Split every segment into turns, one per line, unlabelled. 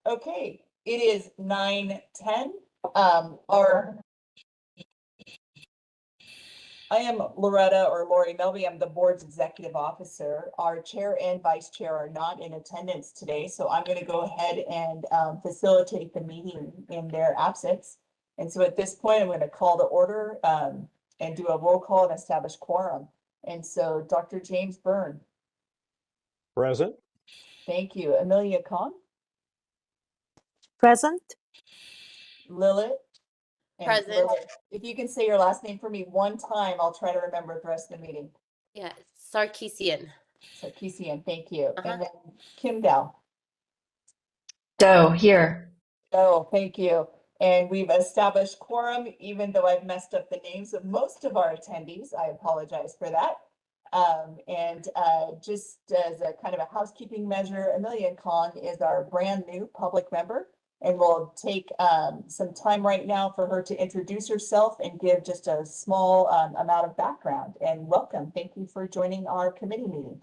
Okay, it is 9:10. Our I am Loretta or Lori Melby. I'm the board's executive officer. Our chair and vice chair are not in attendance today, so I'm going to go ahead and facilitate the meeting in their absence. And so at this point, I'm going to call to order and do a roll call and establish quorum. And so Dr. James Byrne.
Present.
Thank you. Amelia Kahn.
Present.
Lilith. And
Present.
Lilith, if you can say your last name for me one time, I'll try to remember it the rest of the meeting.
Yeah, Sarkeesian.
Sarkeesian, thank you.
Uh-huh.
And then Kim Dow.
Doe, here.
Oh, thank you. And we've established quorum, even though I've messed up the names of most of our attendees. I apologize for that. And just as a kind of a housekeeping measure, Amelia Kahn is our brand new public member. And we'll take some time right now for her to introduce herself and give just a small amount of background. And welcome. Thank you for joining our committee meeting.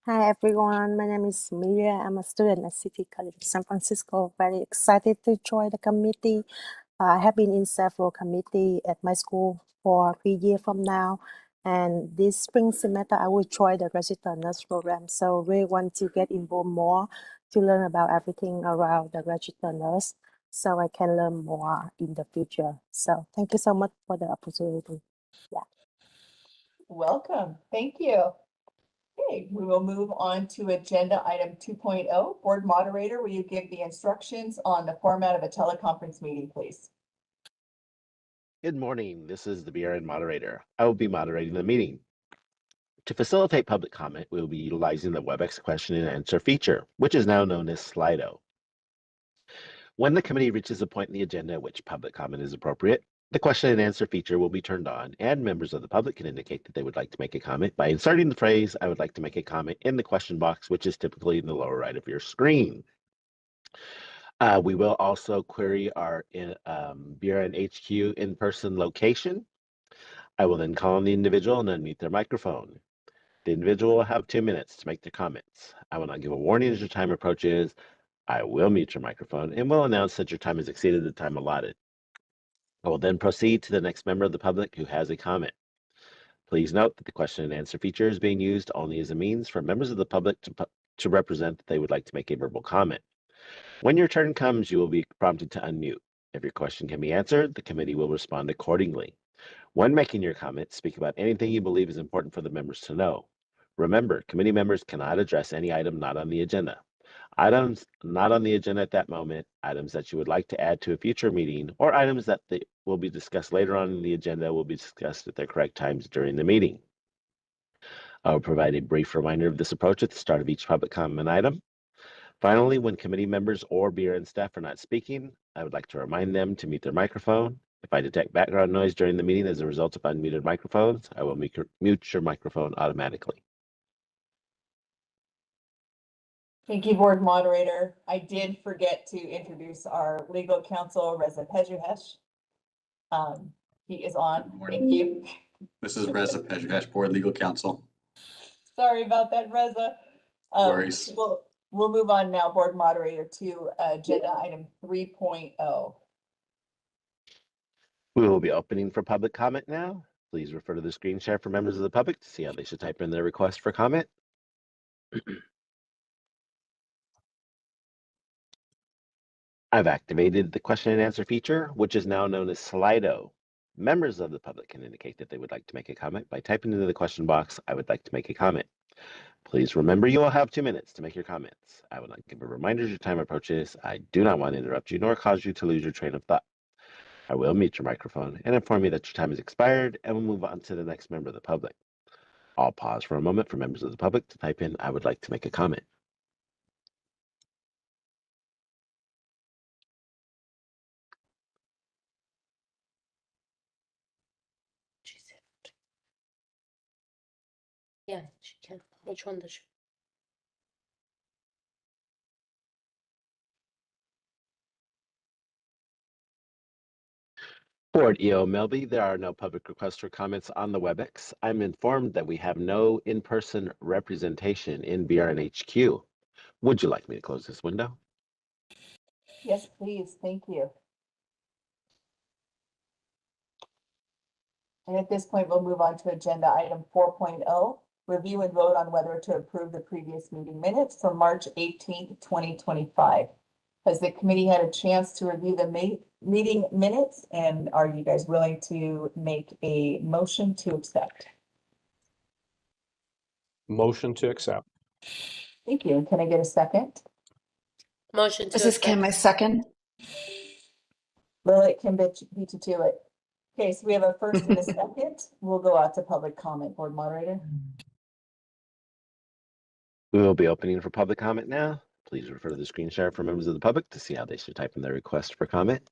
Hi, everyone. My name is Amelia. I'm a student at City College of San Francisco. Very excited to join the committee. I have been in several committees at my school for 3 years from now. And this spring semester, I will join the registered nurse program. So really want to get involved more to learn about everything around the registered nurse so I can learn more in the future. So thank you so much for the opportunity. Yeah.
Welcome. Thank you. Okay, we will move on to agenda item 2.0. Board moderator, will you give the instructions on the format of a teleconference meeting, please?
Good morning. This is the BRN moderator. I will be moderating the meeting. To facilitate public comment, we will be utilizing the WebEx question and answer feature, which is now known as Slido. When the committee reaches a point in the agenda at which public comment is appropriate, the question and answer feature will be turned on, and members of the public can indicate that they would like to make a comment by inserting the phrase, "I would like to make a comment," in the question box, which is typically in the lower right of your screen. We will also query our BRN HQ in-person location. I will then call on the individual and unmute their microphone. The individual will have 2 minutes to make their comments. I will not give a warning as your time approaches. I will mute your microphone and will announce that your time has exceeded the time allotted. I will then proceed to the next member of the public who has a comment. Please note that the question and answer feature is being used only as a means for members of the public to represent that they would like to make a verbal comment. When your turn comes, you will be prompted to unmute. If your question can be answered, the committee will respond accordingly. When making your comment, speak about anything you believe is important for the members to know. Remember, committee members cannot address any item not on the agenda. Items not on the agenda at that moment, items that you would like to add to a future meeting, or items that will be discussed later on in the agenda will be discussed at their correct times during the meeting. I will provide a brief reminder of this approach at the start of each public comment item. Finally, when committee members or BRN staff are not speaking, I would like to remind them to mute their microphone. If I detect background noise during the meeting as a result of unmuted microphones, I will mute your microphone automatically.
Thank you, board moderator. I did forget to introduce our legal counsel, Reza Pejuhesh. He is on. Thank you.
This is Reza Pejuhesh, board legal counsel.
Sorry about that, Reza.
No worries.
We'll move on now, board moderator, to agenda item 3.0.
We will be opening for public comment now. Please refer to the screen share for members of the public to see how they should type in their request for comment. I've activated the question and answer feature, which is now known as Slido. Members of the public can indicate that they would like to make a comment by typing into the question box, "I would like to make a comment." Please remember you will have 2 minutes to make your comments. I will not give a reminder as your time approaches. I do not want to interrupt you nor cause you to lose your train of thought. I will mute your microphone and inform you that your time has expired, and we'll move on to the next member of the public. I'll pause for a moment for members of the public to type in, "I would like to make a comment."
Yeah, she can. Which one does she?
Board EO Melby, there are no public requests for comments on the WebEx. I'm informed that we have no in-person representation in BRNHQ. Would you like me to close this window?
Yes, please. Thank you. And at this point, we'll move on to agenda item 4.0, review and vote on whether to approve the previous meeting minutes from March 18th, 2025. Has the committee had a chance to review the meeting minutes, and are you guys willing to make a motion to accept?
Motion to accept.
Thank you. And can I get a second?
Motion to
This is Kim,
accept.
my second.
Lilith can beat you to it. Okay, so we have a first and a second. We'll go out to public comment, board moderator.
We will be opening for public comment now. Please refer to the screen share for members of the public to see how they should type in their request for comment.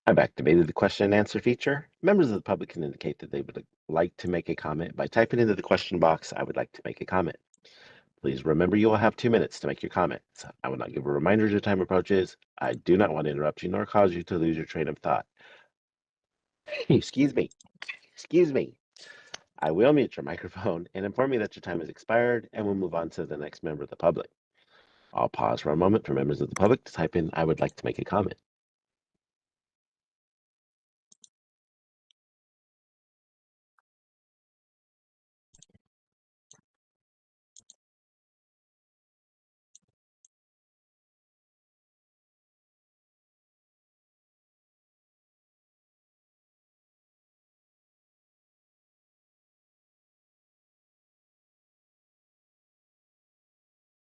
I've activated the question and answer feature. Members of the public can indicate that they would like to make a comment by typing into the question box, "I would like to make a comment." Please remember you will have 2 minutes to make your comments. I will not give a reminder as your time approaches. I do not want to interrupt you nor cause you to lose your train of thought. Excuse me. Excuse me. I will mute your microphone and inform you that your time has expired, and we'll move on to the next member of the public. I'll pause for a moment for members of the public to type in, "I would like to make a comment."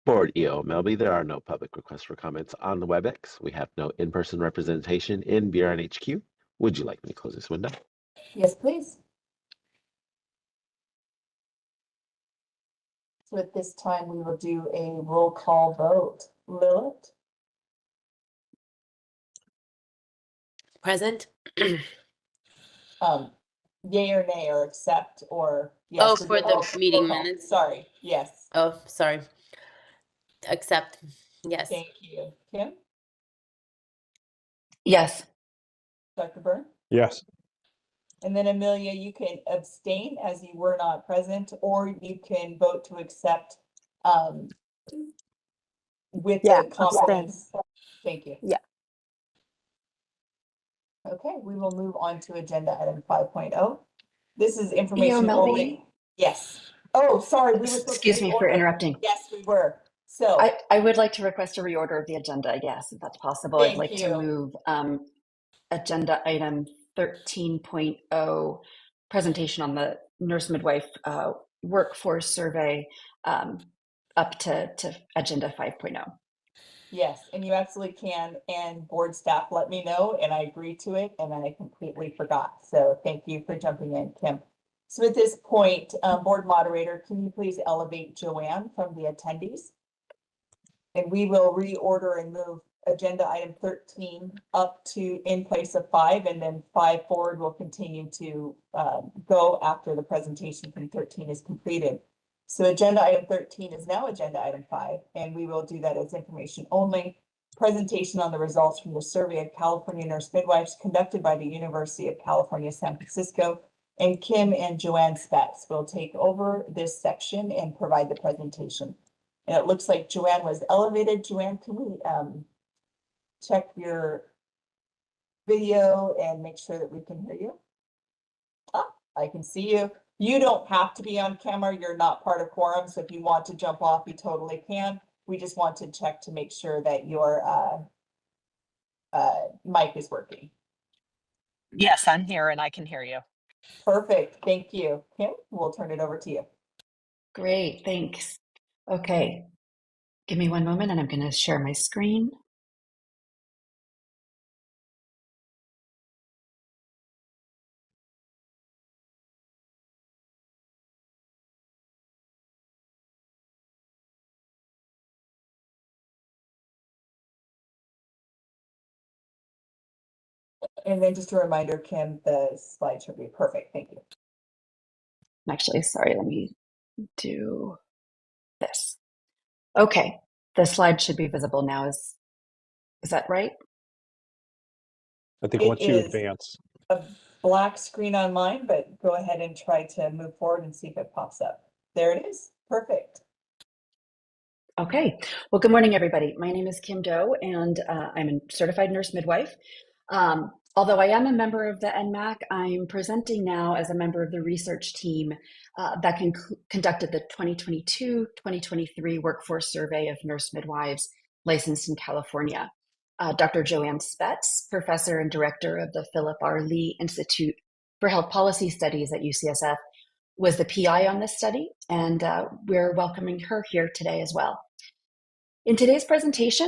Board EO Melby, there are no public requests for comments on the WebEx. We have no in-person representation in BRNHQ. Would you like me to close this window?
Yes, please. So at this time, we will do a roll call vote. Lilith?
Present.
Yay or nay, or accept, or yes.
Oh,
we're
for
doing-
the meeting
roll call.
minutes.
Sorry, yes.
Oh, sorry. Accept. Yes.
Thank you. Kim?
Yes.
Dr. Byrne?
Yes.
And then Amelia, you can abstain as you were not present, or you can vote to accept with
Yeah,
the comments. Thank you.
Yeah.
Okay, we will move on to agenda item 5.0. This is information
Melby?
only. Yes. Oh, sorry. We were supposed to
Excuse me for
reorder.
interrupting.
Yes, we were. So
I would like to request a reorder of the agenda, yes, if that's possible. I'd
Thank
like to
you.
move agenda item 13.0, presentation on the nurse midwife workforce survey, up to agenda 5.0.
yes, and you absolutely can. And board staff let me know, and I agreed to it, and I completely forgot. So thank you for jumping in, Kim. So at this point, board moderator, can you please elevate Joanne from the attendees? And we will reorder and move agenda item 13 up to in place of 5, and then 5 forward will continue to go after the presentation from 13 is completed. So agenda item 13 is now agenda item 5, and we will do that as information only. Presentation on the results from the survey of California nurse midwives conducted by the University of California, San Francisco. And Kim and Joanne Spatz will take over this section and provide the presentation. And it looks like Joanne was elevated. Joanne, can we check your video and make sure that we can hear you? Ah, I can see you. You don't have to be on camera. You're not part of quorum. So if you want to jump off, you totally can. We just want to check to make sure that your mic is working.
Yes, I'm here and I can hear you.
Perfect. Thank you. Kim, we'll turn it over to you.
Great, thanks. Okay, give me one moment and I'm going to share my screen.
And then just a reminder, Kim, the slide should be perfect. Thank you.
Actually, sorry, let me do this. Okay, the slide should be visible now. Is that right?
I think
It
once you
is.
advance.
black screen on mine, but go ahead and try to move forward and see if it pops up. There it is. Perfect.
Okay. Well, good morning, everybody. My name is Kim Doe, and I'm a certified nurse midwife. Although I am a member of the NMAC, I'm presenting now as a member of the research team that conducted the 2022-2023 workforce survey of nurse midwives licensed in California. Dr. Joanne Spetz, professor and director of the Philip R. Lee Institute for Health Policy Studies at UCSF, was the PI on this study, and we're welcoming her here today as well. In today's presentation,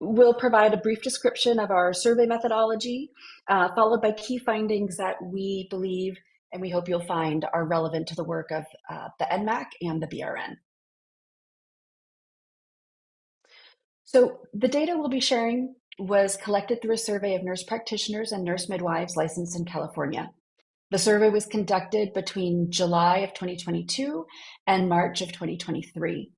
we'll provide a brief description of our survey methodology, followed by key findings that we believe and we hope you'll find are relevant to the work of the NMAC and the BRN. So the data we'll be sharing was collected through a survey of nurse practitioners and nurse midwives licensed in California. The survey was conducted between July of 2022 and March of 2023.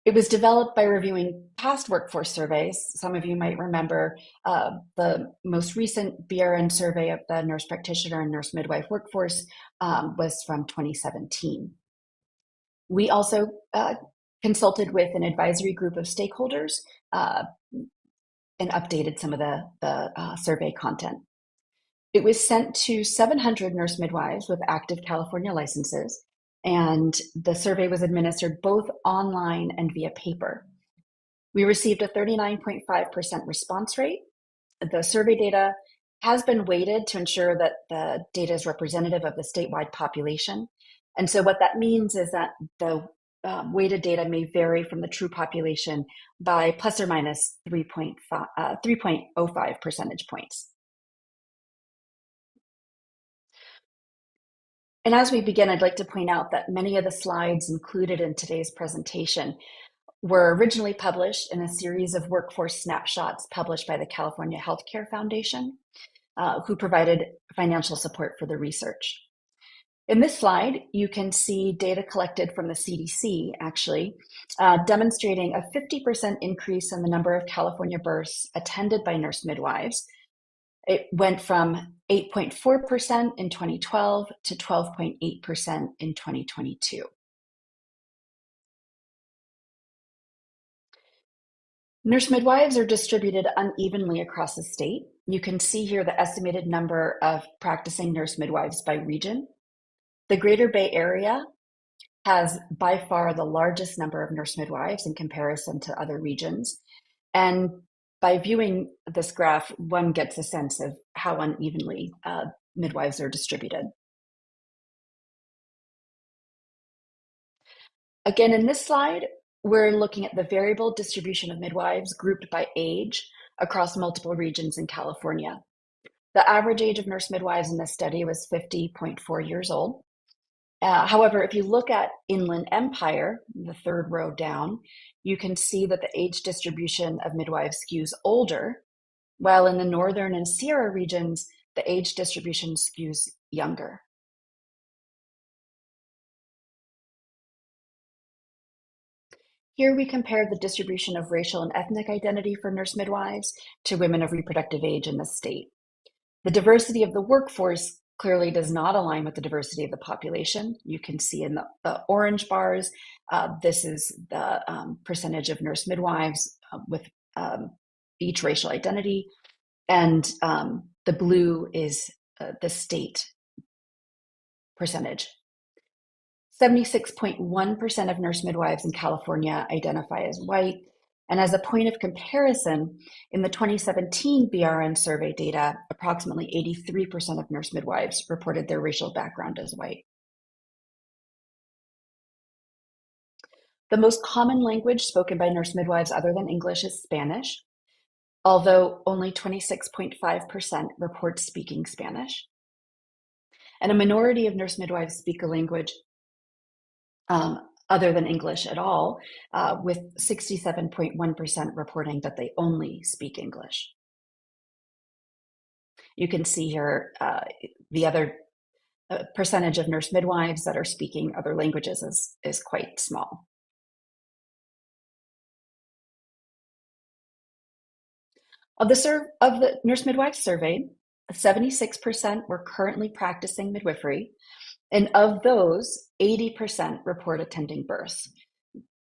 It was developed by reviewing past workforce surveys. Some of you might remember the most recent BRN survey of the nurse practitioner and nurse midwife workforce was from 2017. We also consulted with an advisory group of stakeholders and updated some of the survey content. It was sent to 700 nurse midwives with active California licenses, and the survey was administered both online and via paper. We received a 39.5% response rate. The survey data has been weighted to ensure that the data is representative of the statewide population. And so what that means is that the weighted data may vary from the true population by plus or minus 3.05 percentage points. And as we begin, I'd like to point out that many of the slides included in today's presentation were originally published in a series of workforce snapshots published by the California Healthcare Foundation, who provided financial support for the research. In this slide, you can see data collected from the CDC, actually, demonstrating a 50% increase in the number of California births attended by nurse midwives. It went from 8.4% in 2012 to 12.8% in 2022. Nurse midwives are distributed unevenly across the state. You can see here the estimated number of practicing nurse midwives by region. The Greater Bay Area has by far the largest number of nurse midwives in comparison to other regions. And by viewing this graph, one gets a sense of how unevenly midwives are distributed. Again, in this slide, we're looking at the variable distribution of midwives grouped by age across multiple regions in California. The average age of nurse midwives in this study was 50.4 years old. However, if you look at Inland Empire, the third row down, you can see that the age distribution of midwives skews older, while in the Northern and Sierra regions, the age distribution skews younger. Here we compare the distribution of racial and ethnic identity for nurse midwives to women of reproductive age in the state. The diversity of the workforce clearly does not align with the diversity of the population. You can see in the orange bars, this is the percentage of nurse midwives with each racial identity, and the blue is the state percentage. 76.1% of nurse midwives in California identify as white. And as a point of comparison, in the 2017 BRN survey data, approximately 83% of nurse midwives reported their racial background as white. The most common language spoken by nurse midwives other than English is Spanish, although only 26.5% report speaking Spanish. And a minority of nurse midwives speak a language other than English at all, with 67.1% reporting that they only speak English. You can see here the other percentage of nurse midwives that are speaking other languages is quite small. Of the nurse midwives surveyed, 76% were currently practicing midwifery, and of those, 80% report attending births.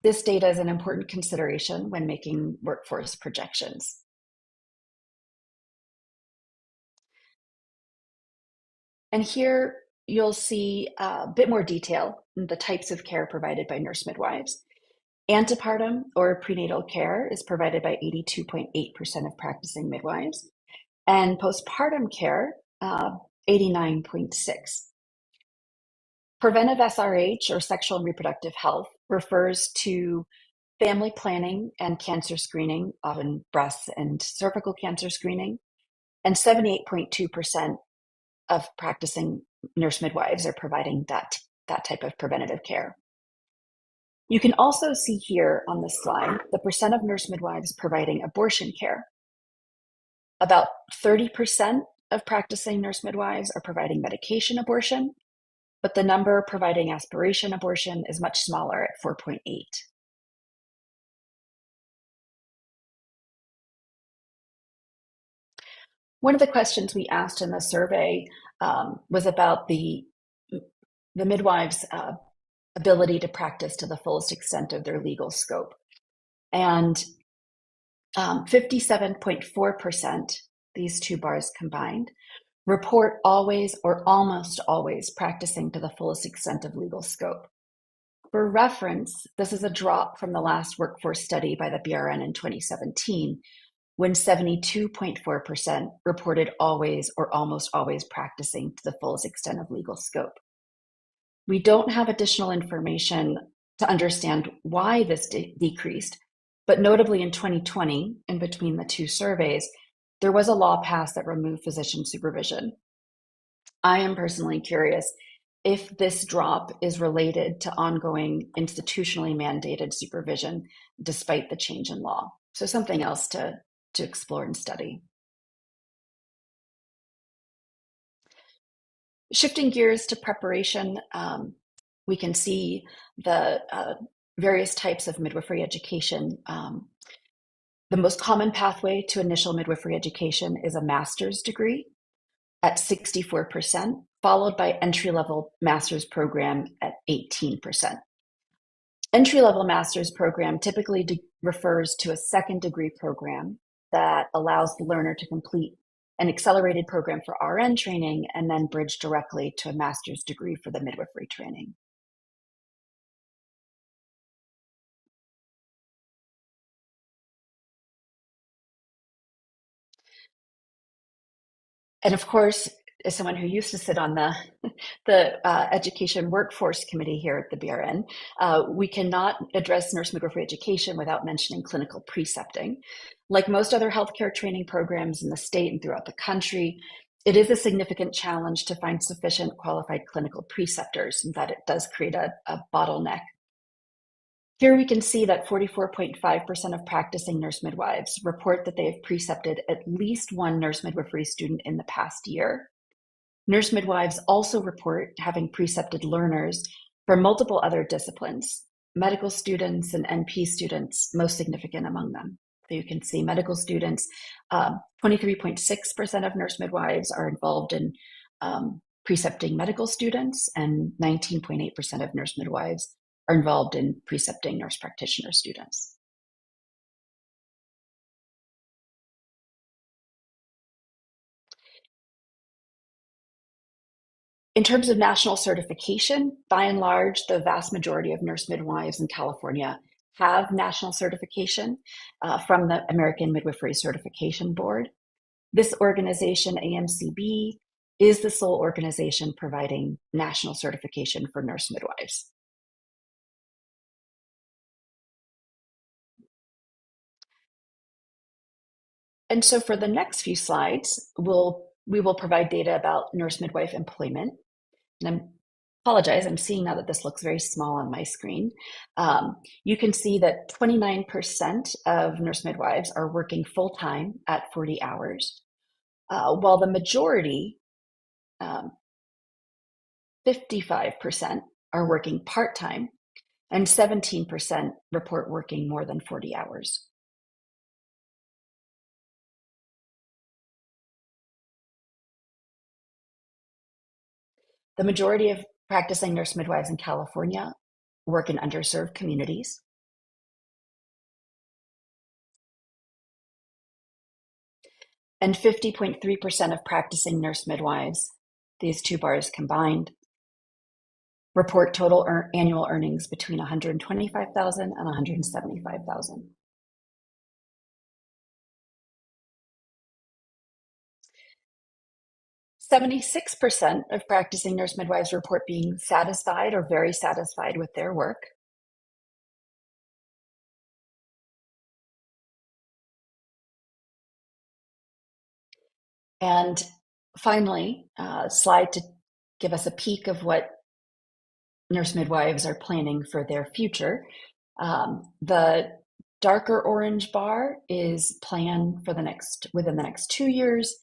This data is an important consideration when making workforce projections. And here you'll see a bit more detail in the types of care provided by nurse midwives. Antepartum or prenatal care is provided by 82.8% of practicing midwives, and postpartum care, 89.6%. Preventive SRH, or sexual and reproductive health, refers to family planning and cancer screening, often breast and cervical cancer screening, and 78.2% of practicing nurse midwives are providing that type of preventative care. You can also see here on this slide the percent of nurse midwives providing abortion care. About 30% of practicing nurse midwives are providing medication abortion, but the number providing aspiration abortion is much smaller at 4.8%. One of the questions we asked in the survey was about the midwives' ability to practice to the fullest extent of their legal scope. And 57.4%, these two bars combined, report always or almost always practicing to the fullest extent of legal scope. For reference, this is a drop from the last workforce study by the BRN in 2017, when 72.4% reported always or almost always practicing to the fullest extent of legal scope. We don't have additional information to understand why this decreased, but notably in 2020, in between the two surveys, there was a law passed that removed physician supervision. I am personally curious if this drop is related to ongoing institutionally mandated supervision despite the change in law. So something else to explore and study. Shifting gears to preparation, we can see the various types of midwifery education. The most common pathway to initial midwifery education is a master's degree at 64%, followed by entry-level master's program at 18%. Entry-level master's program typically refers to a second degree program that allows the learner to complete an accelerated program for RN training and then bridge directly to a master's degree for the midwifery training. And of course, as someone who used to sit on the Education Workforce Committee here at the BRN, we cannot address nurse midwifery education without mentioning clinical precepting. Like most other healthcare training programs in the state and throughout the country, it is a significant challenge to find sufficient qualified clinical preceptors, and that it does create a bottleneck. Here we can see that 44.5% of practicing nurse midwives report that they have precepted at least one nurse midwifery student in the past year. Nurse midwives also report having precepted learners from multiple other disciplines, medical students and NP students, most significant among them. So you can see medical students, 23.6% of nurse midwives are involved in precepting medical students, and 19.8% of nurse midwives are involved in precepting nurse practitioner students. In terms of national certification, by and large, the vast majority of nurse midwives in California have national certification from the American Midwifery Certification Board. This organization, AMCB, is the sole organization providing national certification for nurse midwives. And so for the next few slides, we will provide data about nurse midwife employment. And I apologize, I'm seeing now that this looks very small on my screen. You can see that 29% of nurse midwives are working full-time at 40 hours, while the majority, 55%, are working part-time, and 17% report working more than 40 hours. The majority of practicing nurse midwives in California work in underserved communities. And 50.3% of practicing nurse midwives, these two bars combined, report total annual earnings between $125,000 and $175,000. "76% of practicing nurse midwives report being satisfied or very satisfied with their work. And finally, a slide to give us a peek of what nurse midwives are planning for their future. The darker orange bar is plan for within the next 2 years,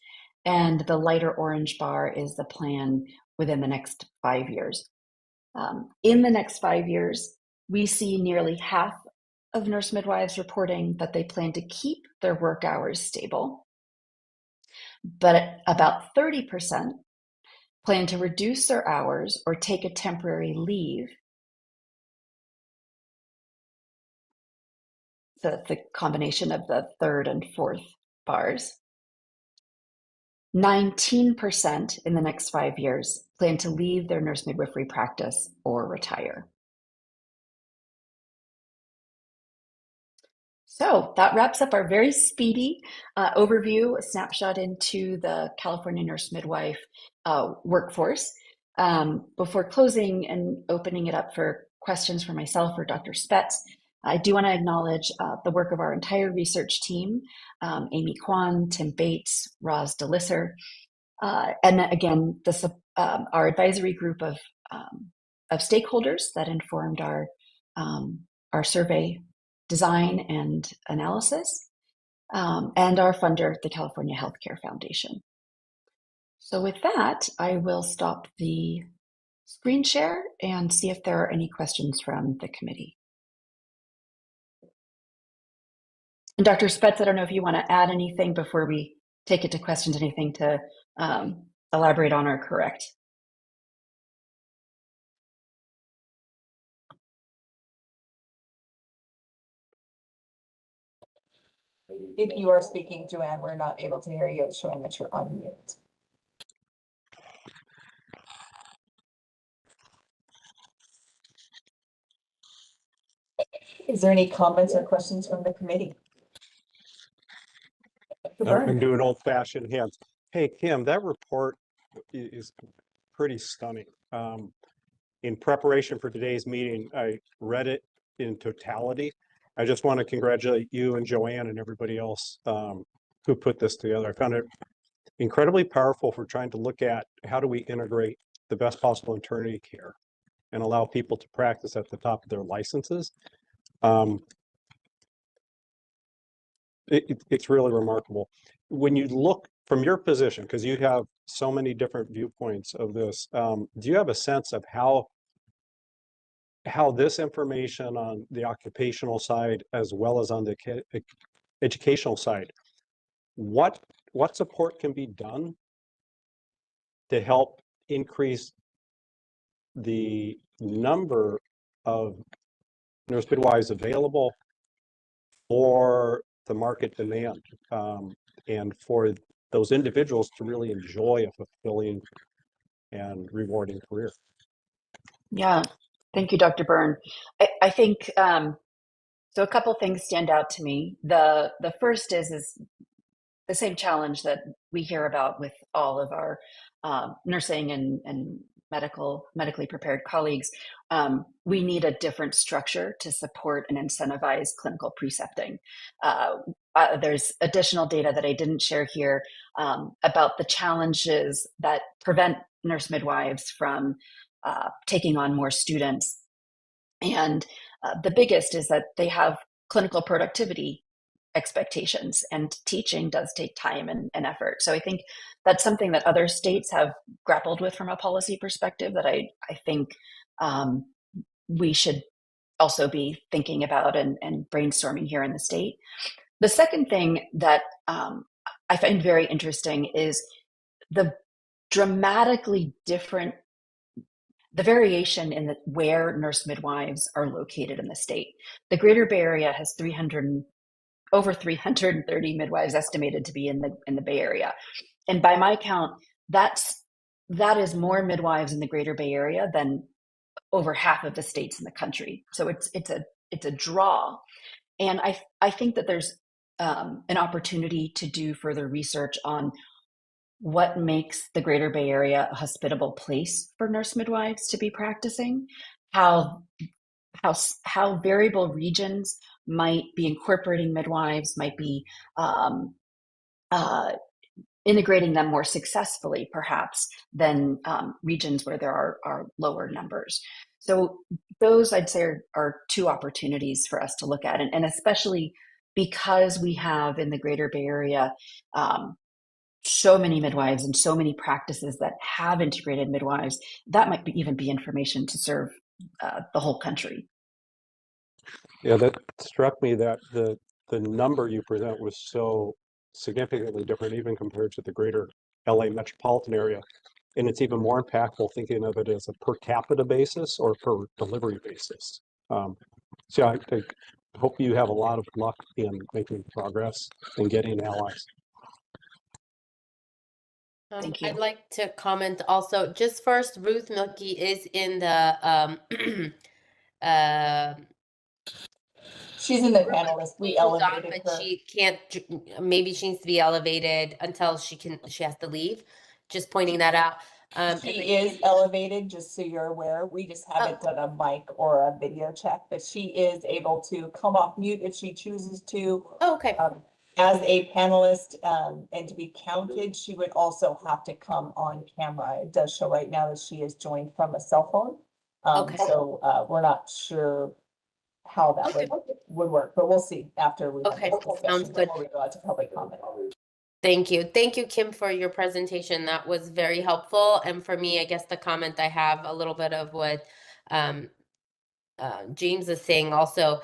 and the lighter orange bar is the plan within the next 5 years. In the next 5 years, we see nearly half of nurse midwives reporting that they plan to keep their work hours stable, but about 30% plan to reduce their hours or take a temporary leave. So that's the combination of the third and fourth bars. 19% in the next 5 years plan to leave their nurse midwifery practice or retire. So that wraps up our very speedy overview, a snapshot into the California nurse midwife workforce. Before closing and opening it up for questions for myself or Dr. Spetz, I do want to acknowledge the work of our entire research team, Amy Kwan, Tim Bates, Roz DeLisser, and again, our advisory group of stakeholders that informed our survey design and analysis, and our funder, the California Healthcare Foundation. So with that, I will stop the screen share and see if there are any questions from the committee. And Dr. Spetz, I don't know if you want to add anything before we take it to questions, anything to elaborate on or correct.
If you are speaking, Joanne, we're not able to hear you. It's showing that you're on mute. Is there any comments or questions from the committee?
I'm doing old fashioned hands. Hey, Kim, that report is pretty stunning. In preparation for today's meeting, I read it in totality. I just want to congratulate you and Joanne and everybody else who put this together. I found it incredibly powerful for trying to look at how do we integrate the best possible maternity care and allow people to practice at the top of their licenses. It's really remarkable. When you look from your position, because you have so many different viewpoints of this, do you have a sense of how this information on the occupational side, as well as on the educational side, what support can be done to help increase the number of nurse midwives available for the market demand, and for those individuals to really enjoy a fulfilling and rewarding career?
Yeah, thank you, Dr. Byrne. I think so. A couple things stand out to me. The first is the same challenge that we hear about with all of our nursing and medically prepared colleagues. We need a different structure to support and incentivize clinical precepting. There's additional data that I didn't share here about the challenges that prevent nurse midwives from taking on more students. And the biggest is that they have clinical productivity expectations, and teaching does take time and effort. So I think that's something that other states have grappled with from a policy perspective that I think we should also be thinking about and brainstorming here in the state. The second thing that I find very interesting is the dramatically different the variation in where nurse midwives are located in the state. The Greater Bay Area has over 330 midwives estimated to be in the Bay Area, and by my count, that is more midwives in the Greater Bay Area than over half of the states in the country. So it's a draw, and I think that there's an opportunity to do further research on what makes the Greater Bay Area a hospitable place for nurse midwives to be practicing, how variable regions might be incorporating midwives, might be integrating them more successfully, perhaps, than regions where there are lower numbers. So those, I'd say, are two opportunities for us to look at, and especially because we have in the Greater Bay Area so many midwives and so many practices that have integrated midwives, that might even be information to serve the whole country.
Yeah, that struck me that the number you present was so significantly different, even compared to the greater LA metropolitan area. And it's even more impactful thinking of it as a per capita basis or per delivery basis. So I hope you have a lot of luck in making progress and getting allies.
Thank you.
I'd like to comment also, just first, Ruth Milkey is in the
She's in the panelist. We
moved on,
elevated
but
her.
she can't, maybe she needs to be elevated until she has to leave. Just pointing that out. And then
She is elevated, just so you're aware. We just haven't done a mic or a video check, but she is able to come off mute if she chooses to.
Oh, okay.
As a panelist, and to be counted, she would also have to come on camera. It does show right now that she is joined from a cell phone.
Okay.
So we're not sure how that
Okay.
would work, but we'll see after we have
Okay,
this discussion
sounds good.
before we go out to public comment.
Thank you. Thank you, Kim, for your presentation. That was very helpful. And for me, I guess the comment I have a little bit of what James is saying also.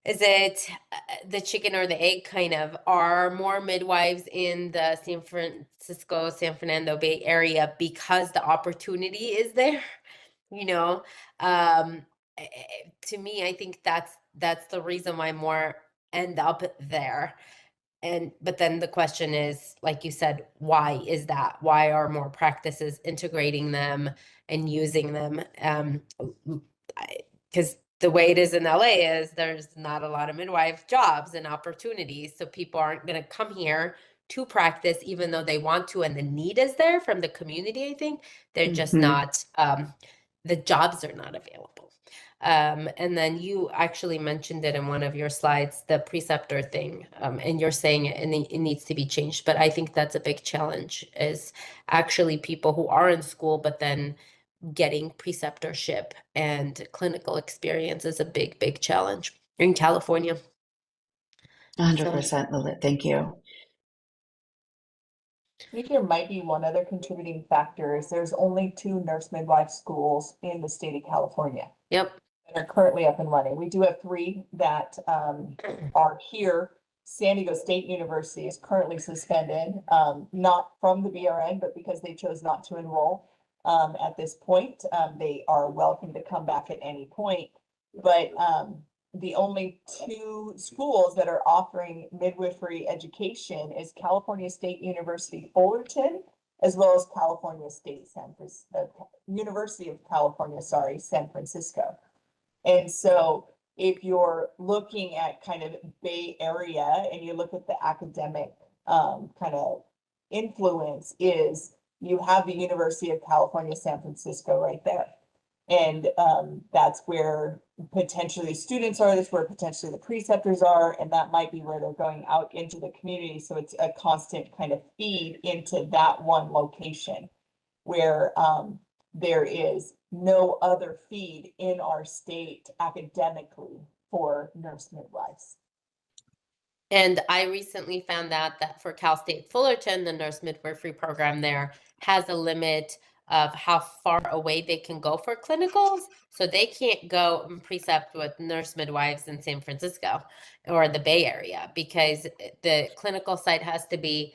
Is it the chicken or the egg kind of? Are more midwives in the San Francisco, San Fernando Bay Area because the opportunity is there? You know, to me, I think that's the reason why more end up there. But then the question is, like you said, why is that? Why are more practices integrating them and using them? Because the way it is in LA is there's not a lot of midwife jobs and opportunities. So people aren't going to come here to practice, even though they want to, and the need is there from the community, I think. They're just not, the jobs are not available. And then you actually mentioned it in one of your slides, the preceptor thing, and you're saying it, and it needs to be changed. But I think that's a big challenge, is actually people who are in school, but then getting preceptorship and clinical experience is a big, big challenge in California.
100%, Lilith. Thank you.
I think there might be one other contributing factor is there's only 2 nurse midwife schools in the state of California.
Yep.
That are currently up and running. We do have 3 that are here. San Diego State University is currently suspended, not from the BRN, but because they chose not to enroll at this point. They are welcome to come back at any point, but the only 2 schools that are offering midwifery education is California State University Fullerton, as well as California State University of California, San Francisco. And so if you're looking at kind of Bay Area and you look at the academic kind of influence, is you have the University of California, San Francisco right there. And that's where potentially students are, that's where potentially the preceptors are, and that might be where they're going out into the community. So it's a constant kind of feed into that one location where there is no other feed in our state academically for nurse midwives.
And I recently found out that for Cal State Fullerton, the nurse midwifery program there has a limit of how far away they can go for clinicals. So they can't go and precept with nurse midwives in San Francisco or the Bay Area, because the clinical site has to be,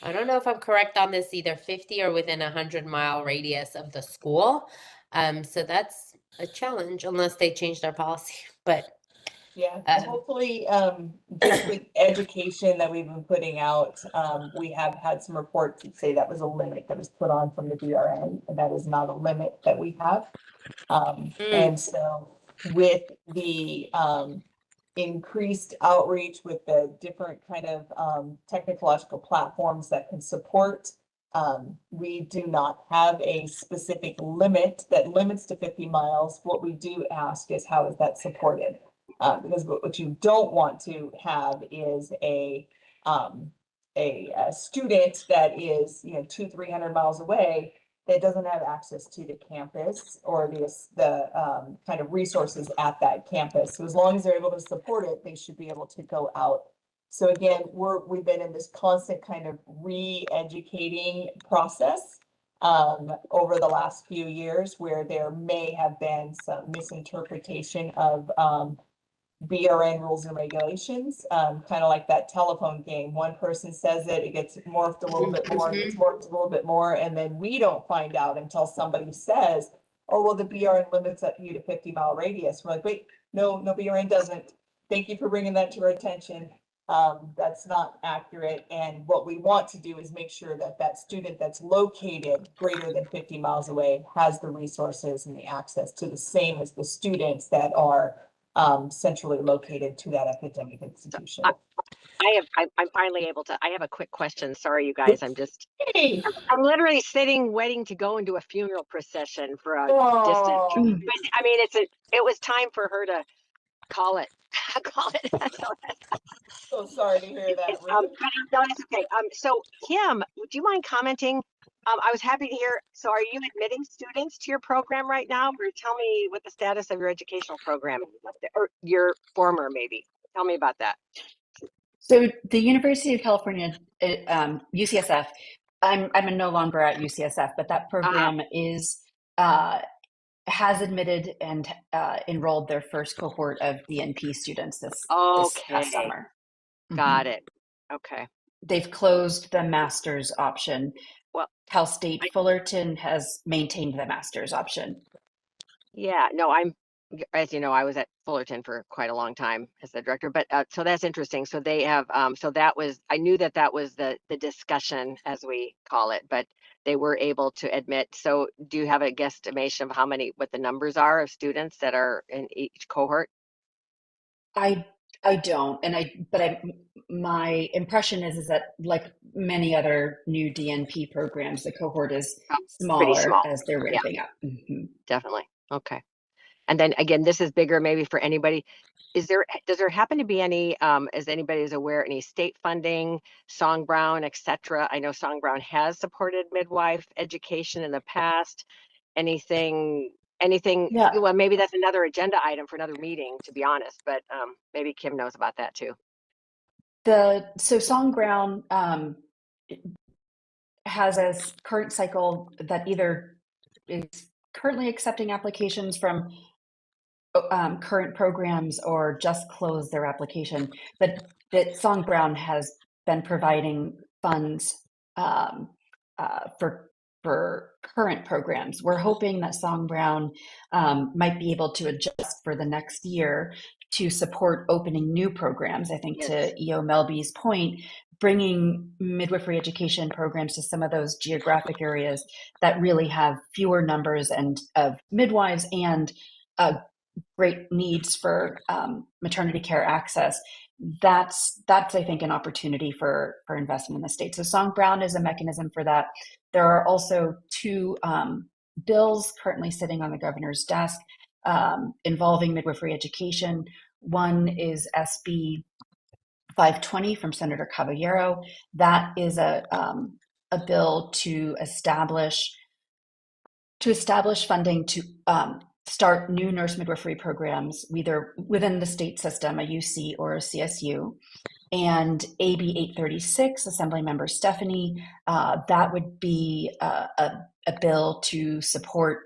I don't know if I'm correct on this, either 50 or within 100-mile radius of the school. So that's a challenge unless they change their policy. But
Yeah, well, hopefully, just with education that we've been putting out, we have had some reports that say that was a limit that was put on from the BRN, and that is not a limit that we have. And so with the, increased outreach with the different kind of, technological platforms that can support, we do not have a specific limit that limits to 50 miles. What we do ask is how is that supported? Because what you don't want to have is a student that is, 200-300 miles away that doesn't have access to the campus or the kind of resources at that campus. So as long as they're able to support it, they should be able to go out. So again, we've been in this constant kind of re-educating process over the last few years where there may have been some misinterpretation of BRN rules and regulations, kind of like that telephone game. One person says it gets morphed a little bit more, it gets morphed a little bit more, and then we don't find out until somebody says, oh, well, the BRN limits you to 50-mile radius. We're like, wait, no, BRN doesn't. Thank you for bringing that to our attention. That's not accurate. And what we want to do is make sure that that student that's located greater than 50 miles away has the resources and the access to the same as the students that are centrally located to that academic institution.
I'm finally able to, I have a quick question. Sorry, you guys,
Hey.
I'm literally sitting, waiting to go into a funeral procession for a distant,
Oh,
but I mean, it was time for her to call it, call it.
so sorry to hear that, Ruth.
No, that's okay. So Kim, would you mind commenting? I was happy to hear, so are you admitting students to your program right now? Or tell me what the status of your educational program is, or your former maybe. Tell me about that.
So the University of California, UCSF, I'm no longer at UCSF, but that program is has admitted and enrolled their first cohort of DNP students this past summer.
Got it. Okay.
They've closed the master's option.
Well,
Cal State Fullerton has maintained the master's option.
Yeah, no, as you know, I was at Fullerton for quite a long time as the director, but so that's interesting. So they have, so that was, I knew that was the discussion as we call it, but they were able to admit. So do you have a guesstimation of what the numbers are of students that are in each cohort?
I don't, but my impression is that like many other new DNP programs, the cohort is
Pretty
smaller
small.
as they're ramping up.
Definitely. Okay. And then again, this is bigger maybe for anybody. Does there happen to be any, as anybody is aware, any state funding, Song Brown, et cetera? I know Song Brown has supported midwife education in the past. Anything,
Yeah.
well, maybe that's another agenda item for another meeting, to be honest, but maybe Kim knows about that too.
So Song Brown has a current cycle that either is currently accepting applications from current programs or just closed their application, but that Song Brown has been providing funds for current programs. We're hoping that Song Brown might be able to adjust for the next year to support opening new programs. I think to EO Melby's point, bringing midwifery education programs to some of those geographic areas that really have fewer numbers and of midwives and great needs for maternity care access. That's I think an opportunity for investment in the state. So Song Brown is a mechanism for that. There are also two bills currently sitting on the governor's desk involving midwifery education. One is SB 520 from Senator Caballero. That is a bill to establish funding to start new nurse midwifery programs, either within the state system, a UC or a CSU. And AB 836, Assemblymember Stephanie, that would be a bill to support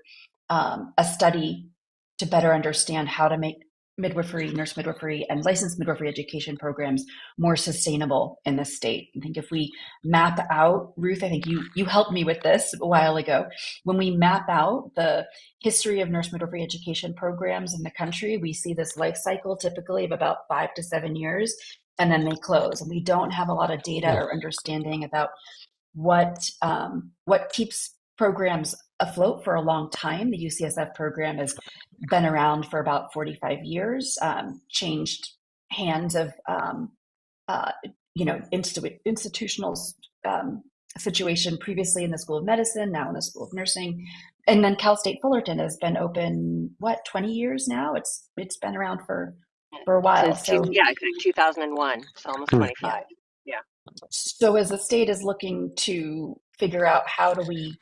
a study to better understand how to make midwifery, nurse midwifery, and licensed midwifery education programs more sustainable in the state. I think if we map out, Ruth, I think you helped me with this a while ago. When we map out the history of nurse midwifery education programs in the country, we see this life cycle typically of about 5 to 7 years, and then they close. And we don't have a lot of data or understanding about what keeps programs afloat for a long time. The UCSF program has been around for about 45 years, changed hands of institutional situation previously in the School of Medicine, now in the School of Nursing. And then Cal State Fullerton has been open, 20 years now? It's been around for a while.
Since 2001, so almost 25. Yeah.
So as the state is looking to figure out how do we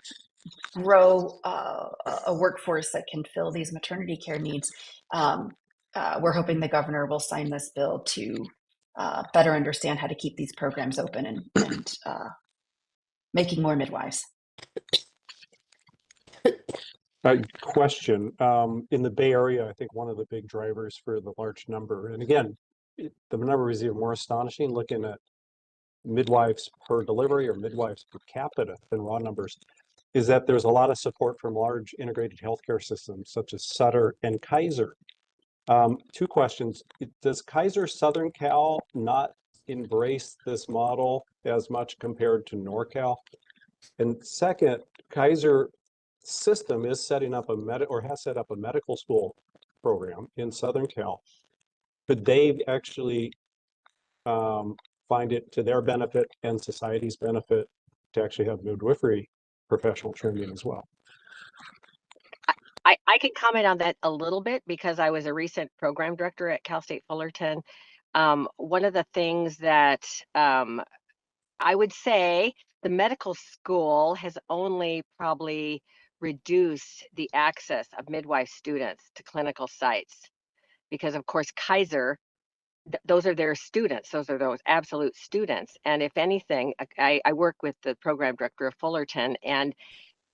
grow a workforce that can fill these maternity care needs, we're hoping the governor will sign this bill to better understand how to keep these programs open and making more midwives.
Question, in the Bay Area, I think one of the big drivers for the large number, and again, the number is even more astonishing looking at midwives per delivery or midwives per capita than raw numbers, is that there's a lot of support from large integrated healthcare systems such as Sutter and Kaiser. Two questions. Does Kaiser Southern Cal not embrace this model as much compared to NorCal? And second, Kaiser system is setting up has set up a medical school program in Southern Cal. Could they actually find it to their benefit and society's benefit to actually have midwifery professional training as well?
I could comment on that a little bit because I was a recent program director at Cal State Fullerton. One of the things that I would say the medical school has only probably reduced the access of midwife students to clinical sites because, of course, Kaiser, those are their students. Those are those absolute students. And if anything, I work with the program director of Fullerton, and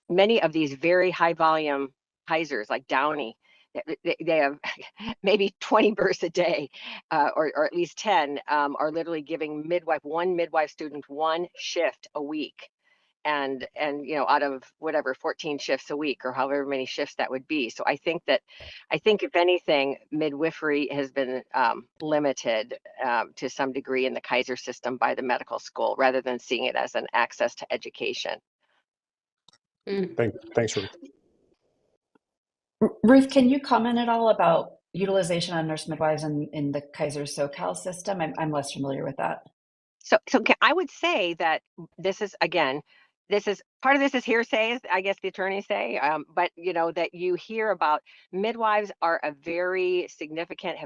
many of these very high volume Kaisers like Downey, they have maybe 20 births a day, or at least 10, are literally giving one midwife student one shift a week. And out of whatever 14 shifts a week or however many shifts that would be. So I think if anything, midwifery has been limited to some degree in the Kaiser system by the medical school rather than seeing it as an access to education.
Thanks, Ruth.
Ruth, can you comment at all about utilization on nurse midwives in the Kaiser SoCal system? I'm less familiar with that.
So I would say that this is part of this is hearsay, I guess the attorneys say, but that you hear about midwives have a very significant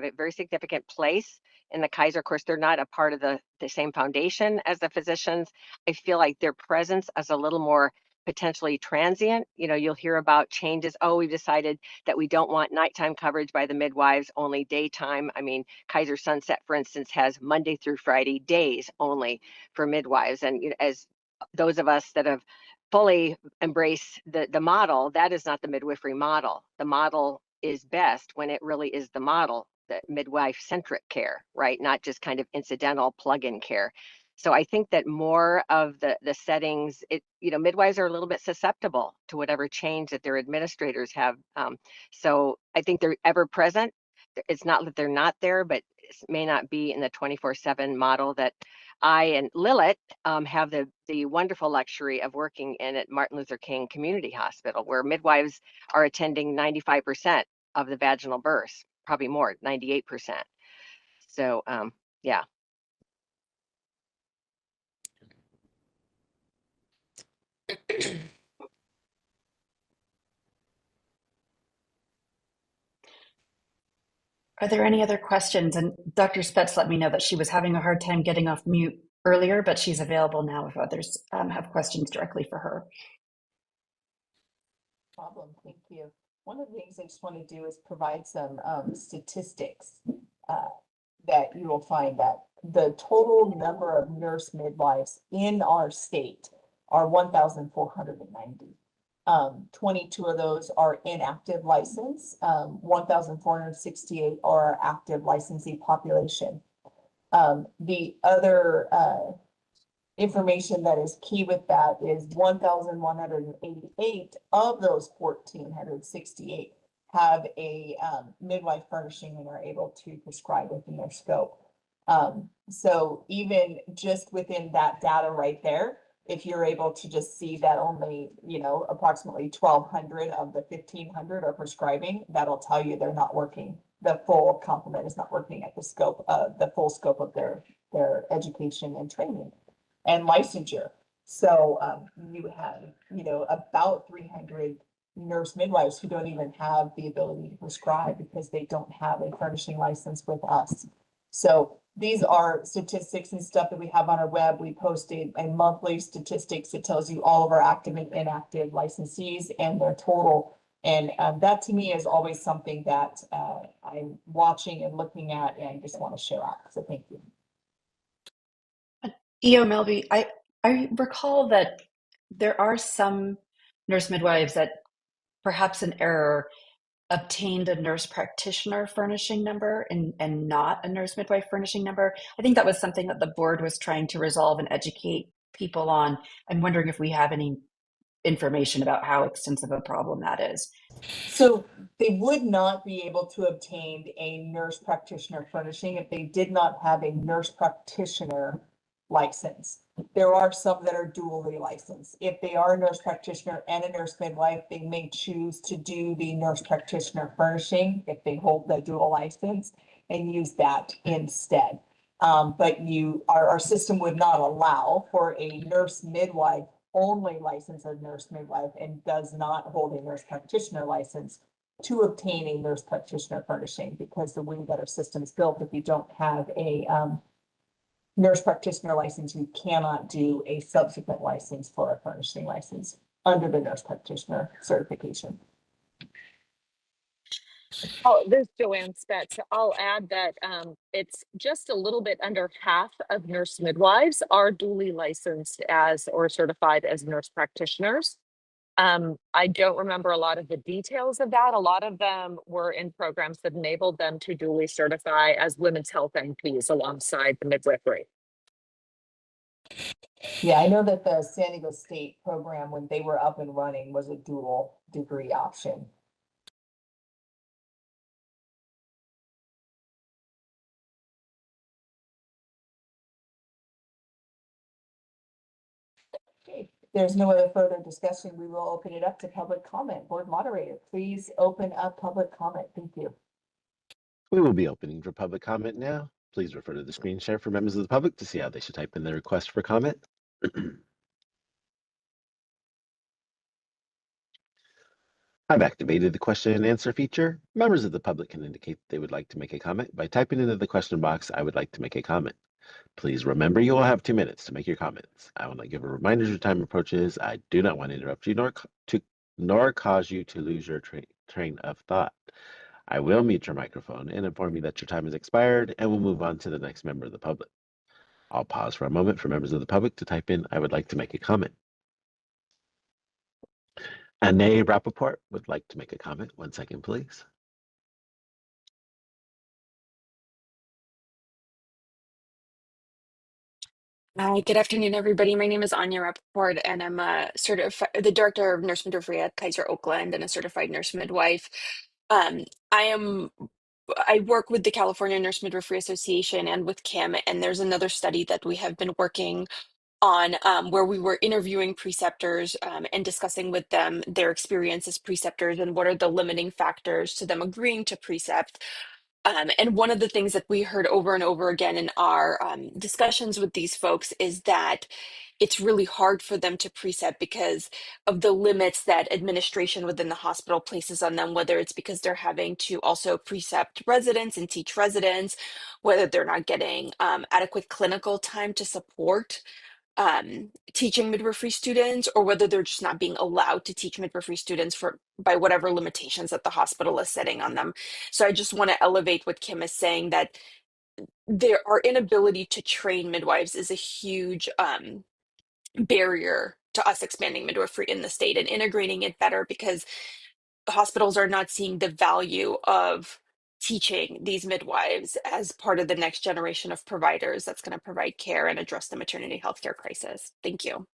place in the Kaiser. Of course, they're not a part of the same foundation as the physicians. I feel like their presence is a little more potentially transient. You'll hear about changes. Oh, we've decided that we don't want nighttime coverage by the midwives, only daytime. I mean, Kaiser Sunset, for instance, has Monday through Friday days only for midwives. And as those of us that have fully embraced the model, that is not the midwifery model. The model is best when it really is the model, the midwife-centric care, right? Not just kind of incidental plug-in care. So I think that more of the settings, midwives are a little bit susceptible to whatever change that their administrators have. So I think they're ever present. It's not that they're not there, but it may not be in the 24/7 model that I and Lilith have the wonderful luxury of working in at Martin Luther King Community Hospital, where midwives are attending 95% of the vaginal births, probably more, 98%. So yeah.
Are there any other questions? And Dr. Spetz let me know that she was having a hard time getting off mute earlier, but she's available now if others have questions directly for her.
Problem, thank you. One of the things I just want to do is provide some statistics that you will find that the total number of nurse midwives in our state are 1,490. 22 of those are inactive license. 1,468 are our active licensee population. The other information that is key with that is 1,188 of those 1,468 have a midwife furnishing and are able to prescribe within their scope. So even just within that data right there, if you're able to just see that only, approximately 1,200 of the 1,500 are prescribing, that'll tell you they're not working. The full complement is not working at the full scope of their education and training and licensure. So you have, about 300 nurse midwives who don't even have the ability to prescribe because they don't have a furnishing license with us. So these are statistics and stuff that we have on our web. We posted a monthly statistics that tells you all of our active and inactive licensees and their total. And that to me is always something that I'm watching and looking at and just want to share out. So thank you.
EO Melby, I recall that there are some nurse midwives that perhaps in error obtained a nurse practitioner furnishing number and not a nurse midwife furnishing number. I think that was something that the board was trying to resolve and educate people on. I'm wondering if we have any information about how extensive a problem that is.
So they would not be able to obtain a nurse practitioner furnishing if they did not have a nurse practitioner license. There are some that are dually licensed. If they are a nurse practitioner and a nurse midwife, they may choose to do the nurse practitioner furnishing if they hold the dual license and use that instead. But our system would not allow for a nurse midwife only license a nurse midwife and does not hold a nurse practitioner license to obtain a nurse practitioner furnishing, because the way that our system is built, if you don't have a nurse practitioner license, you cannot do a subsequent license for a furnishing license under the nurse practitioner certification.
Oh, this is Joanne Spetz. I'll add that it's just a little bit under half of nurse midwives are duly licensed as or certified as nurse practitioners. I don't remember a lot of the details of that. A lot of them were in programs that enabled them to duly certify as women's health NPs alongside the midwifery.
Yeah, I know that the San Diego State program, when they were up and running, was a dual degree option. Okay, if there's no other further discussion, we will open it up to public comment. Board moderator, please open up public comment. Thank you.
We will be opening for public comment now. Please refer to the screen share for members of the public to see how they should type in their request for comment. I've activated the question and answer feature. Members of the public can indicate they would like to make a comment by typing into the question box, "I would like to make a comment." Please remember you will have 2 minutes to make your comments. I will not give a reminder as your time approaches. I do not want to interrupt you nor cause you to lose your train of thought. I will mute your microphone and inform you that your time has expired, and we'll move on to the next member of the public. I'll pause for a moment for members of the public to type in, "I would like to make a comment." Anae Rappaport would like to make a comment. 1 second, please.
Hi, good afternoon, everybody. My name is Anya Rappaport, and I'm the director of nurse midwifery at Kaiser Oakland and a certified nurse midwife. Um, I work with the California Nurse Midwifery Association and with Kim, and there's another study that we have been working on where we were interviewing preceptors and discussing with them their experience as preceptors and what are the limiting factors to them agreeing to precept. And one of the things that we heard over and over again in our discussions with these folks is that it's really hard for them to precept because of the limits that administration within the hospital places on them, whether it's because they're having to also precept residents and teach residents, whether they're not getting adequate clinical time to support teaching midwifery students, or whether they're just not being allowed to teach midwifery students by whatever limitations that the hospital is setting on them. So I just want to elevate what Kim is saying, that our inability to train midwives is a huge barrier to us expanding midwifery in the state and integrating it better, because the hospitals are not seeing the value of teaching these midwives as part of the next generation of providers that's going to provide care and address the maternity healthcare crisis. Thank you.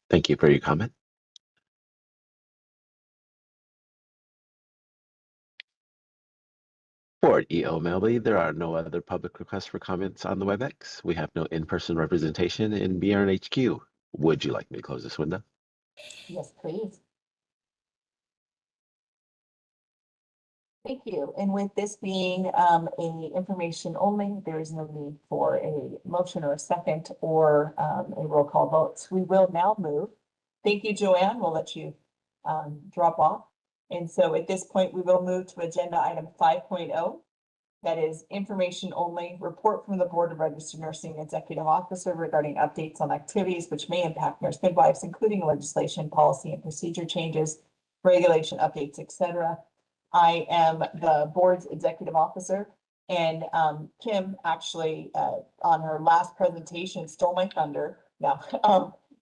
Thank you for your comment. For EO Melby, there are no other public requests for comments on the WebEx. We have no in-person representation in BRNHQ. Would you like me to close this window?
Yes, please. Thank you. And with this being a information only, there is no need for a motion or a second or a roll call vote. So we will now move. Thank you, Joanne. We'll let you drop off. And so at this point, we will move to agenda item 5.0. That is information only, report from the Board of Registered Nursing Executive Officer regarding updates on activities which may impact nurse midwives, including legislation, policy, and procedure changes, regulation updates, etc. I am the board's executive officer, and Kim actually on her last presentation stole my thunder. No,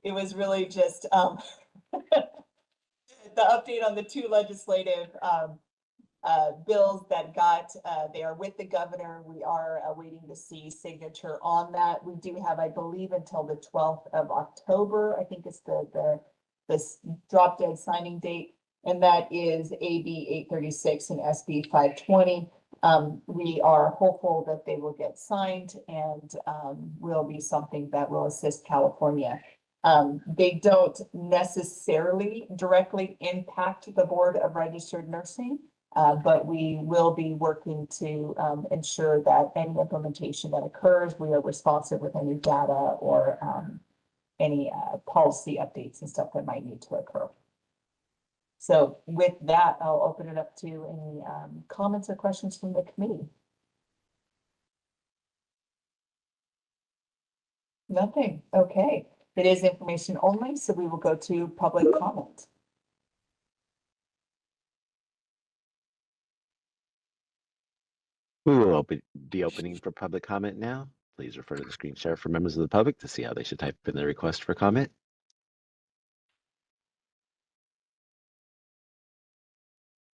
it was really just the update on the two legislative bills that got, they are with the governor. We are waiting to see signature on that. We do have, I believe, until the 12th of October. I think it's the drop dead signing date, and that is AB 836 and SB 520. We are hopeful that they will get signed and will be something that will assist California. They don't necessarily directly impact the Board of Registered Nursing, but we will be working to ensure that any implementation that occurs, we are responsive with any data or any policy updates and stuff that might need to occur. So with that, I'll open it up to any comments or questions from the committee. Nothing. Okay. It is information only, so we will go to public comment.
We will be opening for public comment now. Please refer to the screen share for members of the public to see how they should type in their request for comment.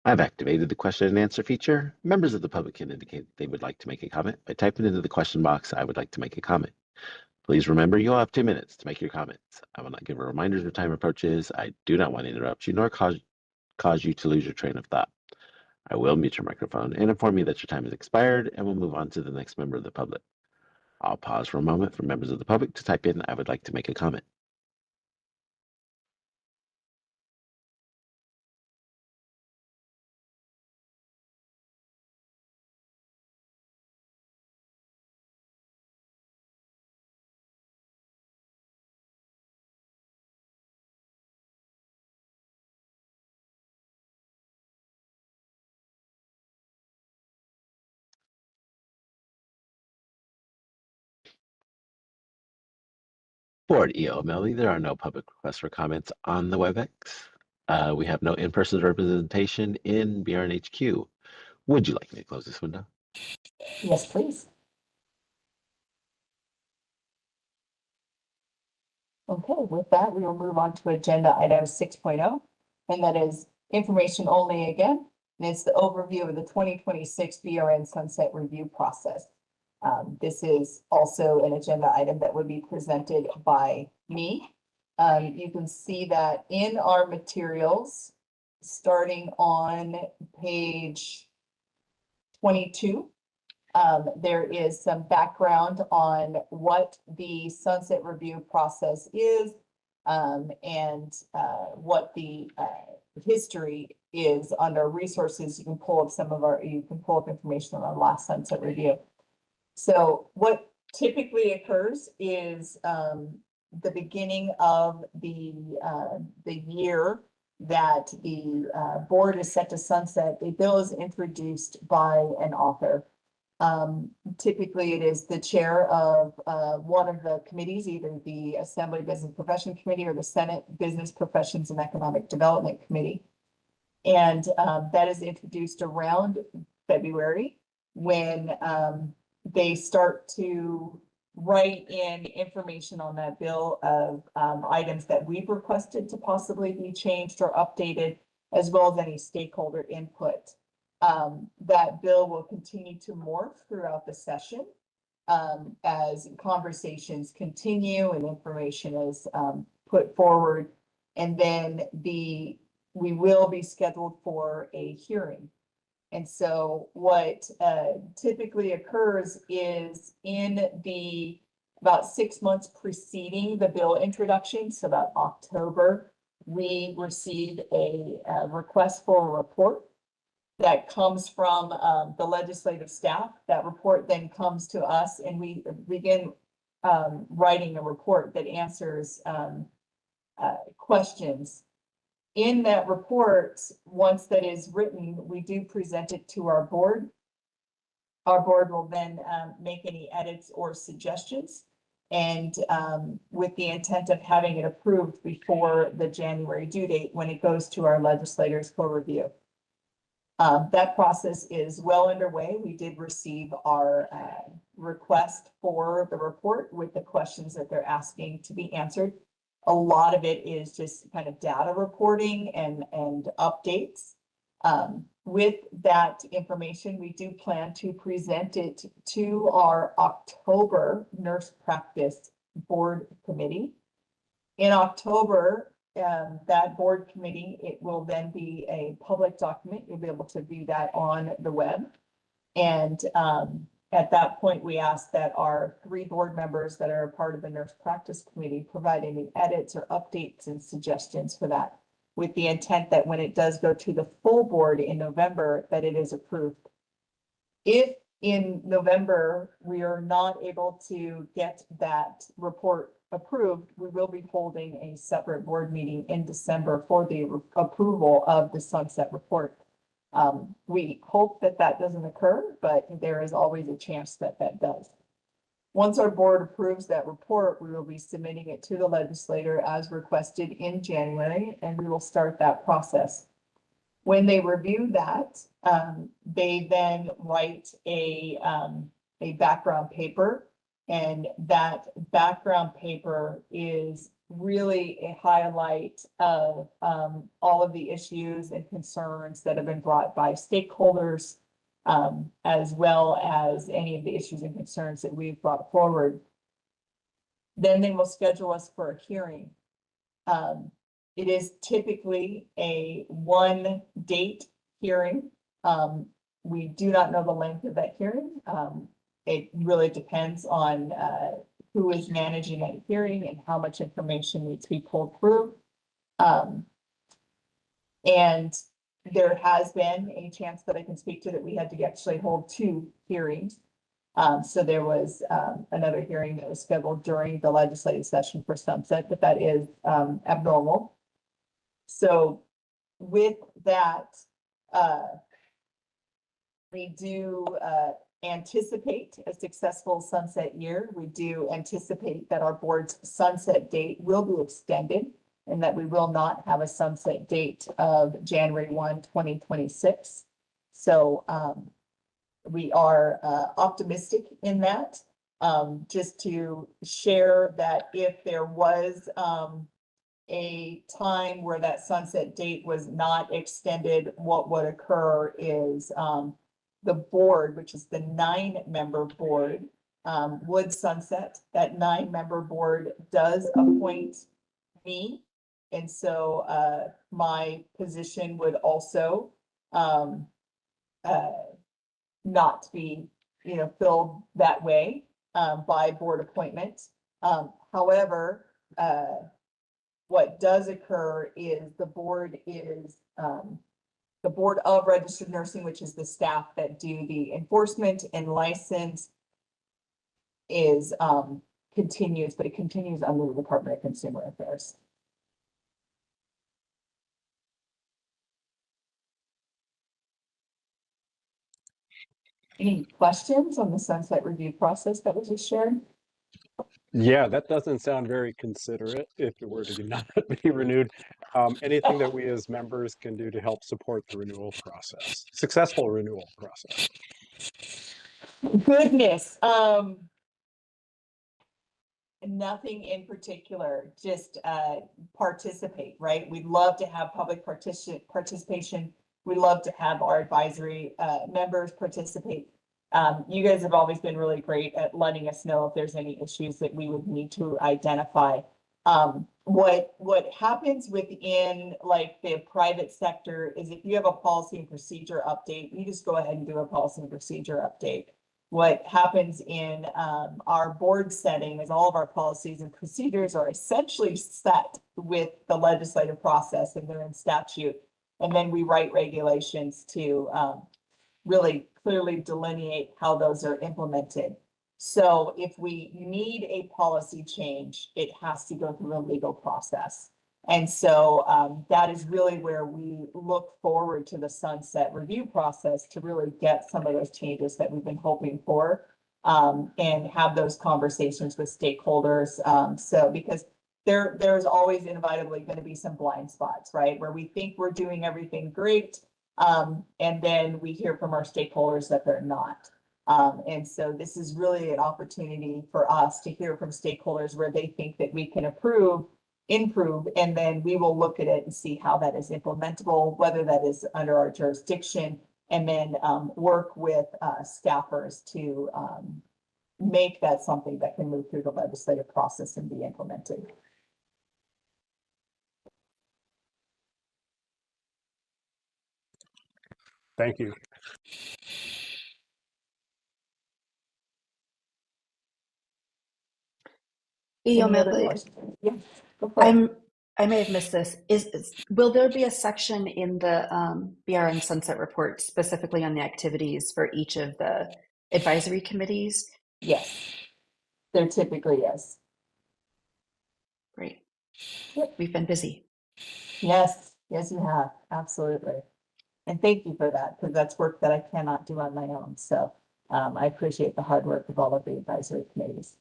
I've activated the question and answer feature. Members of the public can indicate they would like to make a comment by typing into the question box, "I would like to make a comment." Please remember you'll have 2 minutes to make your comments. I will not give a reminder as time approaches. I do not want to interrupt you nor cause you to lose your train of thought. I will mute your microphone and inform you that your time has expired, and we'll move on to the next member of the public. I'll pause for a moment for members of the public to type in, "I would like to make a comment." For EO Melly, there are no public requests for comments on the WebEx. We have no in-person representation in BRNHQ. Would you like me to close this window?
Yes, please. Okay, with that, we will move on to agenda item 6.0, and that is information only again. And it's the overview of the 2026 BRN sunset review process. This is also an agenda item that would be presented by me. You can see that in our materials, starting on page 22, there is some background on what the sunset review process is and what the history is under resources. You can pull up information on our last sunset review. So what typically occurs is the beginning of the year that the board is set to sunset, a bill is introduced by an author. Typically it is the chair of one of the committees, either the Assembly Business Profession Committee or the Senate Business Professions and Economic Development Committee. And that is introduced around February when they start to write in information on that bill of items that we've requested to possibly be changed or updated, as well as any stakeholder input. That bill will continue to morph throughout the session as conversations continue and information is put forward. And then we will be scheduled for a hearing. And so what typically occurs is in the about 6 months preceding the bill introduction, so about October, we received a request for a report that comes from the legislative staff. That report then comes to us and we begin writing a report that answers questions. In that report, once that is written, we do present it to our board. Our board will then make any edits or suggestions, and with the intent of having it approved before the January due date when it goes to our legislators for review. That process is well underway. We did receive our request for the report with the questions that they're asking to be answered. A lot of it is just kind of data reporting and updates. With that information, we do plan to present it to our October Nurse Practice Board Committee. In October, that board committee, it will then be a public document. You'll be able to view that on the web. And at that point, we ask that our 3 board members that are a part of the Nurse Practice Committee provide any edits or updates and suggestions for that, with the intent that when it does go to the full board in November, that it is approved. If in November, we are not able to get that report approved, we will be holding a separate board meeting in December for the approval of the sunset report. We hope that that doesn't occur, but there is always a chance that that does. Once our board approves that report, we will be submitting it to the legislator as requested in January, and we will start that process. When they review that, they then write a background paper, and that background paper is really a highlight of all of the issues and concerns that have been brought by stakeholders, as well as any of the issues and concerns that we've brought forward. Then they will schedule us for a hearing. It is typically a 1-date hearing. We do not know the length of that hearing. It really depends on who is managing that hearing and how much information needs to be pulled through. And there has been a chance that I can speak to that we had to actually hold 2 hearings. So there was another hearing that was scheduled during the legislative session for sunset, but that is abnormal. So with that, we do anticipate a successful sunset year. We do anticipate that our board's sunset date will be extended and that we will not have a sunset date of January 1, 2026. So we are optimistic in that. Just to share that if there was a time where that sunset date was not extended, what would occur is the board, which is the 9-member board, would sunset. That 9-member board does appoint me. And so my position would also not be, filled that way by board appointment. However, what does occur is the board of registered nursing, which is the staff that do the enforcement and license, is continues, but it continues under the Department of Consumer Affairs. Any questions on the sunset review process that was just shared?
Yeah, that doesn't sound very considerate if it were to not be renewed. Anything that we as members can do to help support the renewal process, successful renewal process.
Goodness. Nothing in particular, just participate, right? We'd love to have public participation. We'd love to have our advisory members participate. You guys have always been really great at letting us know if there's any issues that we would need to identify. What happens within like the private sector is if you have a policy and procedure update, you just go ahead and do a policy and procedure update. What happens in our board setting is all of our policies and procedures are essentially set with the legislative process and they're in statute. And then we write regulations to really clearly delineate how those are implemented. So if we need a policy change, it has to go through a legal process. And so that is really where we look forward to the sunset review process to really get some of those changes that we've been hoping for and have those conversations with stakeholders. So because there's always inevitably going to be some blind spots, right? Where we think we're doing everything great. And then we hear from our stakeholders that they're not. And so this is really an opportunity for us to hear from stakeholders where they think that we can improve, and then we will look at it and see how that is implementable, whether that is under our jurisdiction, and then work with staffers to make that something that can move through the legislative process and be implemented.
Thank you.
Any other
Melody,
questions? Yeah, go for it.
I may have missed this. Will there be a section in the BRN Sunset Report specifically on the activities for each of the advisory committees?
Yes, there typically is.
Great.
Yep.
We've been busy.
Yes, yes, you have. Absolutely. And thank you for that, because that's work that I cannot do on my own. So I appreciate the hard work of all of the advisory committees.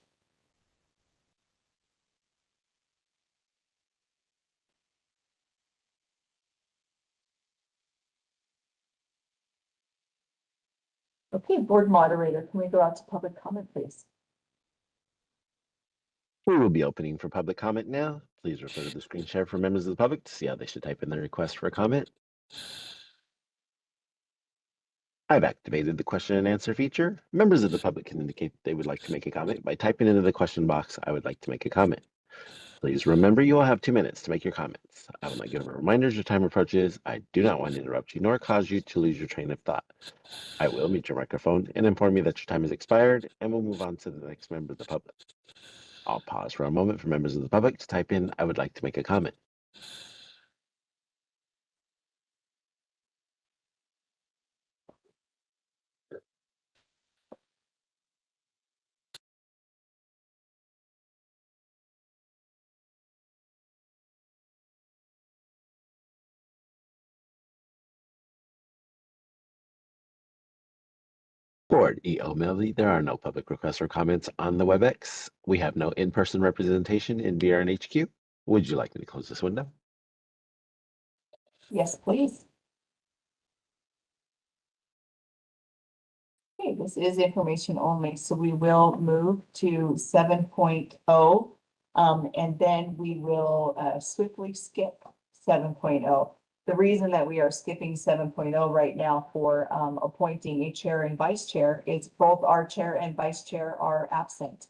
Okay, board moderator, can we go out to public comment, please?
We will be opening for public comment now. Please refer to the screen share for members of the public to see how they should type in their request for a comment. I've activated the question and answer feature. Members of the public can indicate that they would like to make a comment by typing into the question box, "I would like to make a comment." Please remember you will have 2 minutes to make your comments. I will not give a reminder as your time approaches. I do not want to interrupt you nor cause you to lose your train of thought. I will mute your microphone and inform you that your time has expired, and we'll move on to the next member of the public. I'll pause for a moment for members of the public to type in, "I would like to make a comment." Board EO Melody, there are no public requests or comments on the WebEx. We have no in-person representation in BRN HQ. Would you like me to close this window?
Yes, please. Okay, this is information only, so we will move to 7.0, and then we will swiftly skip 7.0. The reason that we are skipping 7.0 right now for appointing a chair and vice chair is both our chair and vice chair are absent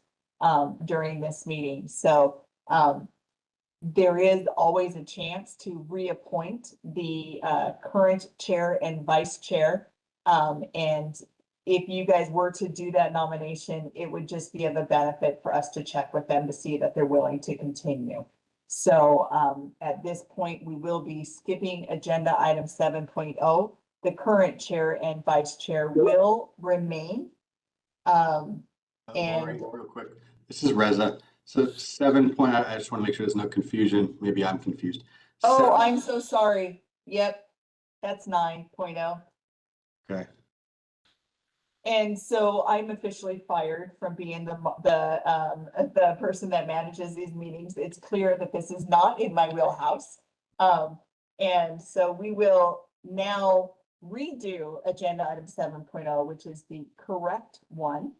during this meeting. So there is always a chance to reappoint the current chair and vice chair. And if you guys were to do that nomination, it would just be of a benefit for us to check with them to see that they're willing to continue. So at this point, we will be skipping agenda item 7.0. The current chair and vice chair will remain.
Lori,
And
real quick, this is Reza. So 7 point, I just want to make sure there's no confusion. Maybe I'm confused.
oh,
Seven-
I'm so sorry. Yep, that's 9.0.
Okay.
And so I'm officially fired from being the person that manages these meetings. It's clear that this is not in my wheelhouse. And so we will now redo agenda item 7.0, which is the correct one.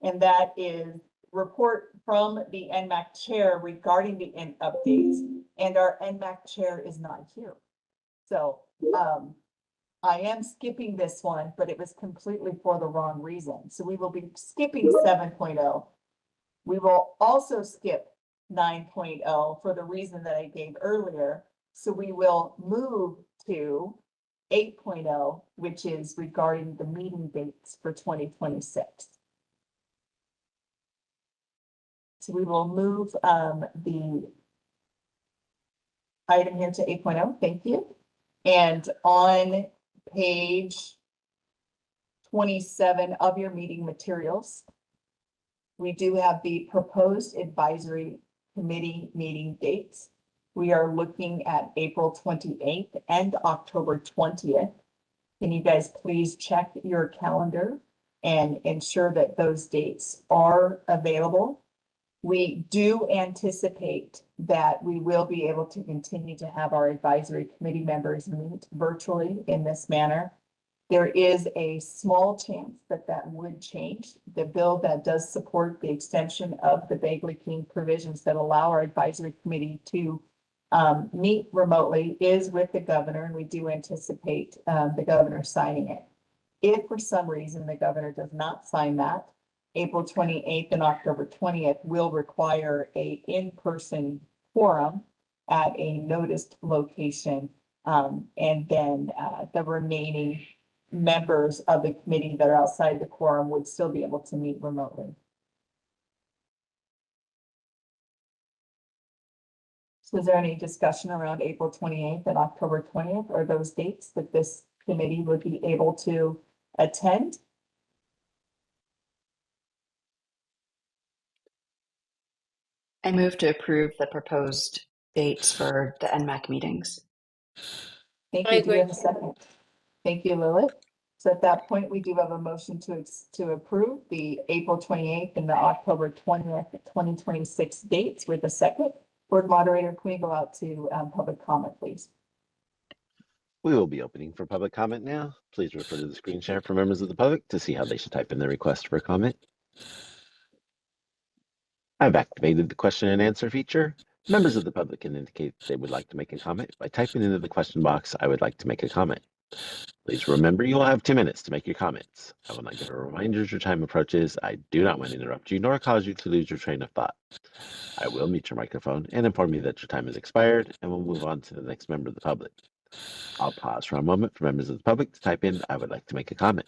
And that is report from the NMAC chair regarding the updates, and our NMAC chair is not here. So, I am skipping this one, but it was completely for the wrong reason. So we will be skipping 7.0. We will also skip 9.0 for the reason that I gave earlier. So we will move to 8.0, which is regarding the meeting dates for 2026. So we will move the item here to 8.0. Thank you. And on page 27 of your meeting materials, we do have the proposed advisory committee meeting dates. We are looking at April 28th and October 20th. Can you guys please check your calendar and ensure that those dates are available? We do anticipate that we will be able to continue to have our advisory committee members meet virtually in this manner. There is a small chance that that would change. The bill that does support the extension of the Bagley-King provisions that allow our advisory committee to meet remotely is with the governor, and we do anticipate the governor signing it. If for some reason the governor does not sign that, April 28th and October 20th will require a in-person quorum at a noticed location. And then the remaining members of the committee that are outside the quorum would still be able to meet remotely. So is there any discussion around April 28th and October 20th, or those dates that this committee would be able to attend?
I move to approve the proposed dates for the NMAC meetings.
Thank
I
you. Do we
agree.
have a second? Thank you, Lilith. So at that point, we do have a motion to approve the April 28th and the October 20th, 2026 dates with a second. Board moderator, can we go out to public comment, please?
We will be opening for public comment now. Please refer to the screen share for members of the public to see how they should type in their request for comment. I've activated the question and answer feature. Members of the public can indicate they would like to make a comment by typing into the question box, "I would like to make a comment." Please remember you will have 2 minutes to make your comments. I will not give a reminder as your time approaches. I do not want to interrupt you nor cause you to lose your train of thought. I will mute your microphone and inform you that your time has expired, and we'll move on to the next member of the public. I'll pause for a moment for members of the public to type in, "I would like to make a comment."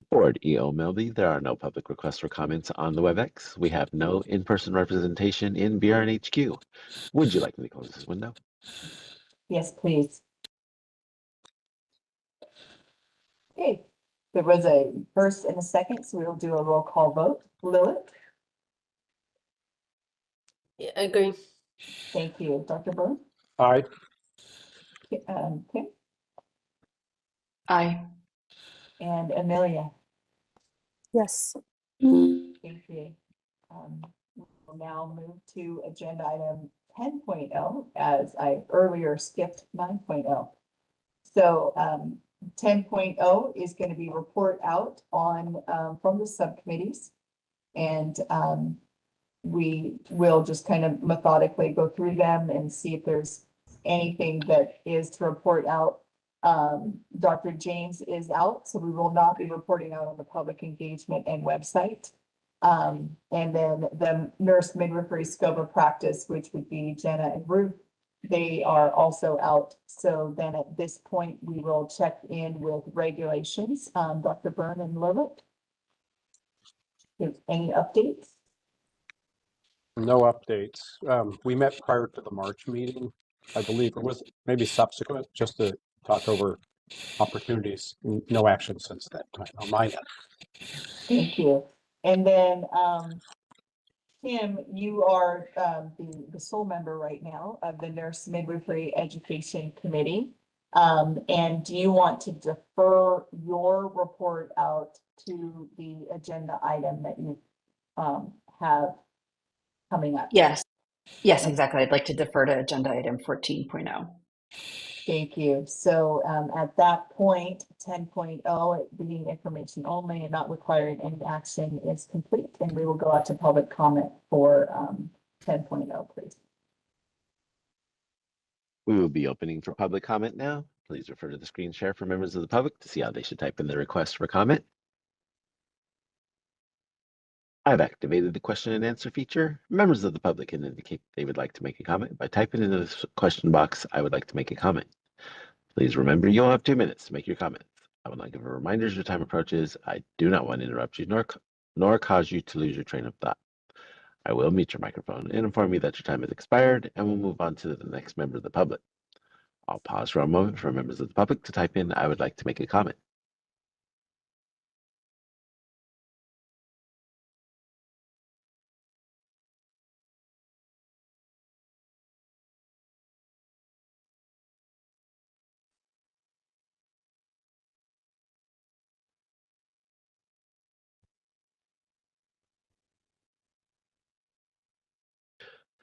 Board EO Melby, there are no public requests for comments on the WebEx. We have no in-person representation in BRNHQ. Would you like me to close this window?
Yes, please. Okay, there was a first and a second, so we'll do a roll call vote. Lilith?
Yeah, I agree.
Thank you. Dr. Byrne?
Aye.
Kim?
Aye.
And Amelia?
Yes.
Thank you. We'll now move to agenda item 10.0 as I earlier skipped 9.0. So 10.0 is going to be report out on from the subcommittees. And we will just kind of methodically go through them and see if there's anything that is to report out. Dr. James is out, so we will not be reporting out on the public engagement and website. And then the nurse midwifery scope of practice, which would be Jenna and Ruth, they are also out. So then at this point, we will check in with regulations. Dr. Byrne and Lilith. Any updates?
No updates. We met prior to the March meeting. I believe it was maybe subsequent, just to talk over opportunities. No action since that time on my end.
Thank you. And then, Kim, you are the sole member right now of the Nurse Midwifery Education Committee. And do you want to defer your report out to the agenda item that you have coming up?
Yes. Yes, exactly. I'd like to defer to agenda item 14.0.
Thank you. So at that point, 10.0, it being information only and not requiring any action is complete, and we will go out to public comment for 10.0, please.
We will be opening for public comment now. Please refer to the screen share for members of the public to see how they should type in the request for comment. I've activated the question and answer feature. Members of the public can indicate they would like to make a comment by typing in the question box, "I would like to make a comment." Please remember you'll have 2 minutes to make your comments. I would like to give a reminder as your time approaches. I do not want to interrupt you nor cause you to lose your train of thought. I will mute your microphone and inform you that your time has expired, and we'll move on to the next member of the public. I'll pause for a moment for members of the public to type in, "I would like to make a comment."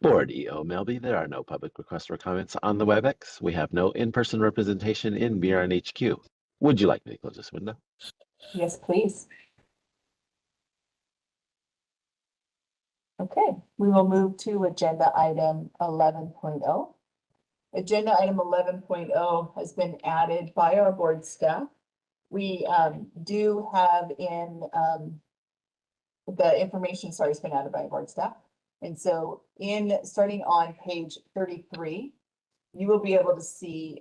For EO Melby, there are no public requests or comments on the WebEx. We have no in-person representation in BRNHQ. Would you like me to close this window?
Yes, please. Okay, we will move to agenda item 11.0. Agenda item 11.0 has been added by our board staff. We do have in the information, sorry, it's been added by board staff. And so starting on page 33, you will be able to see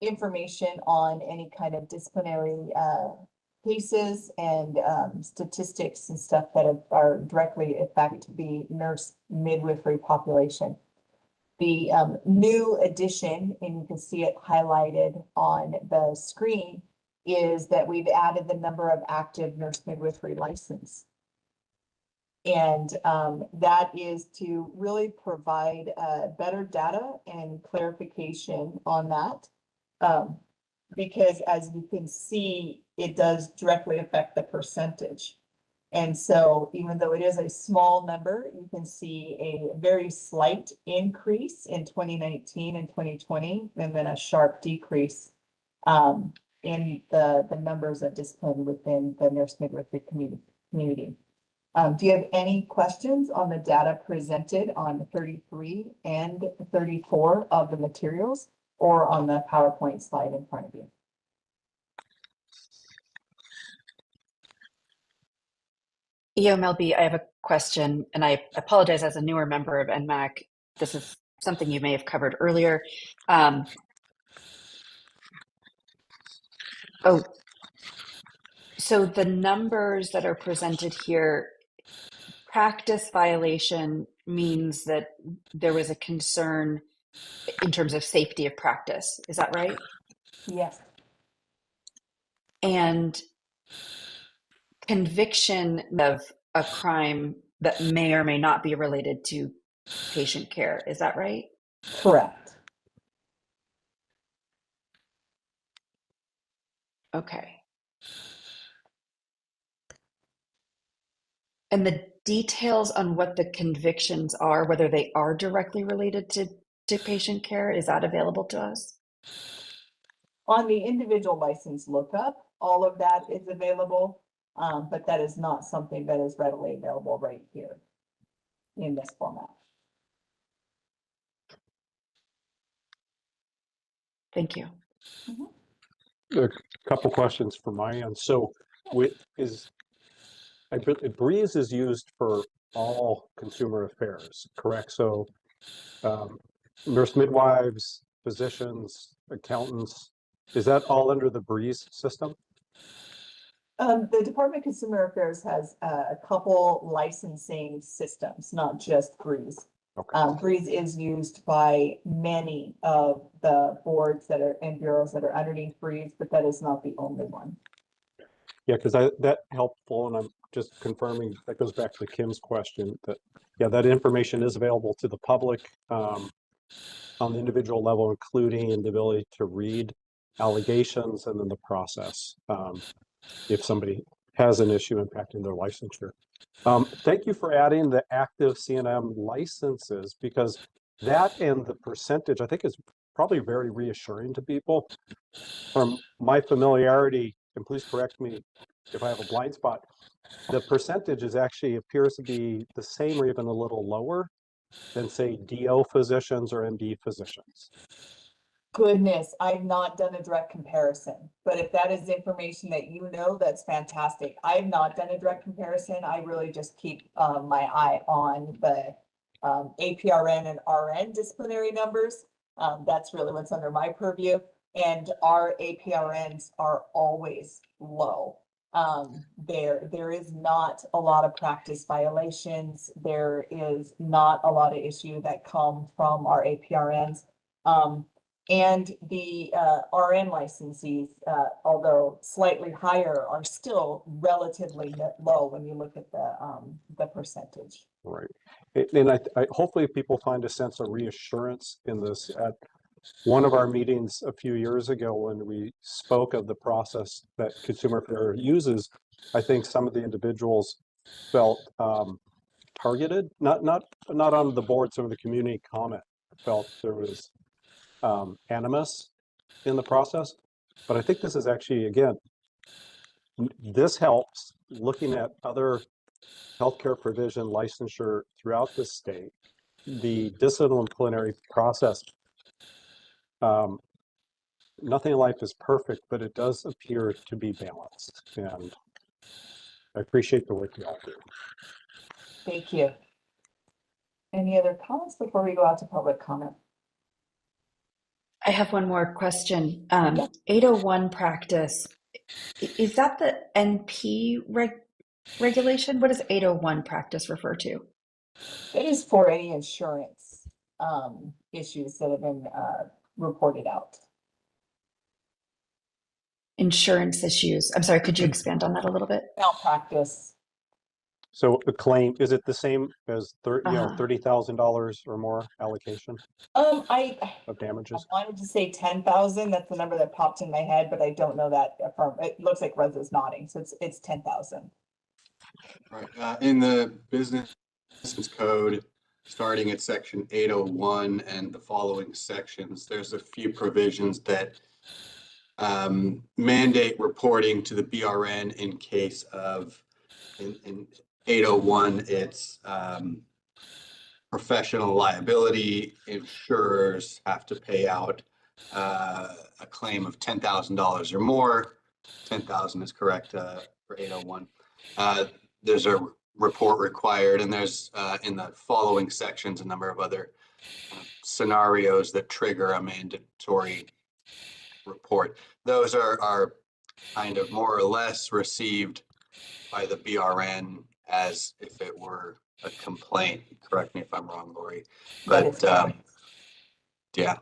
information on any kind of disciplinary cases and statistics and stuff that are directly affect the nurse midwifery population. The new addition, and you can see it highlighted on the screen, is that we've added the number of active nurse midwifery license. And that is to really provide better data and clarification on that. Because as you can see, it does directly affect the percentage. And so even though it is a small number, you can see a very slight increase in 2019 and 2020, and then a sharp decrease in the numbers of discipline within the nurse midwifery community. Do you have any questions on the data presented on 33 and 34 of the materials or on the PowerPoint slide in front of you?
EOMLB, I have a question, and I apologize as a newer member of NMAC. This is something you may have covered earlier. So the numbers that are presented here, practice violation means that there was a concern in terms of safety of practice. Is that right?
Yes.
And conviction of a crime that may or may not be related to patient care. Is that right?
Correct.
Okay. And the details on what the convictions are, whether they are directly related to patient care, is that available to us?
On the individual license lookup, all of that is available, but that is not something that is readily available right here in this format.
Thank you.
A couple questions from my end. So Breeze is used for all consumer affairs, correct? So nurse midwives, physicians, accountants, is that all under the Breeze system?
The Department of Consumer Affairs has a couple licensing systems, not just Breeze.
Okay.
Breeze is used by many of the boards that are and bureaus that are underneath Breeze, but that is not the only one.
Yeah, because that helpful, and I'm just confirming that goes back to Kim's question that, yeah, that information is available to the public. on the individual level, including the ability to read allegations and then the process if somebody has an issue impacting their licensure. Thank you for adding the active CNM licenses, because that and the percentage I think is probably very reassuring to people. From my familiarity, and please correct me if I have a blind spot, the percentage is actually appears to be the same or even a little lower than, say, DO physicians or MD physicians.
Goodness, I've not done a direct comparison, but if that is information that you know, that's fantastic. I've not done a direct comparison. I really just keep my eye on the APRN and RN disciplinary numbers. That's really what's under my purview. And our APRNs are always low. There is not a lot of practice violations. There is not a lot of issue that come from our APRNs. And the RN licensees, although slightly higher, are still relatively low when you look at the percentage.
Right. And I hopefully people find a sense of reassurance in this. At one of our meetings a few years ago, when we spoke of the process that Consumer Fair uses, I think some of the individuals felt targeted, not on the board, some of the community comment felt there was animus in the process. But I think this is actually, again, this helps looking at other healthcare provision licensure throughout the state. The disciplinary process, nothing in life is perfect, but it does appear to be balanced. And I appreciate the work you all do.
Thank you. Any other comments before we go out to public comment?
I have one more question. 801 practice, is that the NP regulation? What does 801 practice refer to?
It is for any insurance issues that have been reported out.
Insurance issues. I'm sorry, could you expand on that a little bit?
Malpractice.
So a claim, is it the same as $30,000 or more allocation of damages?
I wanted to say 10,000. That's the number that popped in my head, but I don't know that. It looks like Reza's nodding, so it's 10,000.
Right. In the business code, starting at section 801 and the following sections, there's a few provisions that mandate reporting to the BRN in case of, in 801, it's professional liability. Insurers have to pay out a claim of $10,000 or more. 10,000 is correct for 801. There's a report required, and there's in the following sections a number of other scenarios that trigger a mandatory report. Those are kind of more or less received by the BRN as if it were a complaint. Correct me if I'm wrong, Lori. But yeah.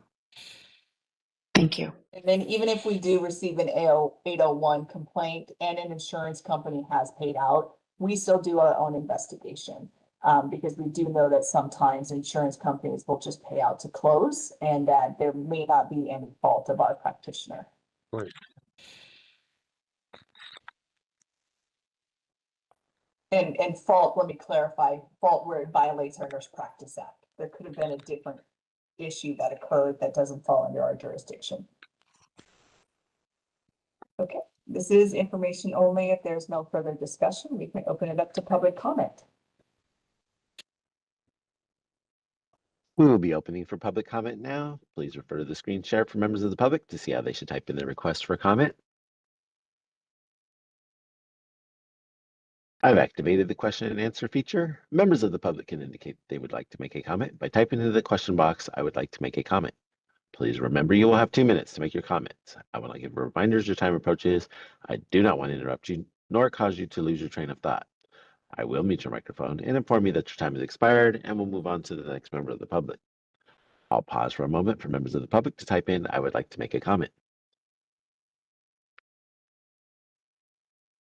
Thank you.
And then even if we do receive an 801 complaint and an insurance company has paid out, we still do our own investigation because we do know that sometimes insurance companies will just pay out to close and that there may not be any fault of our practitioner.
Right.
And fault, let me clarify, fault where it violates our Nurse Practice Act. There could have been a different issue that occurred that doesn't fall under our jurisdiction. Okay, this is information only. If there's no further discussion, we can open it up to public comment.
We will be opening for public comment now. Please refer to the screen share for members of the public to see how they should type in their request for comment. I've activated the question and answer feature. Members of the public can indicate they would like to make a comment by typing into the question box, "I would like to make a comment." Please remember you will have 2 minutes to make your comments. I will not give reminders your time approaches. I do not want to interrupt you nor cause you to lose your train of thought. I will mute your microphone and inform you that your time has expired, and we'll move on to the next member of the public. I'll pause for a moment for members of the public to type in, "I would like to make a comment."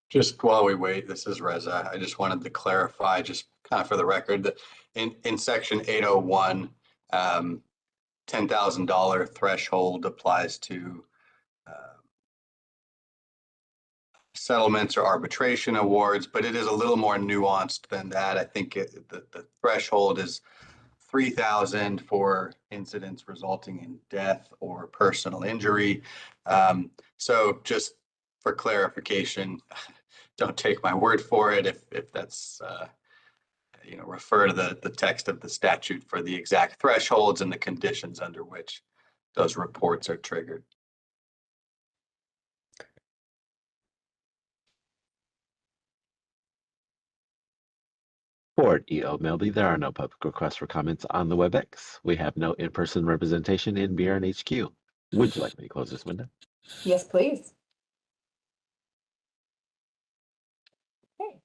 Just while we wait, this is Reza. I just wanted to clarify, just kind of for the record, that in section 801, $10,000 threshold applies to settlements or arbitration awards, but it is a little more nuanced than that. I think the threshold is 3,000 for incidents resulting in death or personal injury. So just for clarification, don't take my word for it. If that's refer to the text of the statute for the exact thresholds and the conditions under which those reports are triggered.
For EO Melby, there are no public requests for comments on the WebEx. We have no in-person representation in BRN HQ. Would you like me to close this window?
Yes, please. Okay,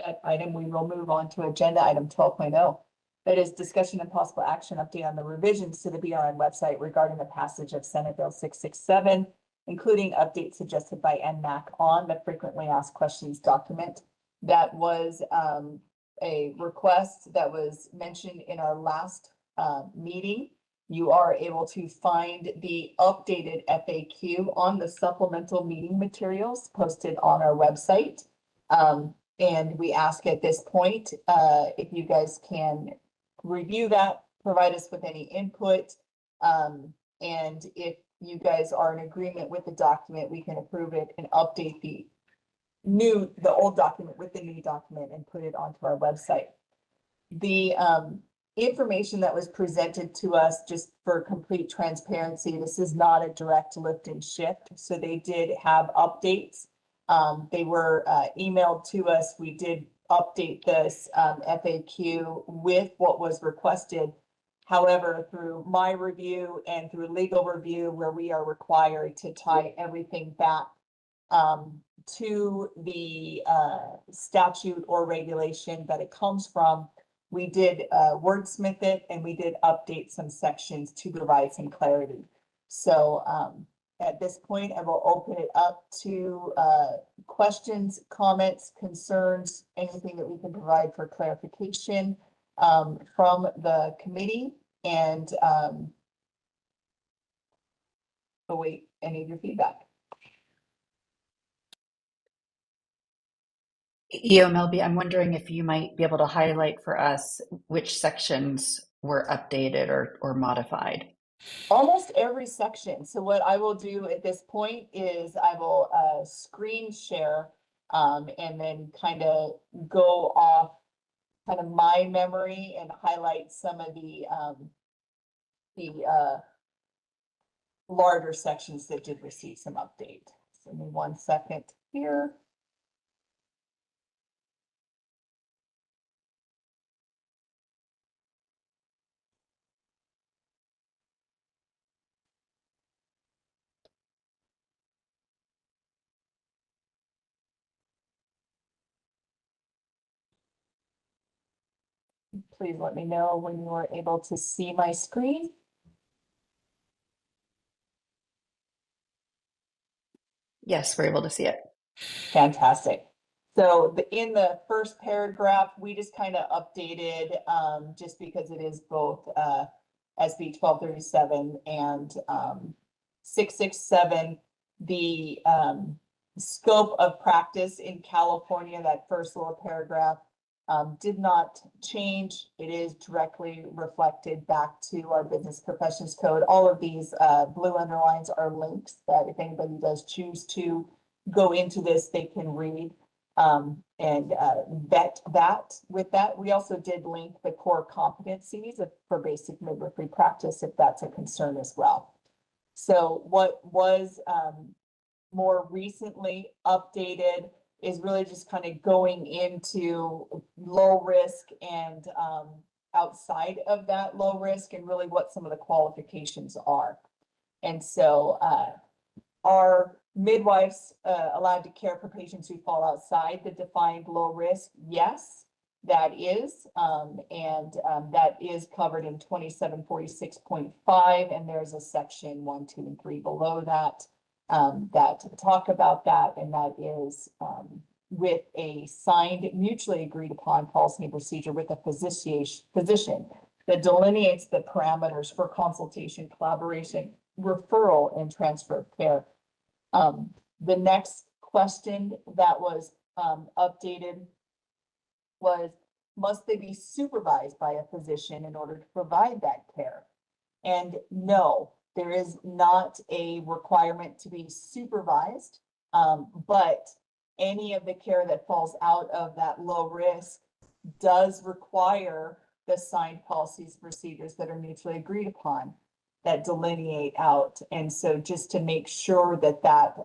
that item, we will move on to agenda item 12.0. That is discussion and possible action update on the revisions to the BRN website regarding the passage of Senate Bill 667, including updates suggested by NMAC on the frequently asked questions document. That was a request that was mentioned in our last meeting. You are able to find the updated FAQ on the supplemental meeting materials posted on our website. And we ask at this point, if you guys can review that, provide us with any input. And if you guys are in agreement with the document, we can approve it and update the old document with the new document and put it onto our website. The information that was presented to us, just for complete transparency, this is not a direct lift and shift. So they did have updates. They were emailed to us. We did update this FAQ with what was requested. However, through my review and through legal review, where we are required to tie everything back to the statute or regulation that it comes from, we did wordsmith it and we did update some sections to provide some clarity. So at this point, I will open it up to questions, comments, concerns, anything that we can provide for clarification from the committee, and await any of your feedback.
EO Melby, I'm wondering if you might be able to highlight for us which sections were updated or modified.
Almost every section. So what I will do at this point is I will screen share and then kind of go off kind of my memory and highlight some of the larger sections that did receive some update. So give me 1 second here. Please let me know when you are able to see my screen.
Yes, we're able to see it.
Fantastic. So in the first paragraph, we just kind of updated, just because it is both SB 1237 and 667, the scope of practice in California, that first little paragraph did not change. It is directly reflected back to our business professions code. All of these blue underlines are links that if anybody does choose to go into this, they can read and vet that. With that, we also did link the core competencies for basic midwifery practice, if that's a concern as well. So what was more recently updated is really just kind of going into low risk and outside of that low risk, and really what some of the qualifications are. And so are midwives allowed to care for patients who fall outside the defined low risk? Yes, that is. That is covered in 2746.5, and there's a section 1, 2, and 3 below that that talk about that, and that is with a signed, mutually agreed upon policy and procedure with a physician that delineates the parameters for consultation, collaboration, referral, and transfer of care. The next question that was updated was, must they be supervised by a physician in order to provide that care? And no, there is not a requirement to be supervised, but any of the care that falls out of that low risk does require the signed policies, procedures that are mutually agreed upon that delineate out. And so just to make sure that that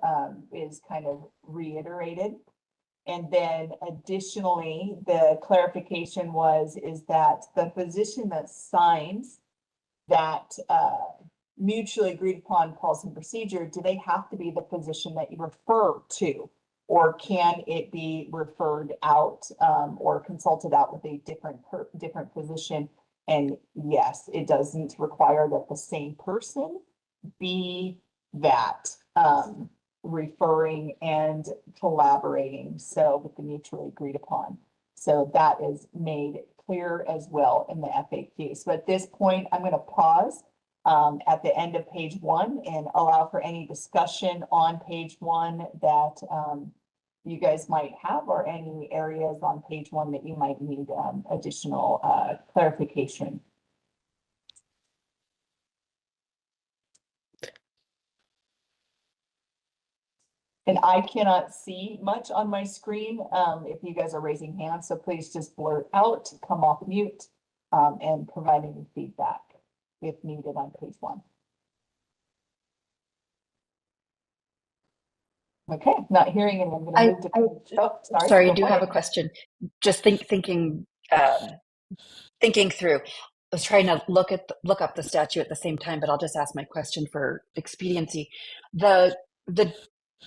is kind of reiterated. And then additionally, the clarification is that the physician that signs that mutually agreed upon policy and procedure, do they have to be the physician that you refer to? Or can it be referred out or consulted out with a different physician? And yes, it doesn't require that the same person be that referring and collaborating, so with the mutually agreed upon. So that is made clear as well in the FAQ. So at this point, I'm going to pause at the end of page 1 and allow for any discussion on page 1 that you guys might have, or any areas on page 1 that you might need additional clarification. And I cannot see much on my screen if you guys are raising hands, so please just blurt out, come off mute, and provide any feedback if needed on page 1. Okay, not hearing any. I'm going to move to page. Oh,
sorry, I
go
do have a
ahead.
question. Just thinking through. I was trying to look up the statute at the same time, but I'll just ask my question for expediency. The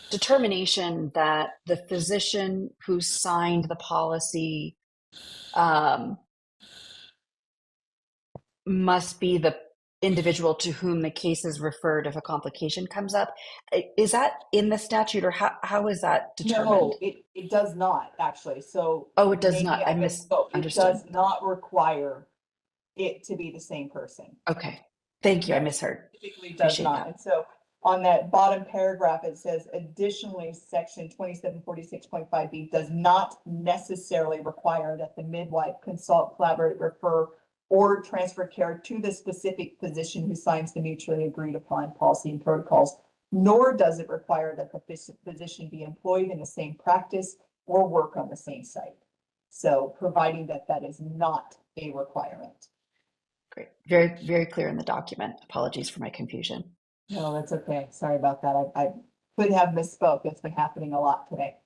determination that the physician who signed the policy must be the individual to whom the case is referred if a complication comes up. Is that in the statute, or how is that determined?
No, it does not actually. So
Oh, it does
maybe
not. I
misspoke. It
misunderstood.
does not require it to be the same person.
Okay, thank you. I
Yes,
misheard.
typically does
Appreciate
not.
that.
And so on that bottom paragraph, it says additionally, section 2746.5B does not necessarily require that the midwife consult, collaborate, refer, or transfer care to the specific physician who signs the mutually agreed upon policy and protocols, nor does it require that the physician be employed in the same practice or work on the same site. So providing that that is not a requirement.
Great. Very, very clear in the document. Apologies for my confusion.
No, that's okay. Sorry about that. I could have misspoke. It's been happening a lot today.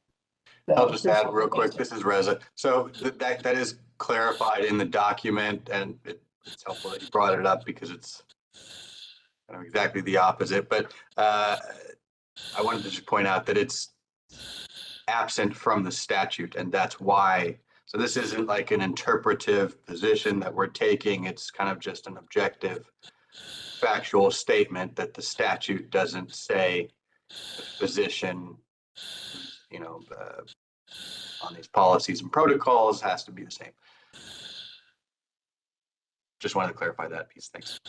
So
I'll just add real quick, this is Reza. So that is clarified in the document, and it's helpful that you brought it up because it's kind of exactly the opposite. But I wanted to just point out that it's absent from the statute, and that's why. So this isn't like an interpretive position that we're taking. It's kind of just an objective, factual statement that the statute doesn't say the physician, you know, on these policies and protocols has to be the same. Just wanted to clarify that piece. Thanks.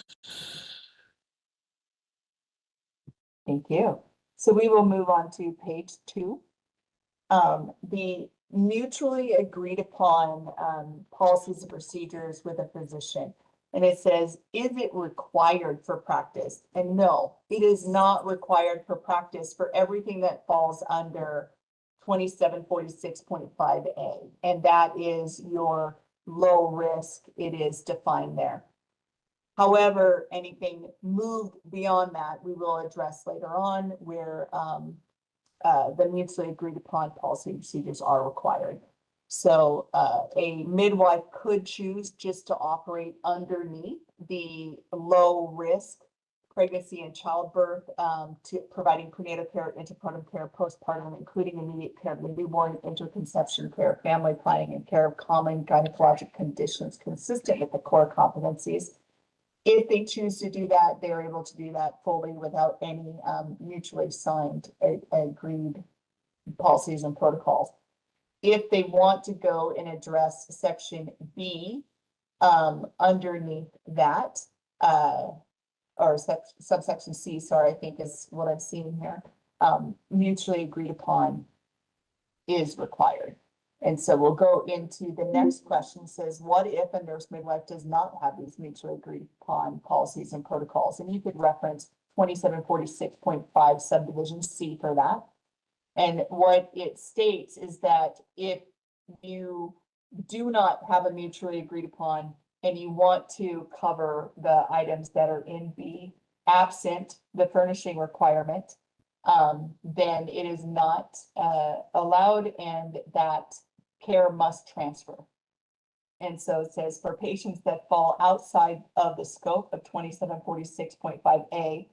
Thank you. So we will move on to page 2. The mutually agreed upon policies and procedures with a physician. And it says, is it required for practice? And no, it is not required for practice for everything that falls under 2746.5A. And that is your low risk. It is defined there. However, anything moved beyond that, we will address later on where the mutually agreed upon policy and procedures are required. So a midwife could choose just to operate underneath the low risk pregnancy and childbirth, to providing prenatal care, antepartum care, postpartum, including immediate care of the newborn, interconception care, family planning, and care of common gynecologic conditions consistent with the core competencies. If they choose to do that, they're able to do that fully without any mutually signed agreed policies and protocols. If they want to go and address section B, underneath that, or subsection C, sorry, I think is what I'm seeing here, mutually agreed upon is required. And so we'll go into the next question, says, what if a nurse midwife does not have these mutually agreed upon policies and protocols? And you could reference 2746.5 subdivision C for that. And what it states is that if you do not have a mutually agreed upon and you want to cover the items that are in B, absent the furnishing requirement, then it is not allowed, and that care must transfer. And so it says for patients that fall outside of the scope of 2746.5A,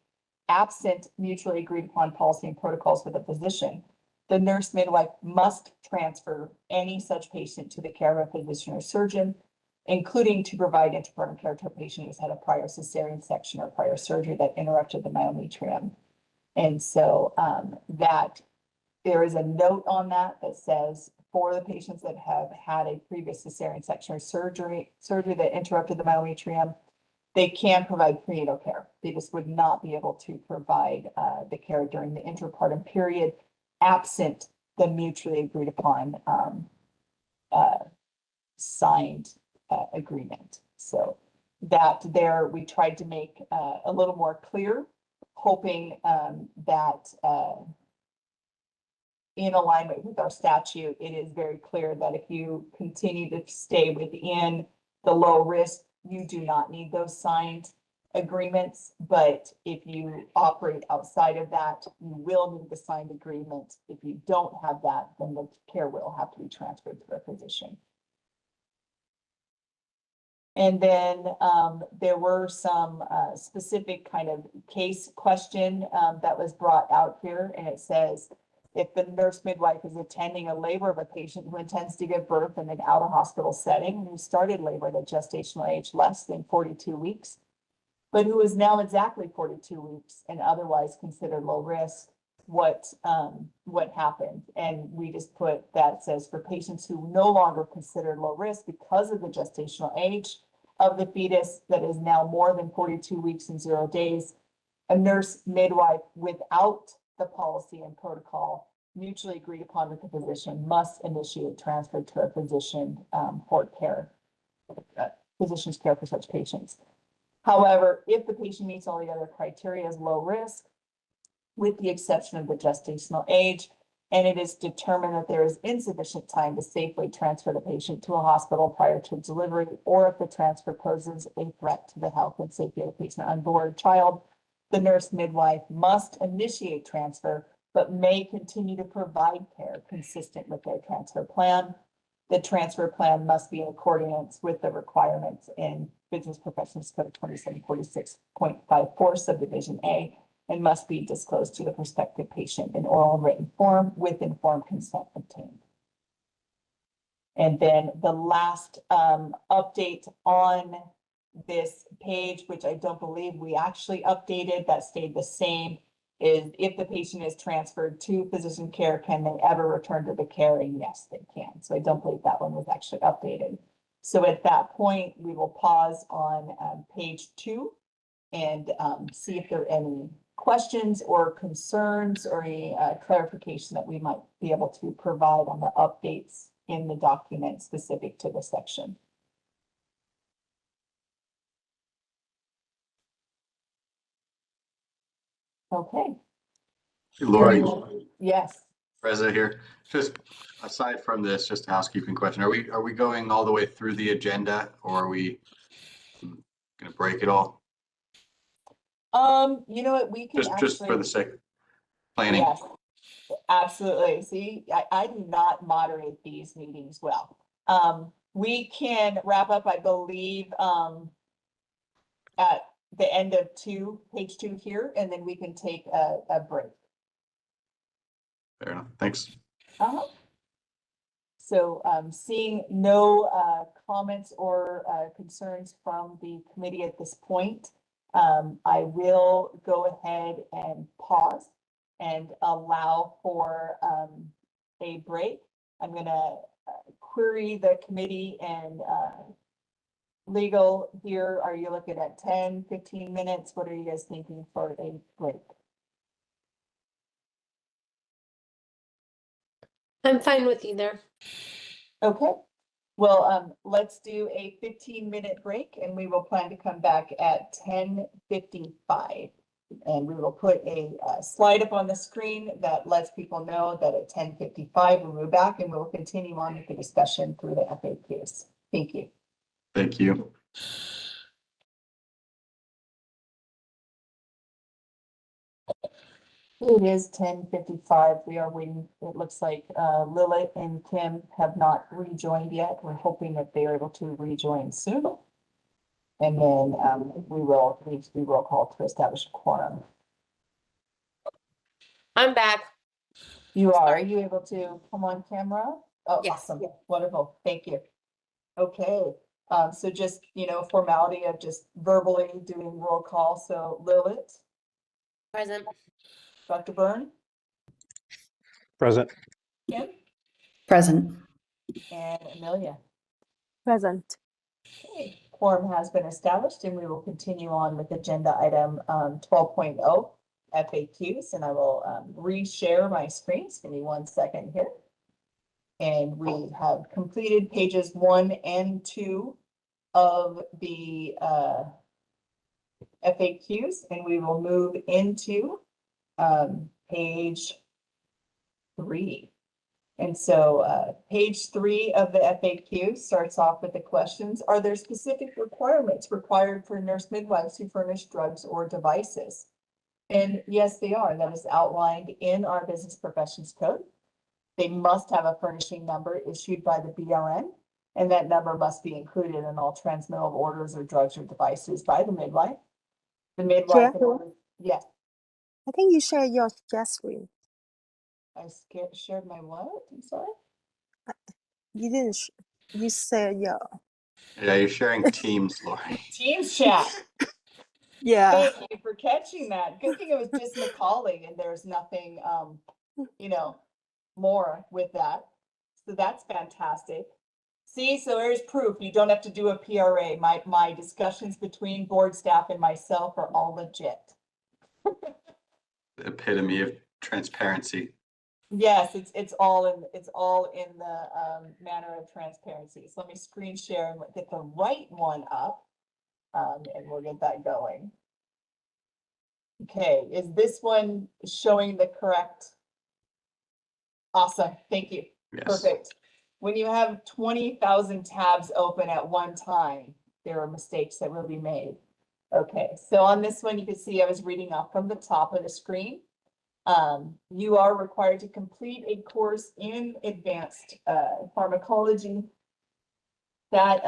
absent mutually agreed upon policy and protocols with the physician, the nurse midwife must transfer any such patient to the care of a physician or surgeon, including to provide antepartum care to a patient who's had a prior cesarean section or prior surgery that interrupted the myometrium. And so that there is a note on that that says for the patients that have had a previous cesarean section or surgery that interrupted the myometrium, they can provide prenatal care. They just would not be able to provide the care during the intrapartum period, absent the mutually agreed upon signed agreement. So that there we tried to make a little more clear, hoping that in alignment with our statute, it is very clear that if you continue to stay within the low risk, you do not need those signed agreements. But if you operate outside of that, you will need the signed agreement. If you don't have that, then the care will have to be transferred to a physician. And then there were some specific kind of case question that was brought out here, and it says, if the nurse midwife is attending a labor of a patient who intends to give birth in an out-of-hospital setting, who started labor at a gestational age less than 42 weeks, but who is now exactly 42 weeks and otherwise considered low risk, what happened? And we just put that says for patients who no longer considered low risk because of the gestational age of the fetus that is now more than 42 weeks and 0 days, a nurse midwife without the policy and protocol mutually agreed upon with the physician must initiate transfer to a physician for care, physician's care for such patients. However, if the patient meets all the other criteria as low risk, with the exception of the gestational age, and it is determined that there is insufficient time to safely transfer the patient to a hospital prior to delivery, or if the transfer poses a threat to the health and safety of the patient unborn child, the nurse midwife must initiate transfer, but may continue to provide care consistent with their transfer plan. The transfer plan must be in accordance with the requirements in Business Professions Code 2746.54 subdivision A, and must be disclosed to the prospective patient in oral and written form with informed consent obtained. And then the last update on this page, which I don't believe we actually updated, that stayed the same, is if the patient is transferred to physician care, can they ever return to the care? And yes, they can. So I don't believe that one was actually updated. So at that point, we will pause on page 2 and see if there are any questions or concerns or any clarification that we might be able to provide on the updates in the document specific to the section. Okay.
Lori,
Yes.
President here. Just aside from this, just a housekeeping question. Are we going all the way through the agenda, or are we going to break it all?
You know what, we can
Just for the sake of planning.
Yes, absolutely. See, I do not moderate these meetings well. We can wrap up, I believe, at the end of page 2 here, and then we can take a break.
Fair enough. Thanks.
So seeing no comments or concerns from the committee at this point, I will go ahead and pause and allow for a break. I'm going to query the committee and legal here, are you looking at 10, 15 minutes? What are you guys thinking for a break?
I'm fine with either.
Okay, well, let's do a 15-minute break and we will plan to come back at 10:55. And we will put a slide up on the screen that lets people know that at 10:55 we'll be back and we'll continue on with the discussion through the FAQs. Thank you.
Thank you.
It is 10:55. We are waiting. It looks like Lilith and Kim have not rejoined yet. We're hoping that they are able to rejoin soon. And then we will need to do roll call to establish a quorum.
I'm back.
You are
Sorry.
you able to come on camera? Oh,
Yes.
awesome. Wonderful. Thank you. Okay. So just, formality of just verbally doing roll call. So Lilith,
Present.
Dr. Byrne,
Present.
Kim,
Present.
and Amelia.
Present.
Okay, quorum has been established and we will continue on with agenda item 12.0 FAQs, and I will reshare my screens. Give me 1 second here. And we have completed pages 1 and 2 of the FAQs, and we will move into page 3. And so page 3 of the FAQ starts off with the questions. Are there specific requirements required for nurse midwives who furnish drugs or devices? And yes, they are. That is outlined in our Business Professions Code. They must have a furnishing number issued by the BLN, and that number must be included in all transmittal orders or drugs or devices by the midwife. The midwife, yes,
I think you share your chat screen.
I shared my what? I'm sorry.
You didn't. You said your.
Yeah, you're sharing Teams, Lori.
Teams chat.
Yeah.
Thank you for catching that. Good thing it was just Macaulay and there's nothing, more with that. So that's fantastic. See, so there's proof. You don't have to do a PRA. My discussions between board staff and myself are all legit.
The epitome of transparency.
Yes, it's all in the manner of transparency. So let me screen share and get the right one up. And we'll get that going. Okay, is this one showing the correct? Awesome, thank you.
Yes.
Perfect. When you have 20,000 tabs open at one time, there are mistakes that will be made. Okay, so on this one, you can see I was reading off from the top of the screen. You are required to complete a course in advanced pharmacology. That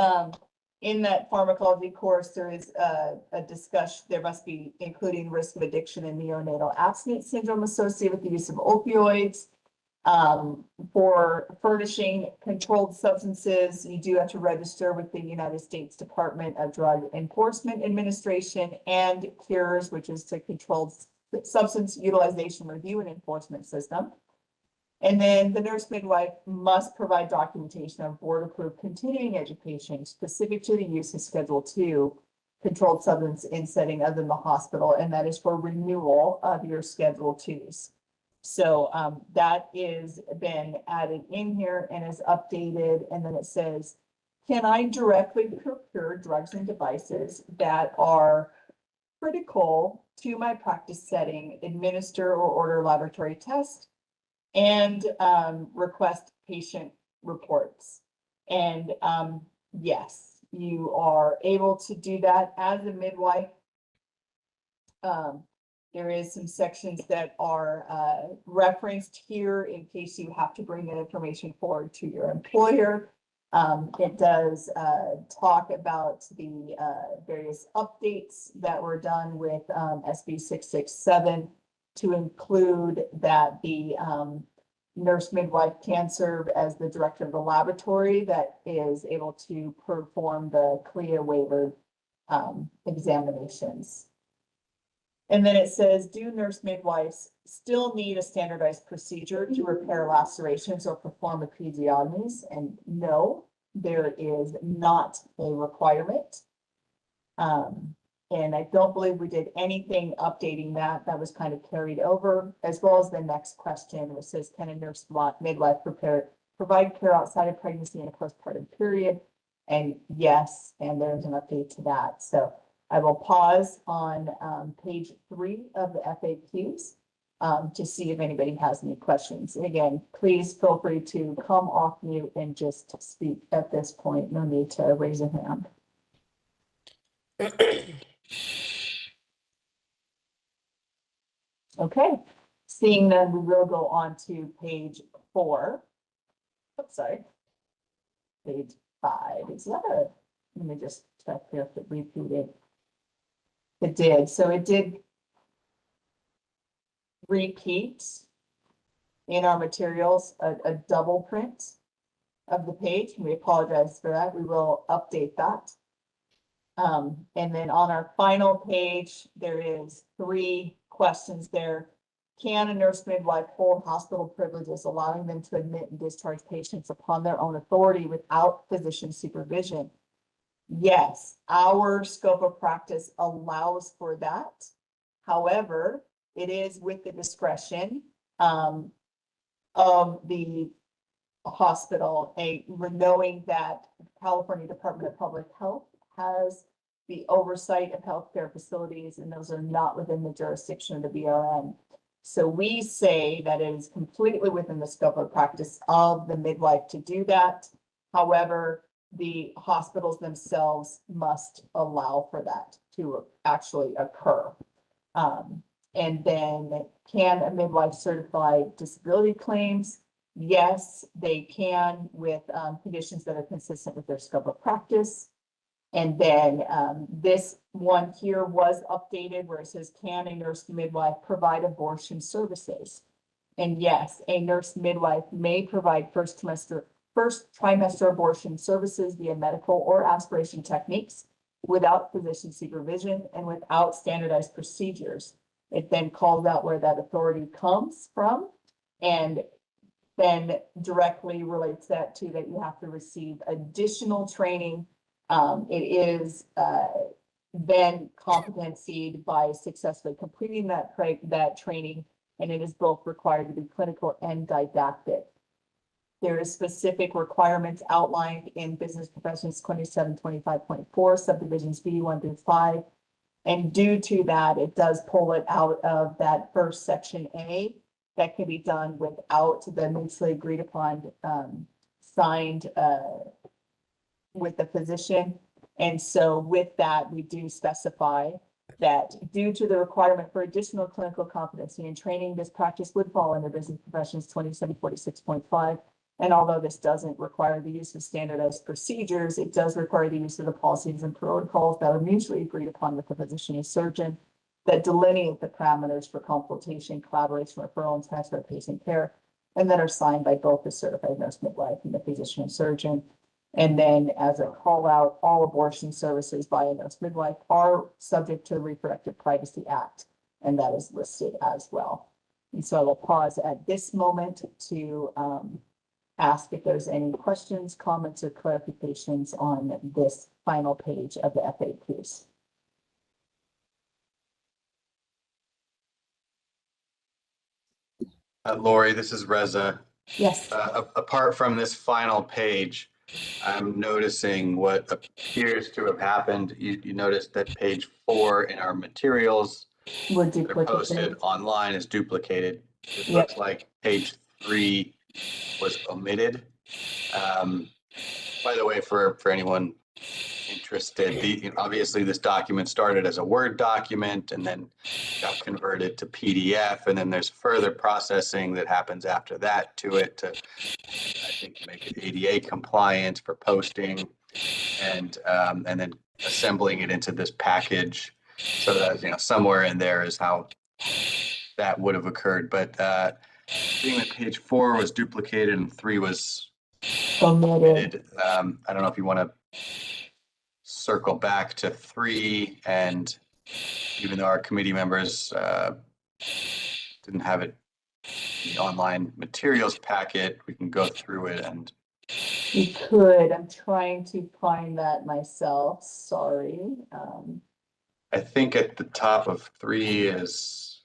in that pharmacology course, there is a discussion, there must be including risk of addiction and neonatal abstinence syndrome associated with the use of opioids. For furnishing controlled substances, you do have to register with the United States Department of Drug Enforcement Administration and CURES, which is the Controlled Substance Utilization Review and Enforcement System. And then the nurse midwife must provide documentation of board-approved continuing education specific to the use of Schedule II controlled substance in setting other than the hospital, and that is for renewal of your Schedule IIs. So that is been added in here and is updated, and then it says, can I directly procure drugs and devices that are critical to my practice setting, administer or order laboratory tests, and request patient reports? And yes, you are able to do that as a midwife. There is some sections that are referenced here in case you have to bring that information forward to your employer. It does talk about the various updates that were done with SB 667 to include that the nurse midwife can serve as the director of the laboratory that is able to perform the CLIA waiver examinations. And then it says, do nurse midwives still need a standardized procedure to repair lacerations or perform episiotomies? And no, there is not a requirement. And I don't believe we did anything updating that. That was kind of carried over, as well as the next question, which says, can a nurse midwife provide care outside of pregnancy and a postpartum period? And yes, and there's an update to that. So I will pause on page 3 of the FAQs to see if anybody has any questions. And again, please feel free to come off mute and just speak at this point. No need to raise a hand. Okay, seeing none, we will go on to page 4. Oops, sorry. Page 5. Is that a, let me just check here if it repeated. It did. So it did repeat in our materials a double print of the page. We apologize for that. We will update that. And then on our final page, there is 3 questions there. Can a nurse midwife hold hospital privileges, allowing them to admit and discharge patients upon their own authority without physician supervision? Yes, our scope of practice allows for that. However, it is with the discretion of the hospital, knowing that California Department of Public Health has the oversight of healthcare facilities, and those are not within the jurisdiction of the BRN. So we say that it is completely within the scope of practice of the midwife to do that. However, the hospitals themselves must allow for that to actually occur. And then, can a midwife certify disability claims? Yes, they can, with conditions that are consistent with their scope of practice. And then this one here was updated where it says, can a nurse midwife provide abortion services? And yes, a nurse midwife may provide first trimester abortion services via medical or aspiration techniques without physician supervision and without standardized procedures. It then calls out where that authority comes from, and then directly relates that to that you have to receive additional training. It is then competencied by successfully completing that training, and it is both required to be clinical and didactic. There is specific requirements outlined in Business Professions 2725.4, subdivisions B 1 through 5. And due to that, it does pull it out of that first section A that can be done without the mutually agreed upon signed with the physician. And so with that, we do specify that due to the requirement for additional clinical competency and training, this practice would fall under Business Professions 2746.5. And although this doesn't require the use of standardized procedures, it does require the use of the policies and protocols that are mutually agreed upon with the physician and surgeon that delineate the parameters for consultation, collaboration, referral, and transfer of patient care, and that are signed by both the certified nurse midwife and the physician and surgeon. And then as a call out, all abortion services by a nurse midwife are subject to the Reproductive Privacy Act, and that is listed as well. And so I will pause at this moment to ask if there's any questions, comments, or clarifications on this final page of the FAQs.
Lori, this is Reza.
Yes.
Apart from this final page, I'm noticing what appears to have happened. You noticed that page 4 in our materials
We're
that are posted online is duplicated. It looks like page 3 was omitted. By the way, for anyone interested, obviously this document started as a Word document and then got converted to PDF, and then there's further processing that happens after that to it to, I think, make it ADA compliant for posting, and then assembling it into this package. So that, somewhere in there is how that would have occurred. But seeing that page 4 was duplicated and 3 was omitted, I don't know if you want to circle back to 3, and even though our committee members didn't have it in the online materials packet, we can go through it and
You could, I'm trying to find that myself, sorry.
I think at the top of 3 is,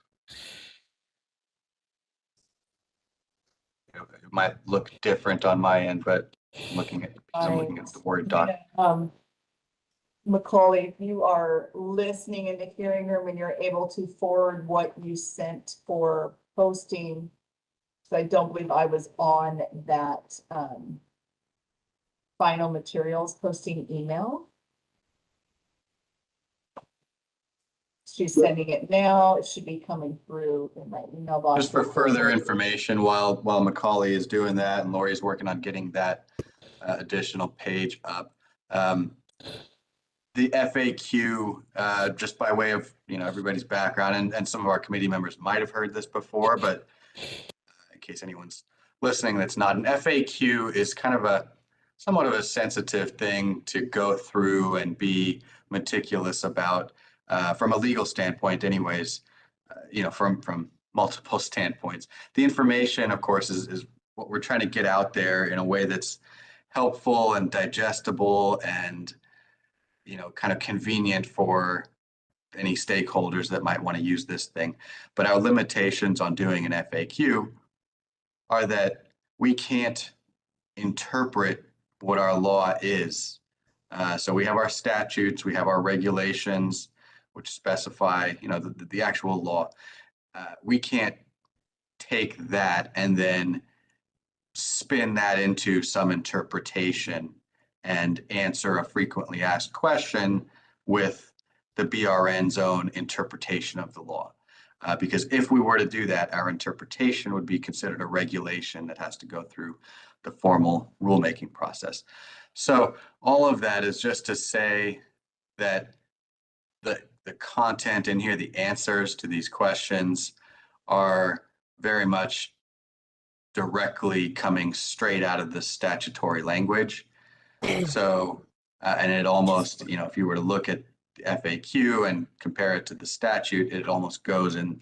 it might look different on my end, but I'm looking at the Word doc.
Macaulay, if you are listening in the hearing room and you're able to forward what you sent for posting, so I don't believe I was on that final materials posting email. She's sending it now. It should be coming through in my email box.
Just for further information, while Macaulay is doing that and Lori's working on getting that additional page up. The FAQ, just by way of, everybody's background, and some of our committee members might have heard this before, but in case anyone's listening that's not, an FAQ is kind of somewhat of a sensitive thing to go through and be meticulous about, from a legal standpoint anyways, from multiple standpoints. The information, of course, is what we're trying to get out there in a way that's helpful and digestible and kind of convenient for any stakeholders that might want to use this thing. But our limitations on doing an FAQ are that we can't interpret what our law is. So we have our statutes, we have our regulations, which specify, the actual law. We can't take that and then spin that into some interpretation and answer a frequently asked question with the BRN's own interpretation of the law. Because if we were to do that, our interpretation would be considered a regulation that has to go through the formal rulemaking process. So all of that is just to say that the content in here, the answers to these questions are very much directly coming straight out of the statutory language. So, and it almost, if you were to look at the FAQ and compare it to the statute, it almost goes in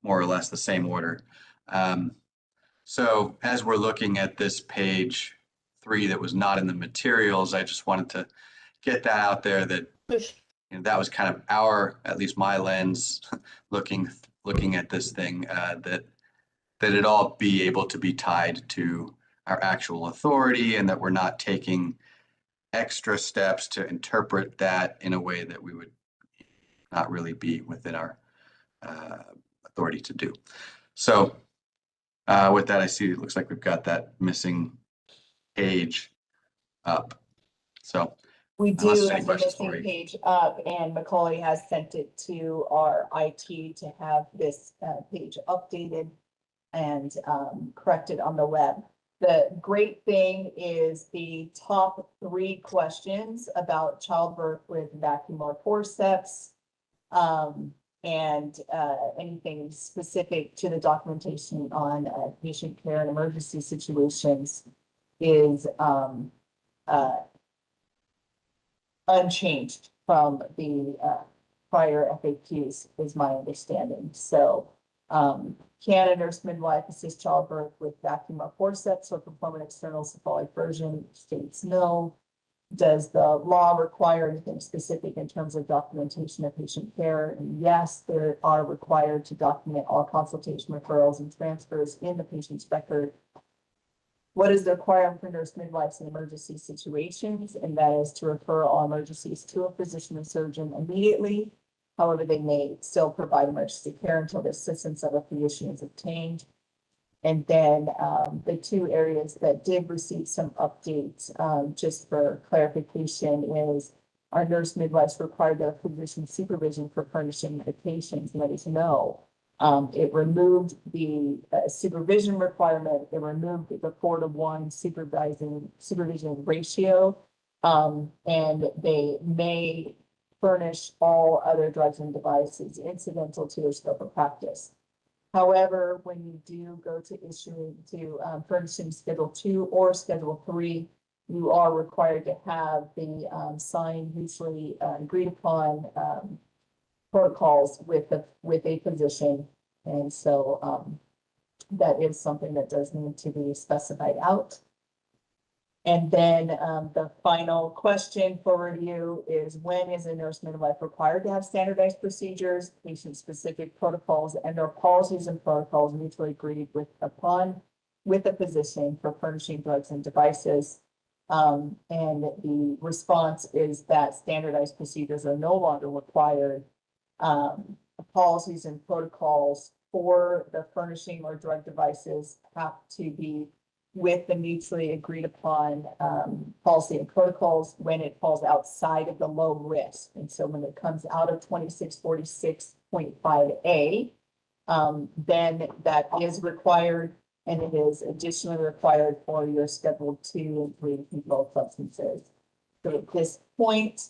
more or less the same order. So as we're looking at this page 3 that was not in the materials, I just wanted to get that out there that that was kind of at least my lens looking at this thing, that it all be able to be tied to our actual authority and that we're not taking extra steps to interpret that in a way that we would not really be within our authority to do. So with that, I see it looks like we've got that missing page up. So
we do
unless there's any
have the
questions,
missing
Lori.
page up, and Macaulay has sent it to our IT to have this page updated and corrected on the web. The great thing is the top 3 questions about childbirth with vacuum or forceps, and anything specific to the documentation on patient care and emergency situations is unchanged from the prior FAQs, is my understanding. So can a nurse midwife assist childbirth with vacuum or forceps or perform an external cephalic version? States no. Does the law require anything specific in terms of documentation of patient care? And yes, they are required to document all consultation referrals and transfers in the patient's record. What is the requirement for nurse midwives in emergency situations? And that is to refer all emergencies to a physician and surgeon immediately. However, they may still provide emergency care until the assistance of a physician is obtained. And then the 2 areas that did receive some updates, just for clarification, is our nurse midwives required a physician supervision for furnishing medications, and that is no. It removed the supervision requirement. It removed the 4-to-1 supervision ratio, and they may furnish all other drugs and devices incidental to their scope of practice. However, when you do go to furnishing Schedule 2 or Schedule 3, you are required to have the signed, mutually agreed upon protocols with a physician. And so that is something that does need to be specified out. And then the final question for review is, when is a nurse midwife required to have standardized procedures, patient-specific protocols, and or policies and protocols mutually agreed with upon with the physician for furnishing drugs and devices? And the response is that standardized procedures are no longer required. Policies and protocols for the furnishing or drug devices have to be with the mutually agreed upon policy and protocols when it falls outside of the low risk. And so when it comes out of 2646.5A, then that is required, and it is additionally required for your Schedule 2 and 3 controlled substances. So at this point,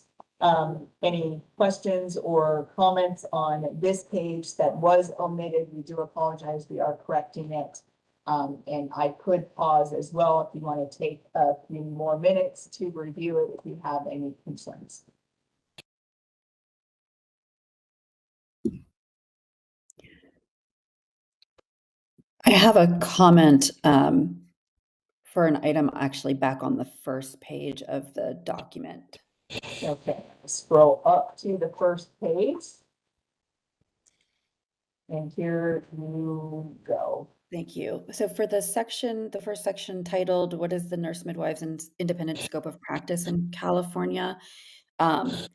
any questions or comments on this page that was omitted? We do apologize. We are correcting it. And I could pause as well if you want to take a few more minutes to review it if you have any concerns.
I have a comment for an item actually back on the first page of the document.
Okay, scroll up to the first page. And here you go.
Thank you. So for the section, the first section titled, "What is the nurse midwives and independent scope of practice in California?" I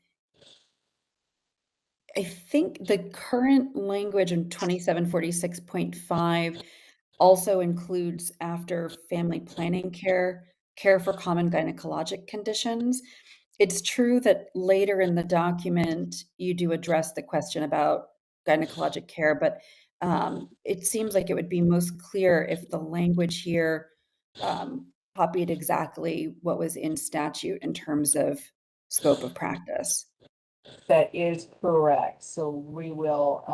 think the current language in 2746.5 also includes, after family planning care, care for common gynecologic conditions. It's true that later in the document, you do address the question about gynecologic care, but it seems like it would be most clear if the language here copied exactly what was in statute in terms of scope of practice.
That is correct. So we will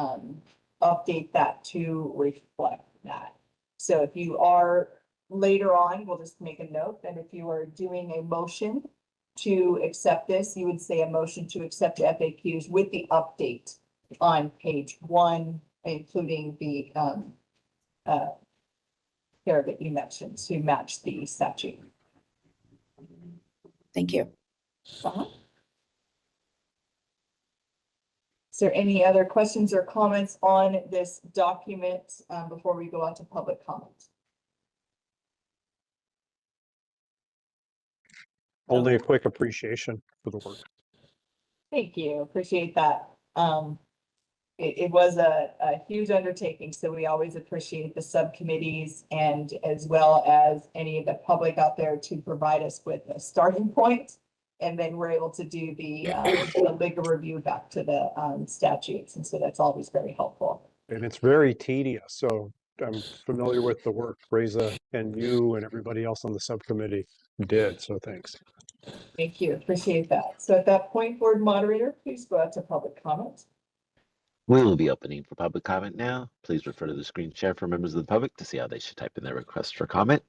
update that to reflect that. So if you are later on, we'll just make a note that if you are doing a motion to accept this, you would say a motion to accept FAQs with the update on page 1, including the care that you mentioned to match the statute.
Thank you.
Is there any other questions or comments on this document before we go on to public comment?
Only a quick appreciation for the work.
Thank you. Appreciate that. It was a huge undertaking, so we always appreciate the subcommittees and as well as any of the public out there to provide us with a starting point. And then we're able to do the legal review back to the statutes. And so that's always very helpful.
And it's very tedious, so I'm familiar with the work Reza and you and everybody else on the subcommittee did, so thanks.
Thank you. Appreciate that. So at that point, board moderator, please go out to public comment.
We will be opening for public comment now. Please refer to the screen share for members of the public to see how they should type in their request for comment.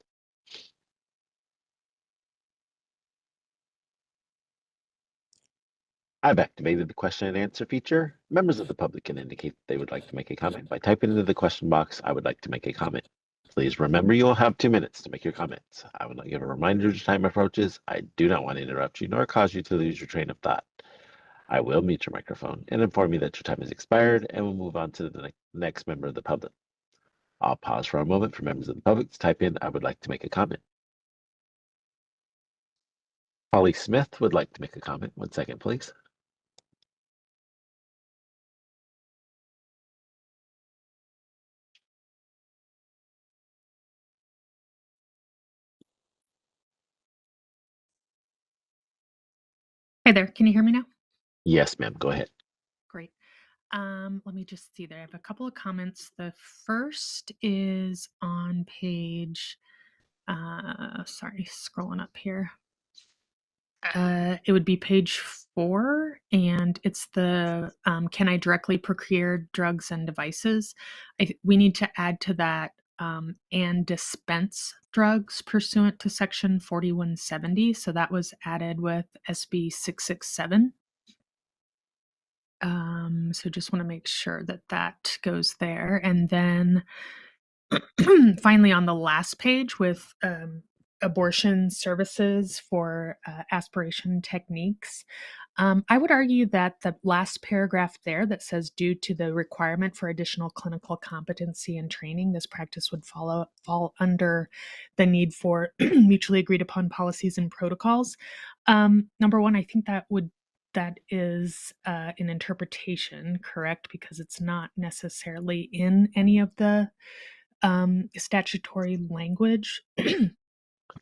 I've activated the question and answer feature. Members of the public can indicate they would like to make a comment by typing into the question box, "I would like to make a comment." Please remember you will have 2 minutes to make your comments. I will not give a reminder as time approaches. I do not want to interrupt you nor cause you to lose your train of thought. I will mute your microphone and inform you that your time has expired, and we'll move on to the next member of the public. I'll pause for a moment for members of the public to type in, "I would like to make a comment." Holly Smith would like to make a comment. 1 second, please.
Hi there, can you hear me now?
Yes, ma'am, go ahead.
Great. Let me just see there. I have a couple of comments. The first is on page, sorry, scrolling up here. It would be page 4, and it's the can I directly procure drugs and devices? We need to add to that and dispense drugs pursuant to section 4170. So that was added with SB 667. So just want to make sure that that goes there. And then finally on the last page with abortion services for aspiration techniques. I would argue that the last paragraph there that says due to the requirement for additional clinical competency and training, this practice would fall under the need for mutually agreed upon policies and protocols. Number one, I think that is an interpretation, correct? Because it's not necessarily in any of the statutory language.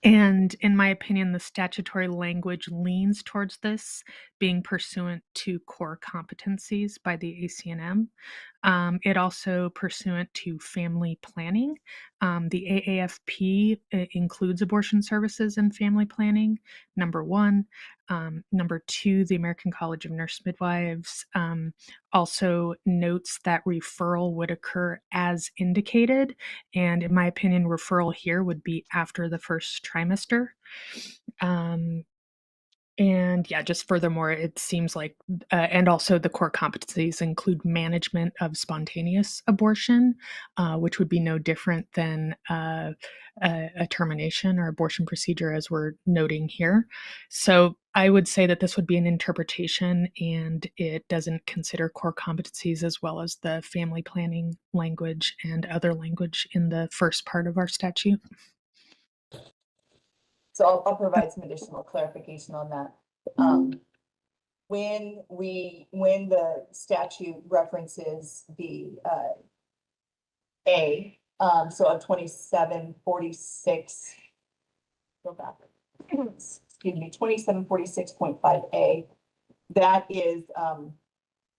And in my opinion, the statutory language leans towards this being pursuant to core competencies by the ACNM. It also pursuant to family planning. The AAFP includes abortion services and family planning, number one. Number two, the American College of Nurse Midwives also notes that referral would occur as indicated. And in my opinion, referral here would be after the first trimester. And yeah, just furthermore, it seems like, and also the core competencies include management of spontaneous abortion, which would be no different than a termination or abortion procedure as we're noting here. So I would say that this would be an interpretation and it doesn't consider core competencies as well as the family planning language and other language in the first part of our statute.
So I'll provide some additional clarification on that. When the statute references the A, so of 2746, go back, excuse me, 2746.5A, that is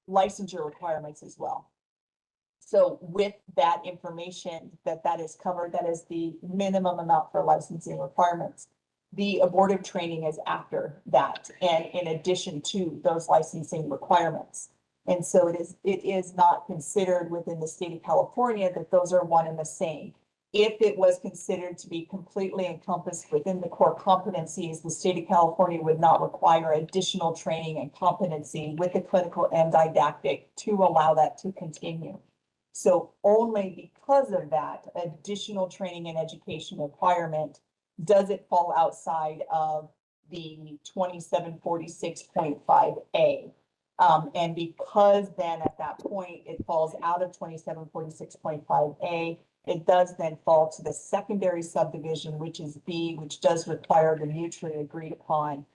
licensure requirements as well. So with that information that is covered, that is the minimum amount for licensing requirements. The abortive training is after that, and in addition to those licensing requirements. And so it is not considered within the state of California that those are one and the same. If it was considered to be completely encompassed within the core competencies, the state of California would not require additional training and competency with the clinical and didactic to allow that to continue. So only because of that additional training and education requirement does it fall outside of the 2746.5A. And because then at that point it falls out of 2746.5A, it does then fall to the secondary subdivision, which is B, which does require the mutually agreed upon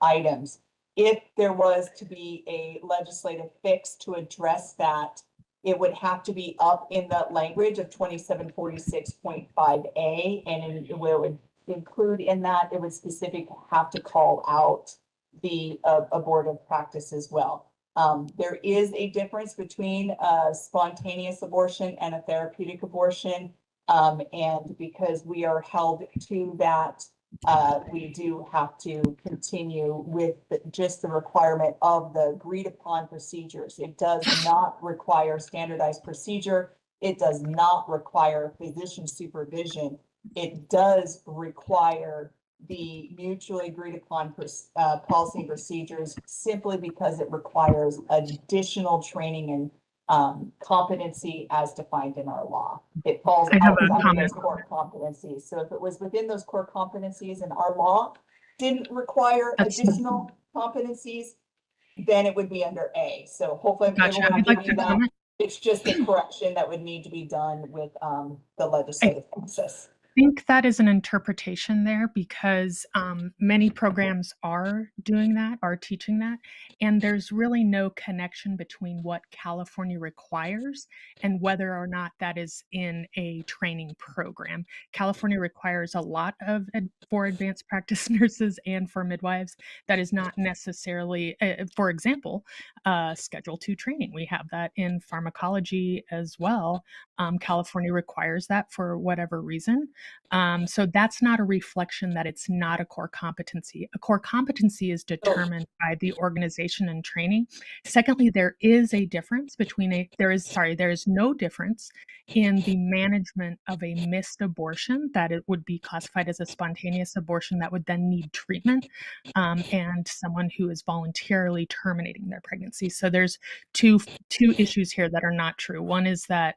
items. If there was to be a legislative fix to address that, it would have to be up in that language of 2746.5A, and it would include in that, it would specifically have to call out the abortive practice as well. There is a difference between spontaneous abortion and a therapeutic abortion. And because we are held to that, we do have to continue with just the requirement of the agreed upon procedures. It does not require standardized procedure. It does not require physician supervision. It does require the mutually agreed upon policy and procedures simply because it requires additional training and competency as defined in our law. It falls outside of those core competencies. So if it was within those core competencies and our law didn't require additional competencies, then it would be under A. So hopefully I'm able to give you that. It's just a correction that would need to be done with the legislative process.
I think that is an interpretation there because many programs are doing that, are teaching that, and there's really no connection between what California requires and whether or not that is in a training program. California requires a lot for advanced practice nurses and for midwives. That is not necessarily, for example, Schedule II training. We have that in pharmacology as well. California requires that for whatever reason. So that's not a reflection that it's not a core competency. A core competency is determined by the organization and training. Secondly, there is a difference between there is no difference in the management of a missed abortion that it would be classified as a spontaneous abortion that would then need treatment, and someone who is voluntarily terminating their pregnancy. So there's two issues here that are not true. One is that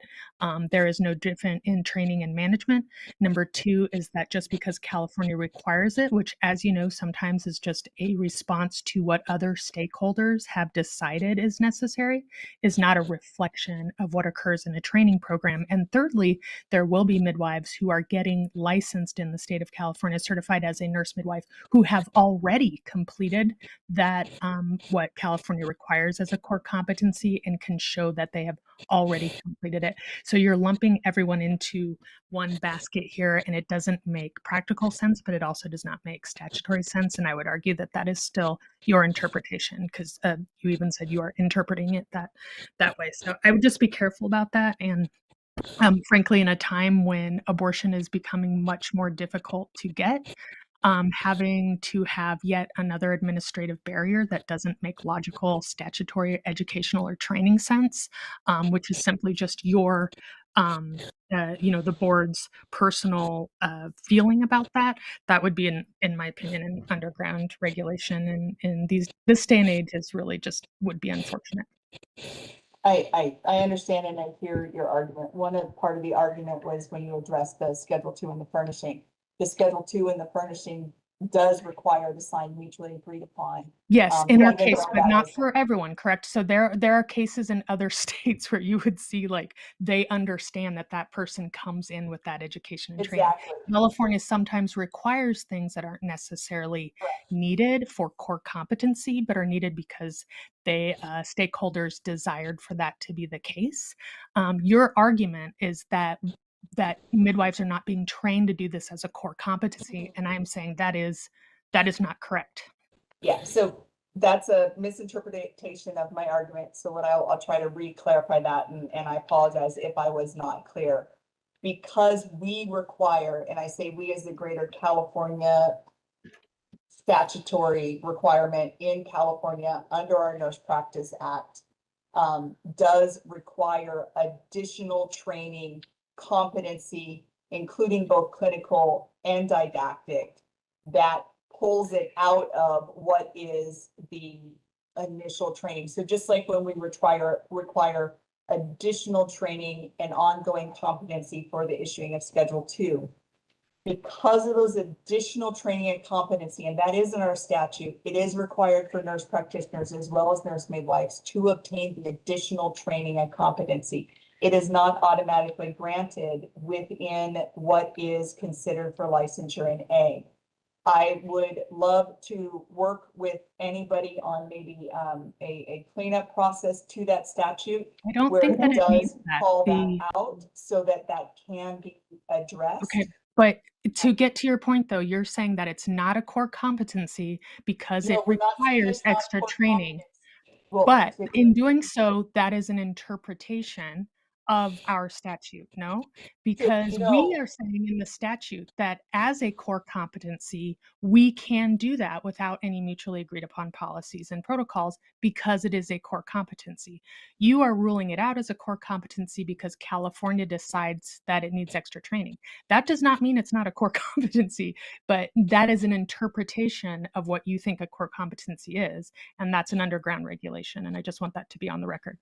there is no difference in training and management. Number Number two is that just because California requires it, which, as you know, sometimes is just a response to what other stakeholders have decided is necessary, is not a reflection of what occurs in a training program. And thirdly, there will be midwives who are getting licensed in the state of California, certified as a nurse midwife, who have already completed that, what California requires as a core competency, and can show that they have already completed it. So you're lumping everyone into one basket here, and it doesn't make practical sense, but it also does not make statutory sense. And I would argue that that is still your interpretation, because you even said you are interpreting it that way. So I would just be careful about that. And frankly, in a time when abortion is becoming much more difficult to get, having to have yet another administrative barrier that doesn't make logical, statutory, educational, or training sense, which is simply just your, the board's personal feeling about that. That would be, in my opinion, an underground regulation, and in this day and age is really just would be unfortunate.
I understand and I hear your argument. Part of the argument was when you addressed the Schedule 2 and the furnishing. The Schedule 2 and the furnishing does require the sign mutually agreed upon.
Yes, in our
even
case,
though
but
that
not
is-
for everyone, correct? So there are cases in other states where you would see, like, they understand that that person comes in with that education and training.
Exactly.
California sometimes requires things that aren't necessarily needed for core competency, but are needed because they stakeholders desired for that to be the case. Your argument is that midwives are not being trained to do this as a core competency, and I'm saying that is not correct.
Yeah, so that's a misinterpretation of my argument. So what I'll try to re-clarify that, and I apologize if I was not clear. Because we require, and I say we as the Greater California statutory requirement in California under our Nurse Practice Act, does require additional training, competency, including both clinical and didactic, that pulls it out of what is the initial training. So just like when we require additional training and ongoing competency for the issuing of Schedule 2, because of those additional training and competency, and that is in our statute, it is required for nurse practitioners as well as nurse midwives to obtain the additional training and competency. It is not automatically granted within what is considered for licensure in A. I would love to work with anybody on maybe a cleanup process to that statute.
I don't
where
think that it needs
does
that.
call that out so that can be addressed.
Okay, but to get to your point, though, you're saying that it's not a core competency because
No,
it
we're not saying
requires
it's not
extra
core
training.
competency. Well,
But in doing so, that is an interpretation of our statute, no? Because we are saying in the statute that as a core competency, we can do that without any mutually agreed upon policies and protocols because it is a core competency. You are ruling it out as a core competency because California decides that it needs extra training. That does not mean it's not a core competency, but that is an interpretation of what you think a core competency is, and that's an underground regulation, and I just want that to be on the record.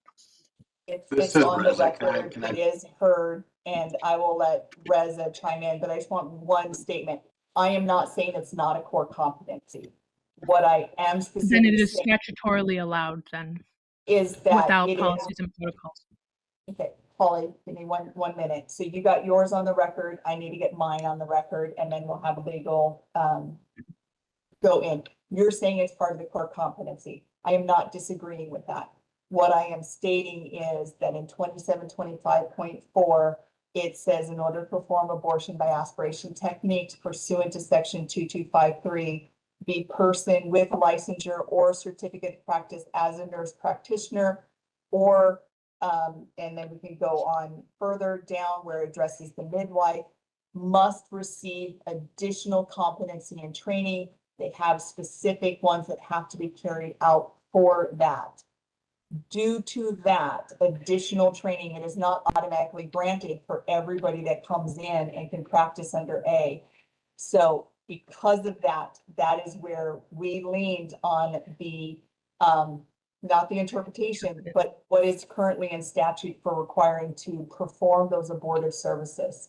It's on the record, it is heard, and I will let Reza chime in, but I just want one statement. I am not saying it's not a core competency. What I am
Then
specifically
it is
saying
statutorily allowed then,
is that
without
it is.
policies and protocols.
Okay, Polly, give me one minute. So you got yours on the record. I need to get mine on the record, and then we'll have legal go in. You're saying it's part of the core competency. I am not disagreeing with that. What I am stating is that in 2725.4, it says in order to perform abortion by aspiration techniques pursuant to section 2253, the person with licensure or certificate of practice as a nurse practitioner, or and then we can go on further down where it addresses the midwife, must receive additional competency and training. They have specific ones that have to be carried out for that. Due to that additional training, it is not automatically granted for everybody that comes in and can practice under A. So because of that, that is where we leaned on the, not the interpretation, but what is currently in statute for requiring to perform those abortive services.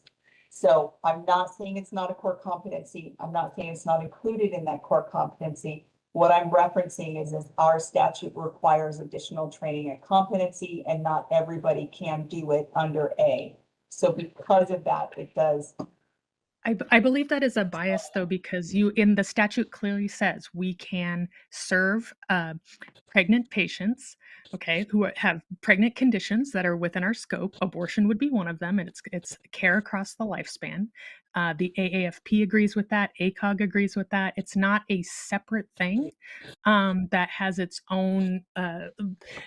So I'm not saying it's not a core competency. I'm not saying it's not included in that core competency. What I'm referencing is our statute requires additional training and competency, and not everybody can do it under A. So because of that, it does.
I believe that is a bias though, because you in the statute clearly says we can serve pregnant patients, okay, who have pregnant conditions that are within our scope. Abortion would be one of them, and it's care across the lifespan. The AAFP agrees with that. ACOG agrees with that. It's not a separate thing that has its own.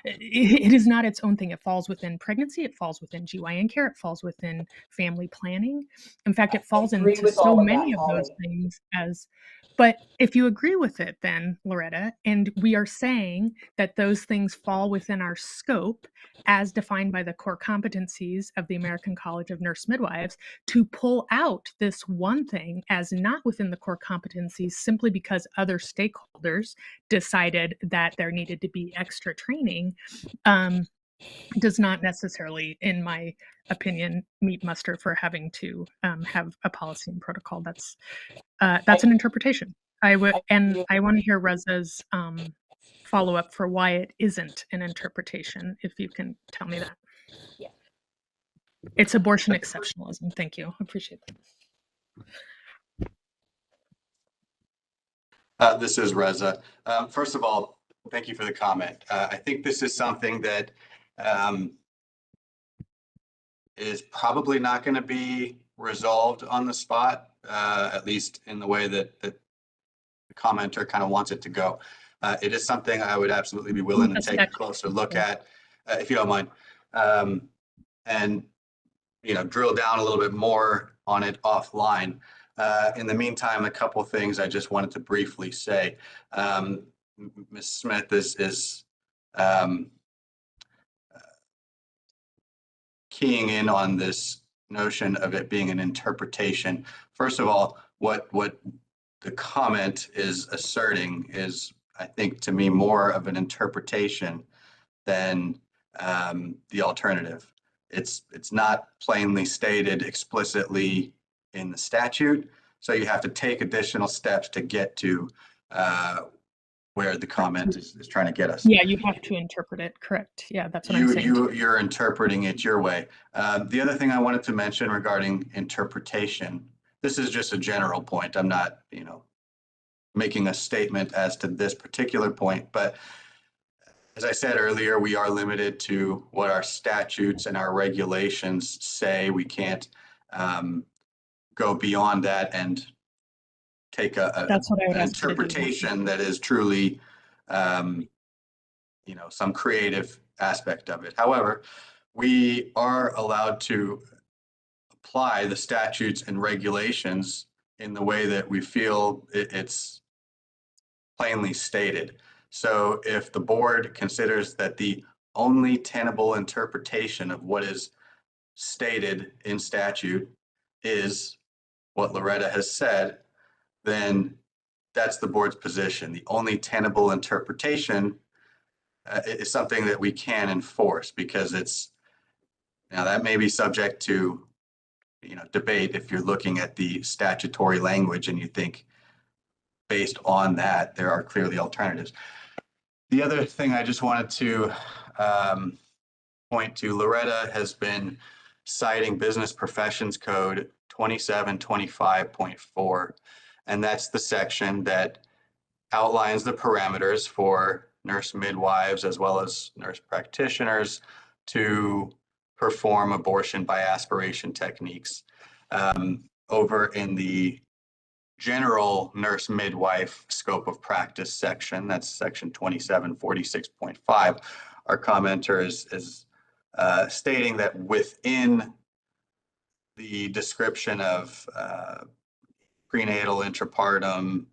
It is not its own thing. It falls within pregnancy. It falls within GYN care. It falls within family planning. In fact, it falls
agree
into
with
so
all of
many
that,
of those
Holly.
things as. But if you agree with it, then Loretta, and we are saying that those things fall within our scope as defined by the core competencies of the American College of Nurse Midwives, to pull out this one thing as not within the core competencies simply because other stakeholders decided that there needed to be extra training, does not necessarily, in my opinion, meet muster for having to have a policy and protocol. That's an interpretation. I want to hear Reza's follow up for why it isn't an interpretation, if you can tell me that.
Yeah.
It's abortion exceptionalism. Thank you. Appreciate
that. This is Reza. First of all, thank you for the comment. I think this is something that is probably not going to be resolved on the spot, at least in the way that the commenter kind of wants it to go. It is something I would absolutely be willing to take a closer look at, if you don't mind, and drill down a little bit more on it offline. In the meantime, a couple things I just wanted to briefly say. Ms. Smith is keying in on this notion of it being an interpretation. First of all, what the comment is asserting is, I think, to me, more of an interpretation than the alternative. It's not plainly stated explicitly in the statute, so you have to take additional steps to get to where the comment is trying to get us.
Yeah, you have to interpret it. Correct. Yeah, that's what I'm saying.
You're interpreting it your way. The other thing I wanted to mention regarding interpretation, this is just a general point. I'm not, making a statement as to this particular point, but as I said earlier, we are limited to what our statutes and our regulations say. We can't go beyond that and take an interpretation that is truly, some creative aspect of it. However, we are allowed to apply the statutes and regulations in the way that we feel it's plainly stated. So if the board considers that the only tenable interpretation of what is stated in statute is what Loretta has said, then that's the board's position. The only tenable interpretation is something that we can enforce, because now that may be subject to debate if you're looking at the statutory language and you think based on that there are clearly alternatives. The other thing I just wanted to point to, Loretta has been citing Business Professions Code 2725.4, and that's the section that outlines the parameters for nurse midwives as well as nurse practitioners to perform abortion by aspiration techniques. Over in the general nurse midwife scope of practice section, that's section 2746.5, our commenter is stating that within the description of prenatal, intrapartum,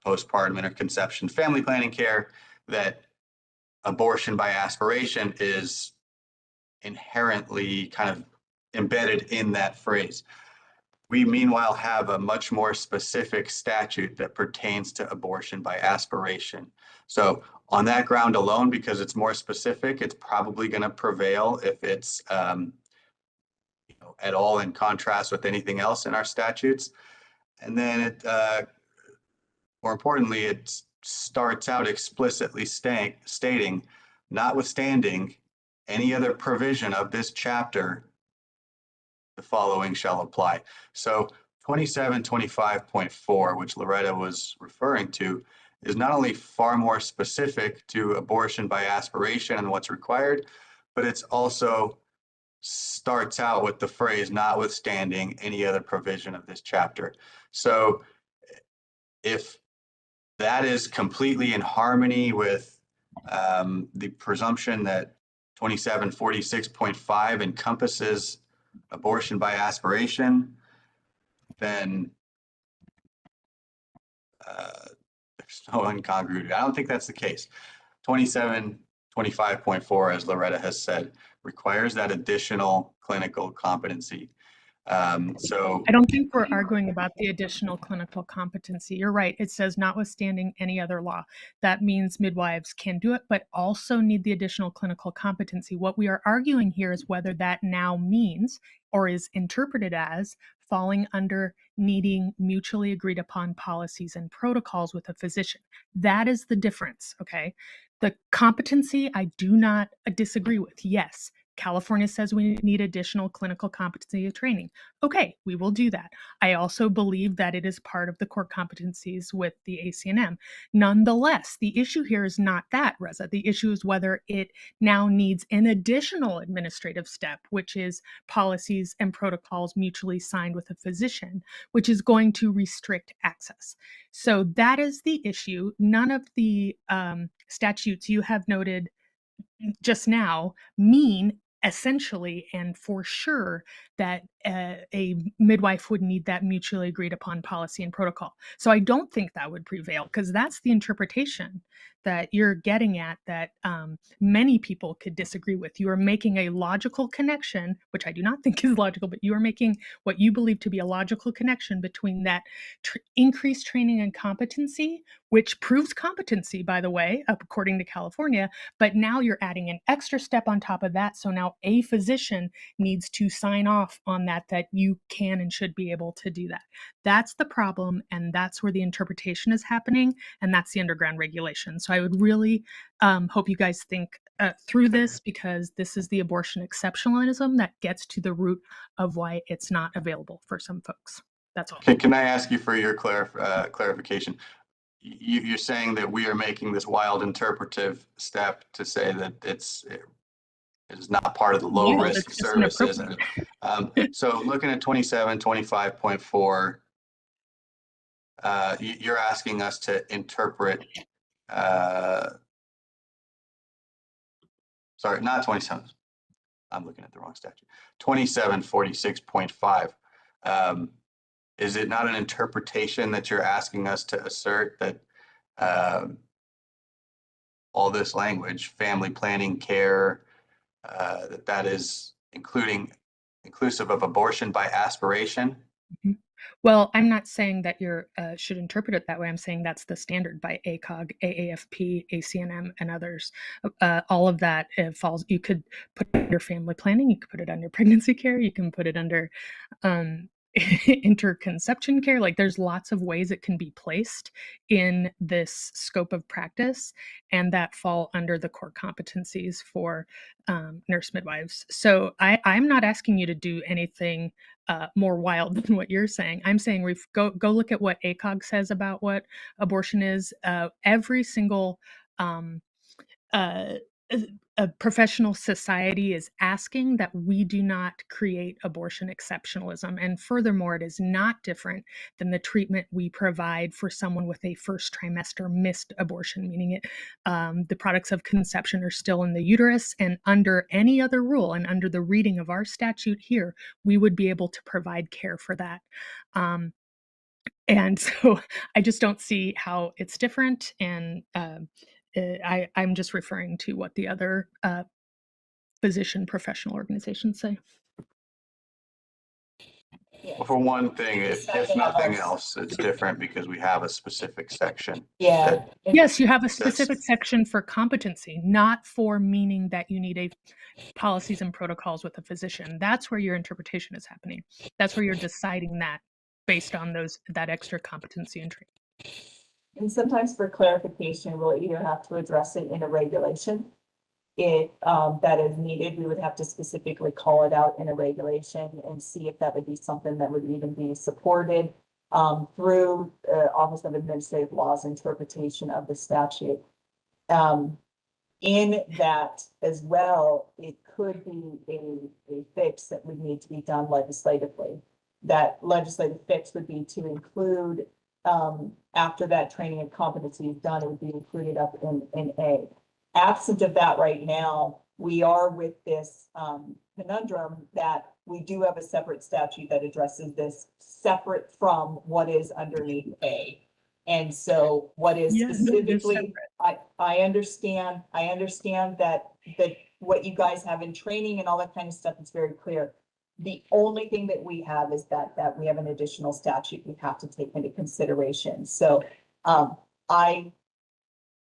postpartum, interconception, family planning care, that abortion by aspiration is inherently kind of embedded in that phrase. We meanwhile have a much more specific statute that pertains to abortion by aspiration. So on that ground alone, because it's more specific, it's probably going to prevail if it's at all in contrast with anything else in our statutes. And then it, more importantly, it starts out explicitly stating, notwithstanding any other provision of this chapter, the following shall apply. So 2725.4, which Loretta was referring to, is not only far more specific to abortion by aspiration and what's required, but it's also starts out with the phrase notwithstanding any other provision of this chapter. So if that is completely in harmony with the presumption that 2746.5 encompasses abortion by aspiration, then there's no incongruity. I don't think that's the case. 2725.4, as Loretta has said, requires that additional clinical competency. So
I don't think we're arguing about the additional clinical competency. You're right. It says notwithstanding any other law. That means midwives can do it, but also need the additional clinical competency. What we are arguing here is whether that now means or is interpreted as falling under needing mutually agreed upon policies and protocols with a physician. That is the difference, okay? The competency, I do not disagree with. Yes, California says we need additional clinical competency training. Okay, we will do that. I also believe that it is part of the core competencies with the ACNM. Nonetheless, the issue here is not that, Reza. The issue is whether it now needs an additional administrative step, which is policies and protocols mutually signed with a physician, which is going to restrict access. So that is the issue. None of the statutes you have noted just now mean essentially and for sure that a midwife would need that mutually agreed upon policy and protocol. So I don't think that would prevail, because that's the interpretation that you're getting at that many people could disagree with. You are making a logical connection, which I do not think is logical, but you are making what you believe to be a logical connection between that increased training and competency, which proves competency, by the way, according to California, but now you're adding an extra step on top of that. So now a physician needs to sign off on that you can and should be able to do that. That's the problem, and that's where the interpretation is happening, and that's the underground regulation. So I would really hope you guys think through this, because this is the abortion exceptionalism that gets to the root of why it's not available for some folks. That's all.
can I ask you for your clarification? You're saying that we are making this wild interpretive step to say that it is not part of the low risk services. So looking at 2725.4, you're asking us to interpret, sorry, not 27. I'm looking at the wrong statute. 2746.5. Is it not an interpretation that you're asking us to assert that all this language, family planning care, that is inclusive of abortion by aspiration?
Mm-hmm. Well, I'm not saying that you should interpret it that way. I'm saying that's the standard by ACOG, AAFP, ACNM, and others. All of that falls. You could put it under family planning. You could put it under pregnancy care. You can put it under interconception care. Like, there's lots of ways it can be placed in this scope of practice, and that fall under the core competencies for nurse midwives. So I'm not asking you to do anything more wild than what you're saying. I'm saying go look at what ACOG says about what abortion is. Every single a professional society is asking that we do not create abortion exceptionalism. And furthermore, it is not different than the treatment we provide for someone with a first trimester missed abortion, meaning the products of conception are still in the uterus, and under any other rule and under the reading of our statute here, we would be able to provide care for that. And so I just don't see how it's different. And I'm just referring to what the other physician professional organizations say.
Well, For one thing,
It's
if
not gonna
nothing
help.
else, it's different because we have a specific section.
Yeah.
that-
Yes, you have a
That's-
specific section for competency, not for meaning that you need a policies and protocols with a physician. That's where your interpretation is happening. That's where you're deciding that based on that extra competency and training.
And sometimes for clarification, we'll either have to address it in a regulation. If that is needed, we would have to specifically call it out in a regulation and see if that would be something that would even be supported through Office of Administrative Law's interpretation of the statute. In that as well, it could be a fix that would need to be done legislatively. That legislative fix would be to include, after that training and competency is done, it would be included up in A. Absent of that right now, we are with this conundrum that we do have a separate statute that addresses this separate from what is underneath A. And so what is
Yes, it is
specifically, I understand that what you guys have in training and all that kind of stuff is very clear. The only thing that we have is that we have an additional statute we have to take into consideration. So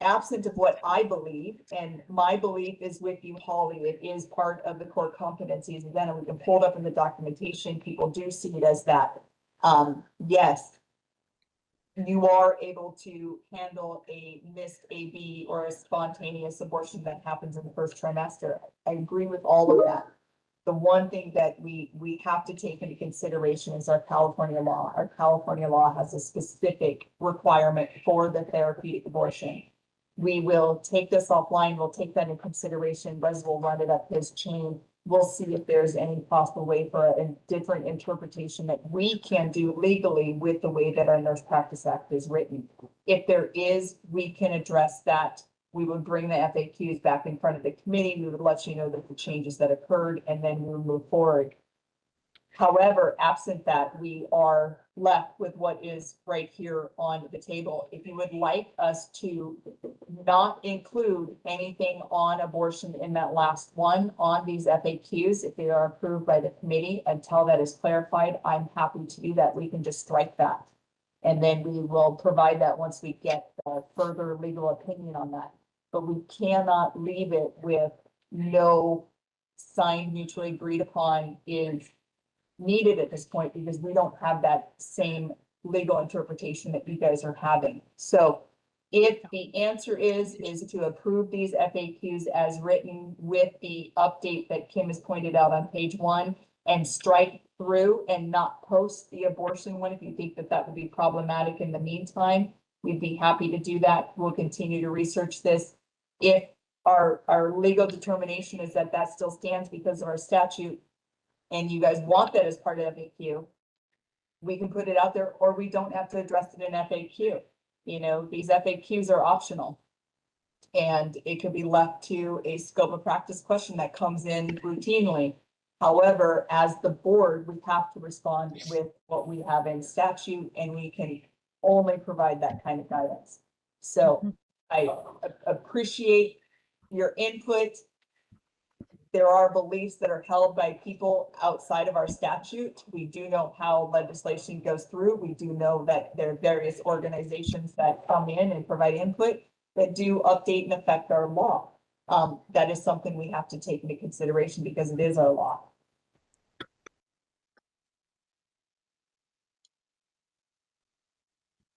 absent of what I believe, and my belief is with you, Holly, it is part of the core competencies. Again, and we can pull it up in the documentation. People do see it as that. Yes, you are able to handle a missed AB or a spontaneous abortion that happens in the first trimester. I agree with all of that. The one thing that we have to take into consideration is our California law. Our California law has a specific requirement for the therapeutic abortion. We will take this offline. We'll take that into consideration. Wes will run it up his chain. We'll see if there's any possible way for a different interpretation that we can do legally with the way that our Nurse Practice Act is written. If there is, we can address that. We would bring the FAQs back in front of the committee. We would let you know that the changes that occurred, and then we'll move forward. However, absent that, we are left with what is right here on the table. If you would like us to not include anything on abortion in that last one on these FAQs, if they are approved by the committee until that is clarified, I'm happy to do that. We can just strike that. And then we will provide that once we get further legal opinion on that. But we cannot leave it with no signed, mutually agreed upon is needed at this point, because we don't have that same legal interpretation that you guys are having. So if the answer is to approve these FAQs as written with the update that Kim has pointed out on page 1 and strike through and not post the abortion one, if you think that would be problematic in the meantime, we'd be happy to do that. We'll continue to research this. If our legal determination is that still stands because of our statute, and you guys want that as part of FAQ, we can put it out there, or we don't have to address it in FAQ. You know, these FAQs are optional. And it could be left to a scope of practice question that comes in routinely. However, as the board, we have to respond with what we have in statute, and we can only provide that kind of guidance. So I appreciate your input. There are beliefs that are held by people outside of our statute. We do know how legislation goes through. We do know that there are various organizations that come in and provide input that do update and affect our law. That is something we have to take into consideration because it is our law.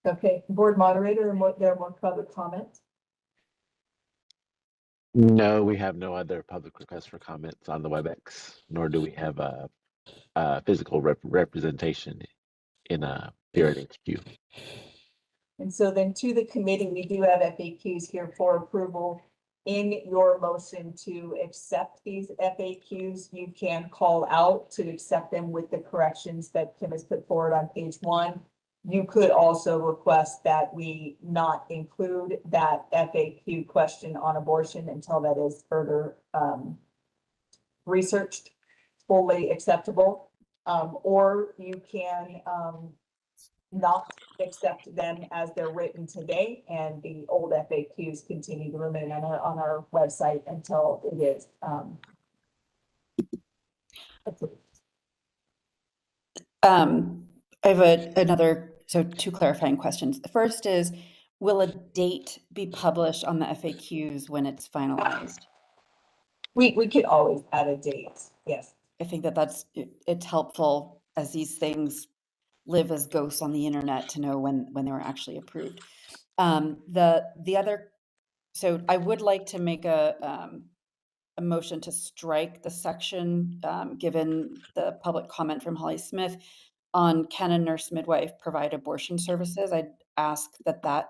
Okay, board moderator, and there are more public comments?
No, we have no other public requests for comments on the WebEx, nor do we have a physical representation in a period HQ.
And so then to the committee, we do have FAQs here for approval. In your motion to accept these FAQs, you can call out to accept them with the corrections that Kim has put forward on page 1. You could also request that we not include that FAQ question on abortion until that is further researched, fully acceptable. Or you can not accept them as they're written today, and the old FAQs continue to remain on our website until it is approved.
I have two clarifying questions. The first is, will a date be published on the FAQs when it's finalized?
We could always add a date, yes.
I think it's helpful as these things live as ghosts on the internet to know when they were actually approved. The other, so I would like to make a motion to strike the section, given the public comment from Holly Smith on can a nurse midwife provide abortion services. I'd ask that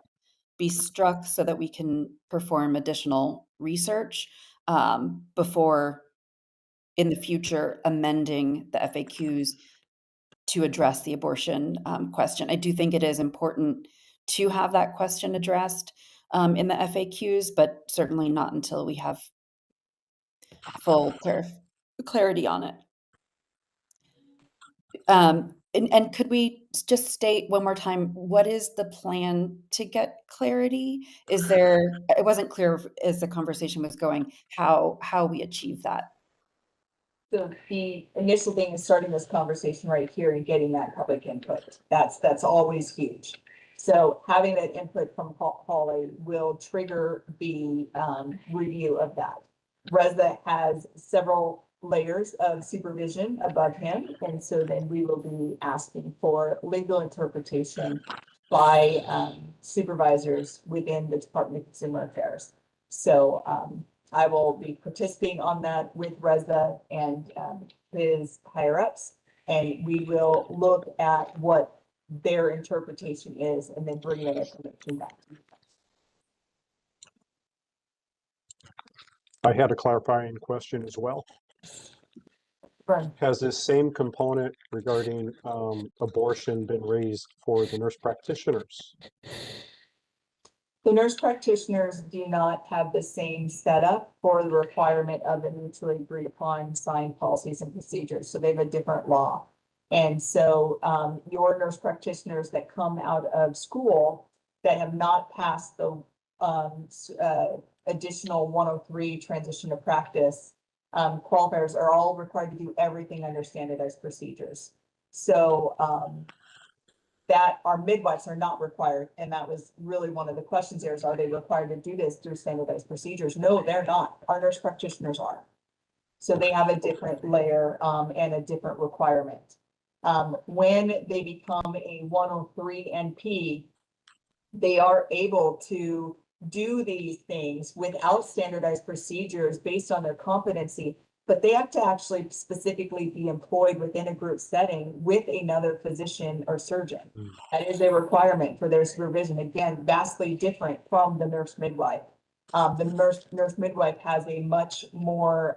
be struck so that we can perform additional research before in the future amending the FAQs to address the abortion question. I do think it is important to have that question addressed in the FAQs, but certainly not until we have full clarity on it. And could we just state one more time, what is the plan to get clarity? It wasn't clear as the conversation was going, how we achieve that.
So the initial thing is starting this conversation right here and getting that public input. That's always huge. So having that input from Holly will trigger the review of that. Reza has several layers of supervision above him, and so then we will be asking for legal interpretation by supervisors within the Department of Consumer Affairs. So I will be participating on that with Reza and his higher ups, and we will look at what their interpretation is and then bring that information back to you.
I had a clarifying question as well.
Right.
Has this same component regarding abortion been raised for the nurse practitioners?
The nurse practitioners do not have the same setup for the requirement of the mutually agreed upon signed policies and procedures. So they have a different law. And so your nurse practitioners that come out of school that have not passed the additional 103 transition to practice qualifiers are all required to do everything under standardized procedures. So that our midwives are not required. And that was really one of the questions there is, are they required to do this through standardized procedures? No, they're not. Our nurse practitioners are. So they have a different layer and a different requirement. When they become a 103 NP, they are able to do these things without standardized procedures based on their competency, but they have to actually specifically be employed within a group setting with another physician or surgeon. That is a requirement for their supervision. Again, vastly different from the nurse midwife. The nurse midwife has a much more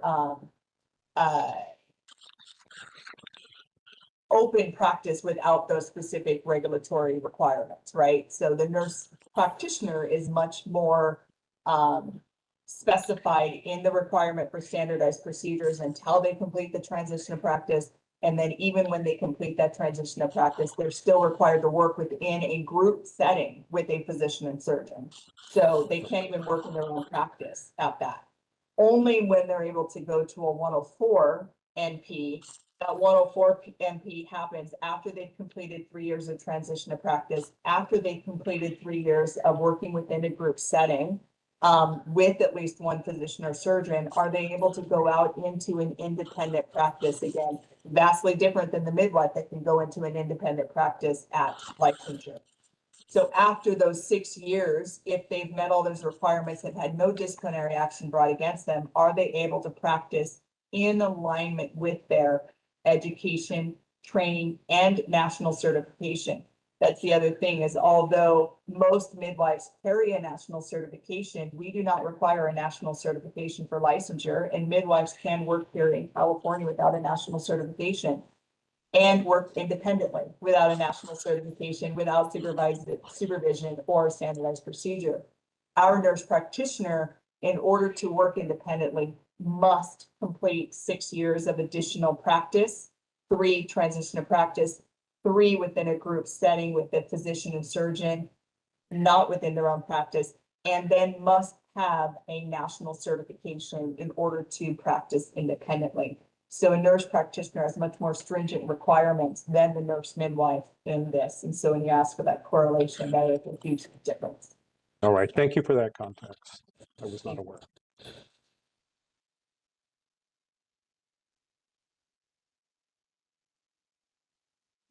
open practice without those specific regulatory requirements, right? So the nurse practitioner is much more specified in the requirement for standardized procedures until they complete the transition of practice. And then even when they complete that transition of practice, they're still required to work within a group setting with a physician and surgeon. So they can't even work in their own practice at that. Only when they're able to go to a 104 NP, that 104 NP happens after they've completed 3 years of transition to practice, after they've completed 3 years of working within a group setting with at least one physician or surgeon, are they able to go out into an independent practice again, vastly different than the midwife that can go into an independent practice at licensure. So after those 6 years, if they've met all those requirements and had no disciplinary action brought against them, are they able to practice in alignment with their education, training, and national certification? That's the other thing is, although most midwives carry a national certification, we do not require a national certification for licensure, and midwives can work here in California without a national certification and work independently without a national certification, without supervision or standardized procedure. Our nurse practitioner, in order to work independently, must complete 6 years of additional practice, 3 transition to practice, 3 within a group setting with a physician and surgeon, not within their own practice, and then must have a national certification in order to practice independently. So a nurse practitioner has much more stringent requirements than the nurse midwife in this. And so when you ask for that correlation, that is a huge difference.
All right, thank you for that context. I was not aware.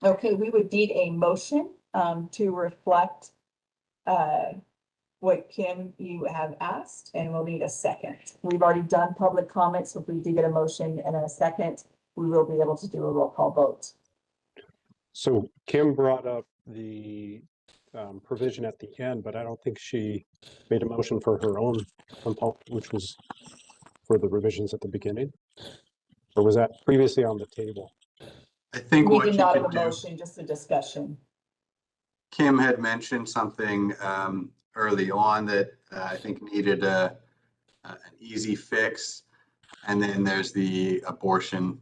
Okay, we would need a motion to reflect what Kim, you have asked, and we'll need a second. We've already done public comments, so if we do get a motion and a second, we will be able to do a roll call vote.
So Kim brought up the provision at the end, but I don't think she made a motion for her own component, which was for the revisions at the beginning. Or was that previously on the table?
I think
We
what
did
you
not have
could
a
do,
motion, just a discussion.
Kim had mentioned something early on that I think needed an easy fix. And then there's the abortion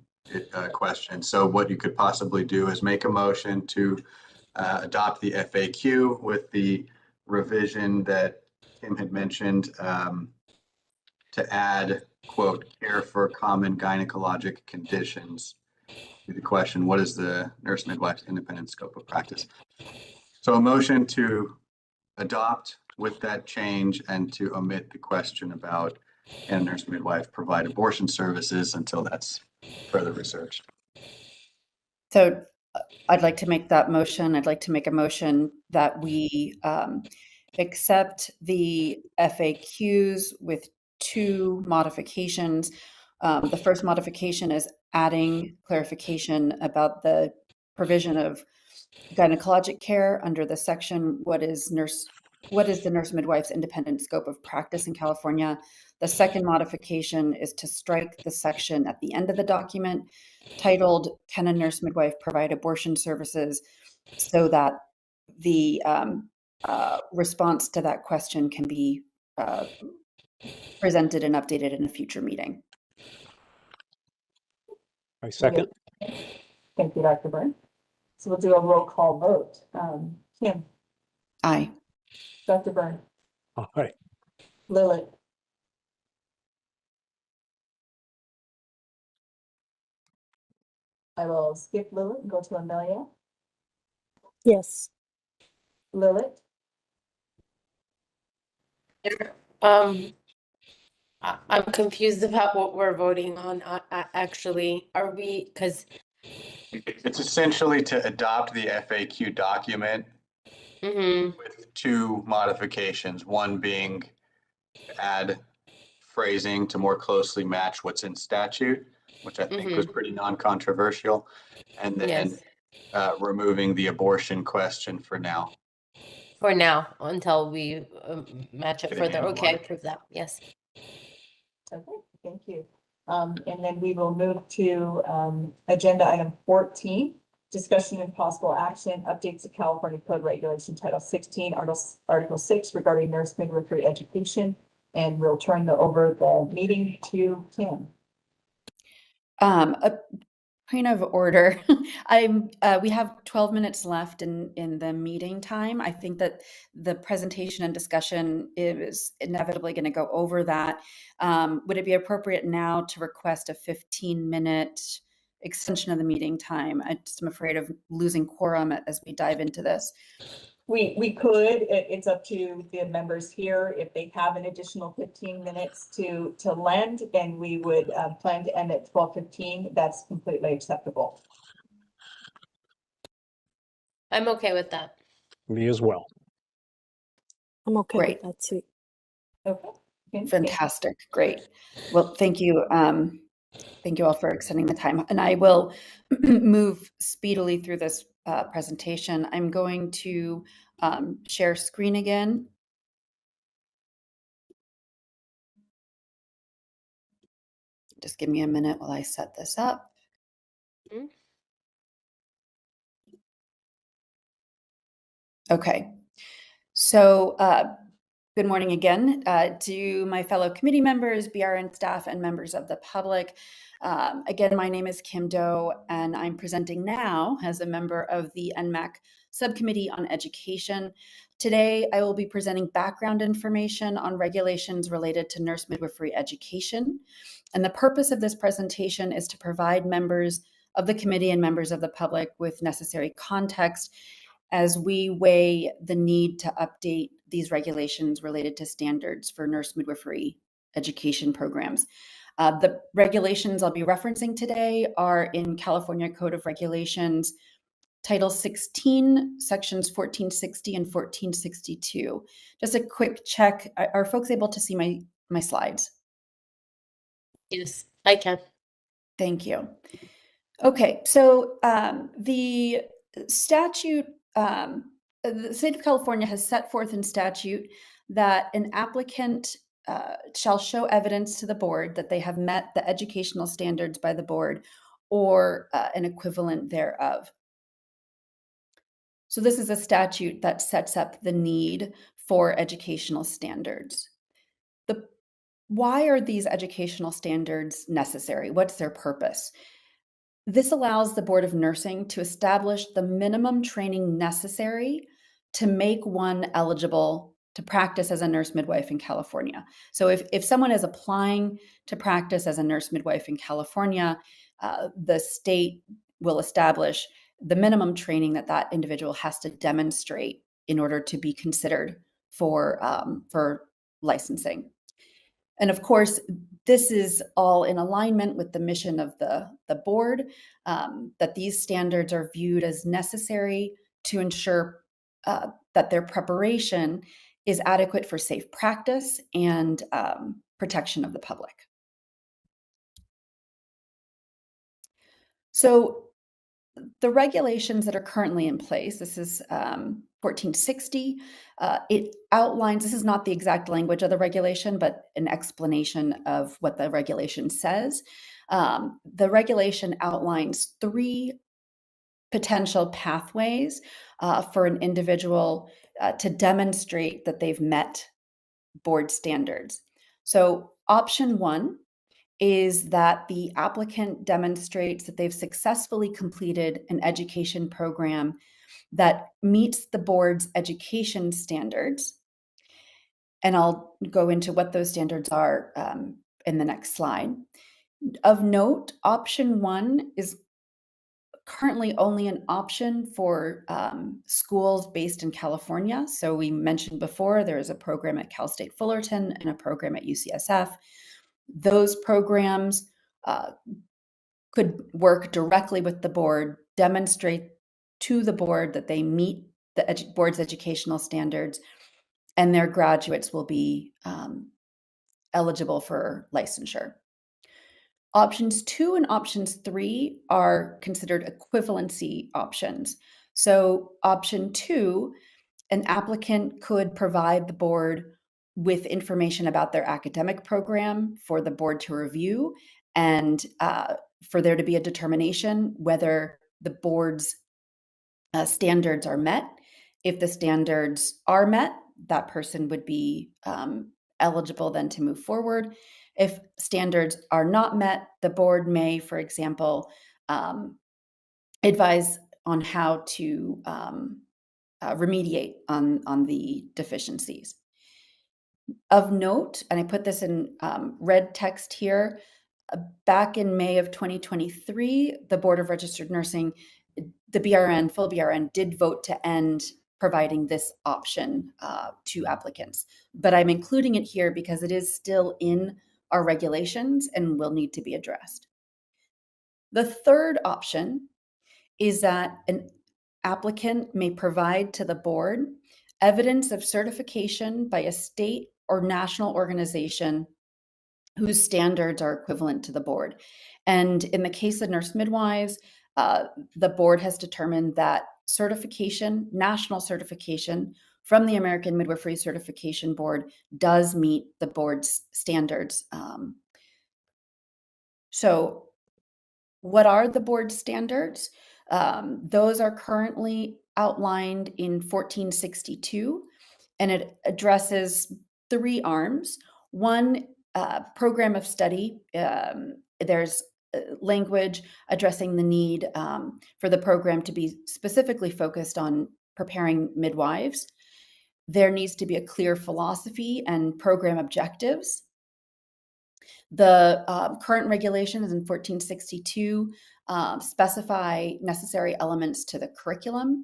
question. So what you could possibly do is make a motion to adopt the FAQ with the revision that Kim had mentioned to add, quote, care for common gynecologic conditions. The question, what is the nurse midwife's independent scope of practice? So a motion to adopt with that change and to omit the question about can a nurse midwife provide abortion services until that's further researched.
So I'd like to make that motion. I'd like to make a motion that we accept the FAQs with 2 modifications. The first modification is adding clarification about the provision of gynecologic care under the section, what is the nurse midwife's independent scope of practice in California? The second modification is to strike the section at the end of the document titled, can a nurse midwife provide abortion services, so that the response to that question can be presented and updated in a future meeting.
I second.
Thank you, Dr. Byrne. So we'll do a roll call vote. Kim,
Aye.
Dr. Byrne,
All right.
Lilith, I will skip Lilith and go to Amelia.
Yes.
Lilith,
I'm confused about what we're voting on. Actually, are we, because
It's essentially to adopt the FAQ document with 2 modifications. One being to add phrasing to more closely match what's in statute, which I think was pretty non-controversial, and then removing the abortion question for now.
For now, until we match it
Get a
further.
handle
Okay, I
on it.
approve that. Yes.
okay, thank you. And then we will move to agenda item 14, discussion and possible action, updates to California Code Regulation Title 16, Article 6 regarding nurse midwifery education. And we'll turn over the meeting to Kim.
A point of order. We have 12 minutes left in the meeting time. I think that the presentation and discussion is inevitably going to go over that. Would it be appropriate now to request a 15-minute extension of the meeting time? I'm afraid of losing quorum as we dive into this.
We could, it's up to the members here if they have an additional 15 minutes to lend, and we would plan to end at 12:15. That's completely acceptable.
I'm okay with that.
Me as well.
I'm okay
Great.
with that too.
Okay.
Fantastic. Great. Well, thank you. Thank you all for extending the time. And I will move speedily through this presentation. I'm going to share screen again. Just give me a minute while I set this up. Okay. So good morning again to my fellow committee members, BRN staff, and members of the public. Again, my name is Kim Doe, and I'm presenting now as a member of the NMAC Subcommittee on Education. Today, I will be presenting background information on regulations related to nurse midwifery education. And the purpose of this presentation is to provide members of the committee and members of the public with necessary context as we weigh the need to update these regulations related to standards for nurse midwifery education programs. The regulations I'll be referencing today are in California Code of Regulations, Title 16, Sections 1460 and 1462. Just a quick check. Are folks able to see my slides?
Yes, I can.
Thank you. Okay, so the statute, the state of California has set forth in statute that an applicant shall show evidence to the board that they have met the educational standards by the board or an equivalent thereof. So this is a statute that sets up the need for educational standards. Why are these educational standards necessary? What's their purpose? This allows the Board of Nursing to establish the minimum training necessary to make one eligible to practice as a nurse midwife in California. So if someone is applying to practice as a nurse midwife in California, the state will establish the minimum training that that individual has to demonstrate in order to be considered for licensing. And of course, this is all in alignment with the mission of the board, that these standards are viewed as necessary to ensure that their preparation is adequate for safe practice and protection of the public. So the regulations that are currently in place, this is 1460, it outlines, this is not the exact language of the regulation, but an explanation of what the regulation says. The regulation outlines 3 potential pathways for an individual to demonstrate that they've met board standards. So option 1 is that the applicant demonstrates that they've successfully completed an education program that meets the board's education standards. And I'll go into what those standards are in the next slide. Of note, option 1 is currently only an option for schools based in California. So we mentioned before, there is a program at Cal State Fullerton and a program at UCSF. Those programs could work directly with the board, demonstrate to the board that they meet the board's educational standards, and their graduates will be eligible for licensure. Options 2 and options 3 are considered equivalency options. So option 2, an applicant could provide the board with information about their academic program for the board to review and for there to be a determination whether the board's standards are met. If the standards are met, that person would be eligible then to move forward. If standards are not met, the board may, for example, advise on how to remediate on the deficiencies. Of note, and I put this in red text here, back in May of 2023, the Board of Registered Nursing, the BRN, full BRN, did vote to end providing this option to applicants. But I'm including it here because it is still in our regulations and will need to be addressed. The third option is that an applicant may provide to the board evidence of certification by a state or national organization whose standards are equivalent to the board. And in the case of nurse midwives, the board has determined that certification, national certification from the American Midwifery Certification Board does meet the board's standards. So what are the board standards? Those are currently outlined in 1462, and it addresses 3 arms. One, program of study. There's language addressing the need for the program to be specifically focused on preparing midwives. There needs to be a clear philosophy and program objectives. The current regulations in 1462 specify necessary elements to the curriculum.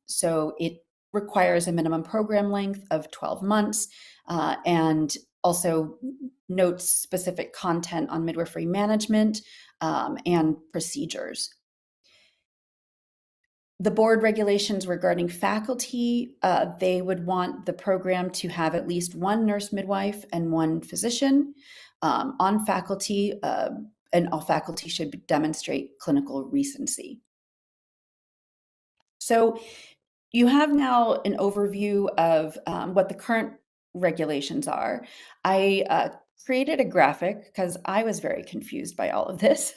So it requires a minimum program length of 12 months and also notes specific content on midwifery management and procedures. The board regulations regarding faculty, they would want the program to have at least one nurse midwife and one physician on faculty, and all faculty should demonstrate clinical recency. So you have now an overview of what the current regulations are. I created a graphic because I was very confused by all of this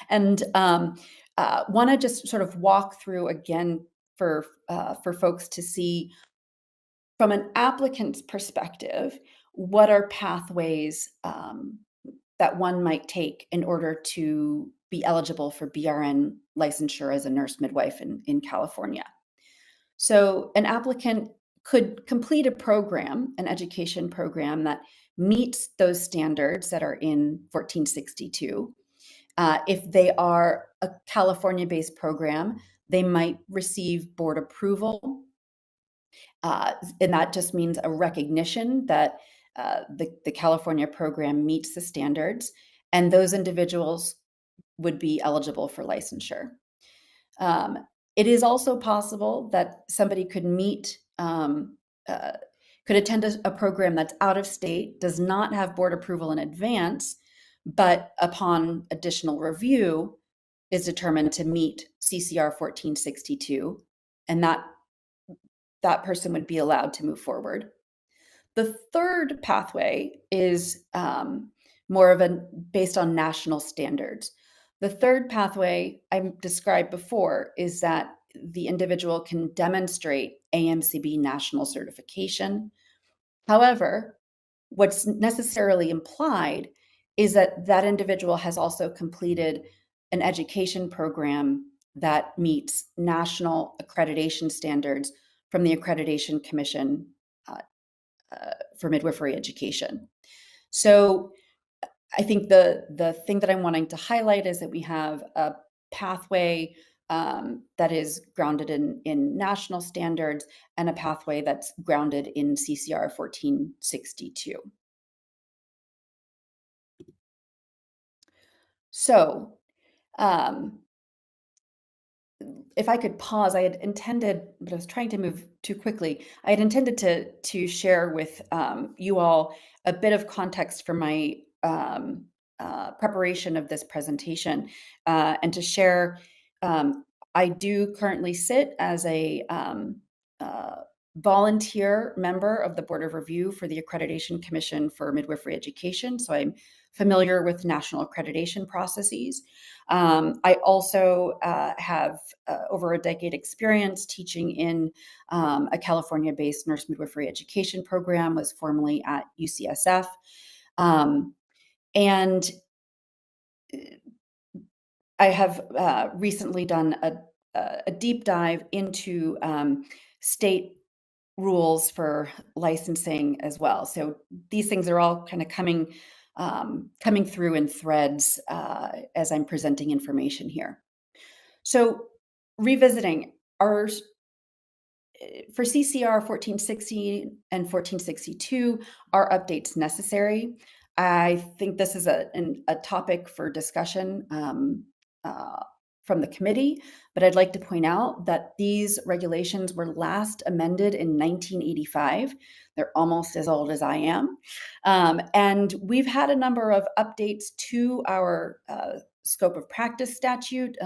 and want to just sort of walk through again for folks to see from an applicant's perspective, what are pathways that one might take in order to be eligible for BRN licensure as a nurse midwife in California. So an applicant could complete a program, an education program that meets those standards that are in 1462. If they are a California-based program, they might receive board approval. And that just means a recognition that the California program meets the standards, and those individuals would be eligible for licensure. It is also possible that somebody could could attend a program that's out of state, does not have board approval in advance, but upon additional review is determined to meet CCR 1462, and that person would be allowed to move forward. The third pathway is more of based on national standards. The third pathway I described before is that the individual can demonstrate AMCB national certification. However, what's necessarily implied is that that individual has also completed an education program that meets national accreditation standards from the Accreditation Commission for Midwifery Education. So I think the thing that I'm wanting to highlight is that we have a pathway that is grounded in national standards and a pathway that's grounded in CCR 1462. So if I could pause, I had intended, but I was trying to move too quickly. I had intended to share with you all a bit of context for my preparation of this presentation and to share. I do currently sit as a volunteer member of the Board of Review for the Accreditation Commission for Midwifery Education, so I'm familiar with national accreditation processes. I also have over a decade experience teaching in a California-based nurse midwifery education program, was formerly at UCSF. And I have recently done a deep dive into state rules for licensing as well. So these things are all kind of coming through in threads as I'm presenting information here. So revisiting for CCR 1460 and 1462, are updates necessary? I think this is a topic for discussion from the committee, but I'd like to point out that these regulations were last amended in 1985. They're almost as old as I am. And we've had a number of updates to our scope of practice statute,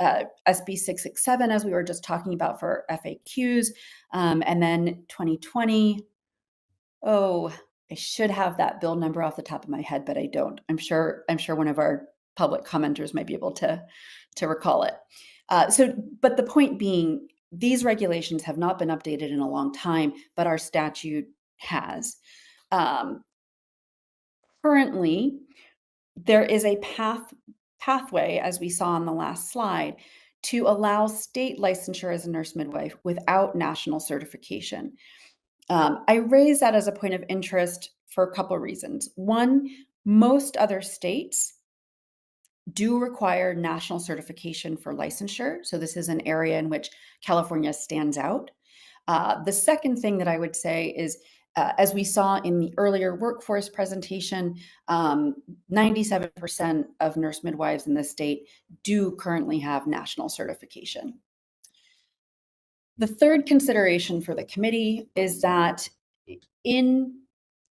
SB 667, as we were just talking about for FAQs, and then 2020. Oh, I should have that bill number off the top of my head, but I don't. I'm sure one of our public commenters might be able to recall it. But the point being, these regulations have not been updated in a long time, but our statute has. Currently, there is a pathway, as we saw on the last slide, to allow state licensure as a nurse midwife without national certification. I raise that as a point of interest for a couple of reasons. One, most other states do require national certification for licensure. So this is an area in which California stands out. The second thing that I would say is, as we saw in the earlier workforce presentation, 97% of nurse midwives in the state do currently have national certification. The third consideration for the committee is that in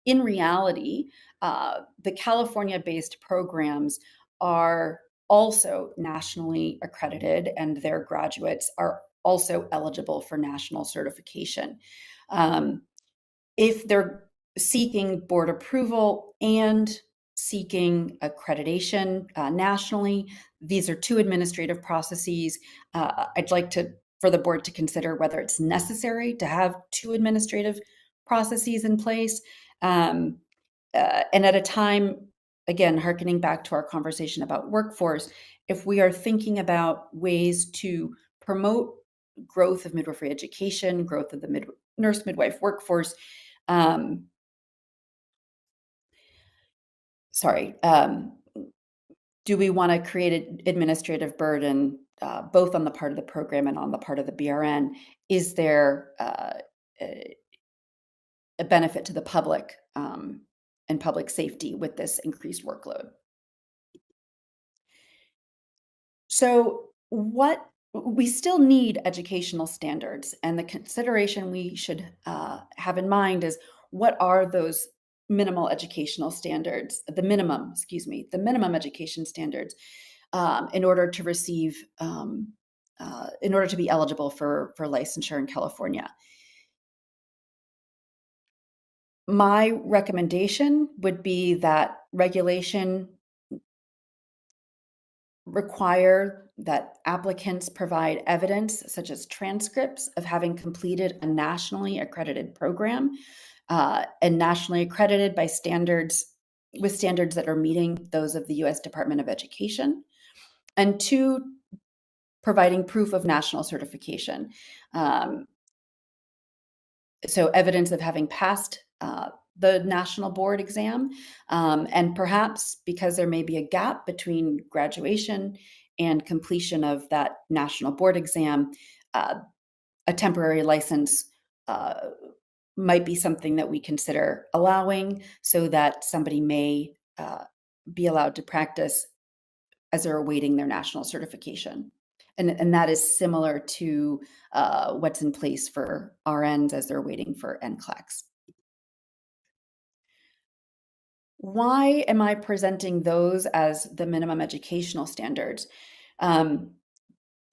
reality, the California-based programs are also nationally accredited, and their graduates are also eligible for national certification. If they're seeking board approval and seeking accreditation nationally, these are two administrative processes. I'd like for the board to consider whether it's necessary to have two administrative processes in place. And at a time, again, hearkening back to our conversation about workforce, if we are thinking about ways to promote growth of midwifery education, growth of the nurse midwife workforce, do we want to create an administrative burden both on the part of the program and on the part of the BRN? Is there a benefit to the public and public safety with this increased workload? So we still need educational standards, and the consideration we should have in mind is, what are those minimal educational standards, the minimum education standards in order to receive, in order to be eligible for licensure in California. My recommendation would be that regulation require that applicants provide evidence, such as transcripts of having completed a nationally accredited program, and nationally accredited by standards, with standards that are meeting those of the U.S. Department of Education. And two, providing proof of national certification. So evidence of having passed the national board exam, and perhaps because there may be a gap between graduation and completion of that national board exam, a temporary license might be something that we consider allowing, so that somebody may be allowed to practice as they're awaiting their national certification. And that is similar to what's in place for RNs as they're waiting for NCLEX. Why am I presenting those as the minimum educational standards?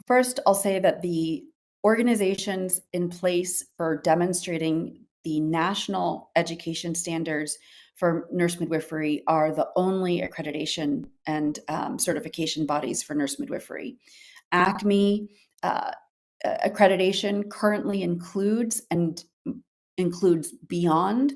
First, I'll say that the organizations in place for demonstrating the national education standards for nurse midwifery are the only accreditation and certification bodies for nurse midwifery. ACME accreditation currently includes beyond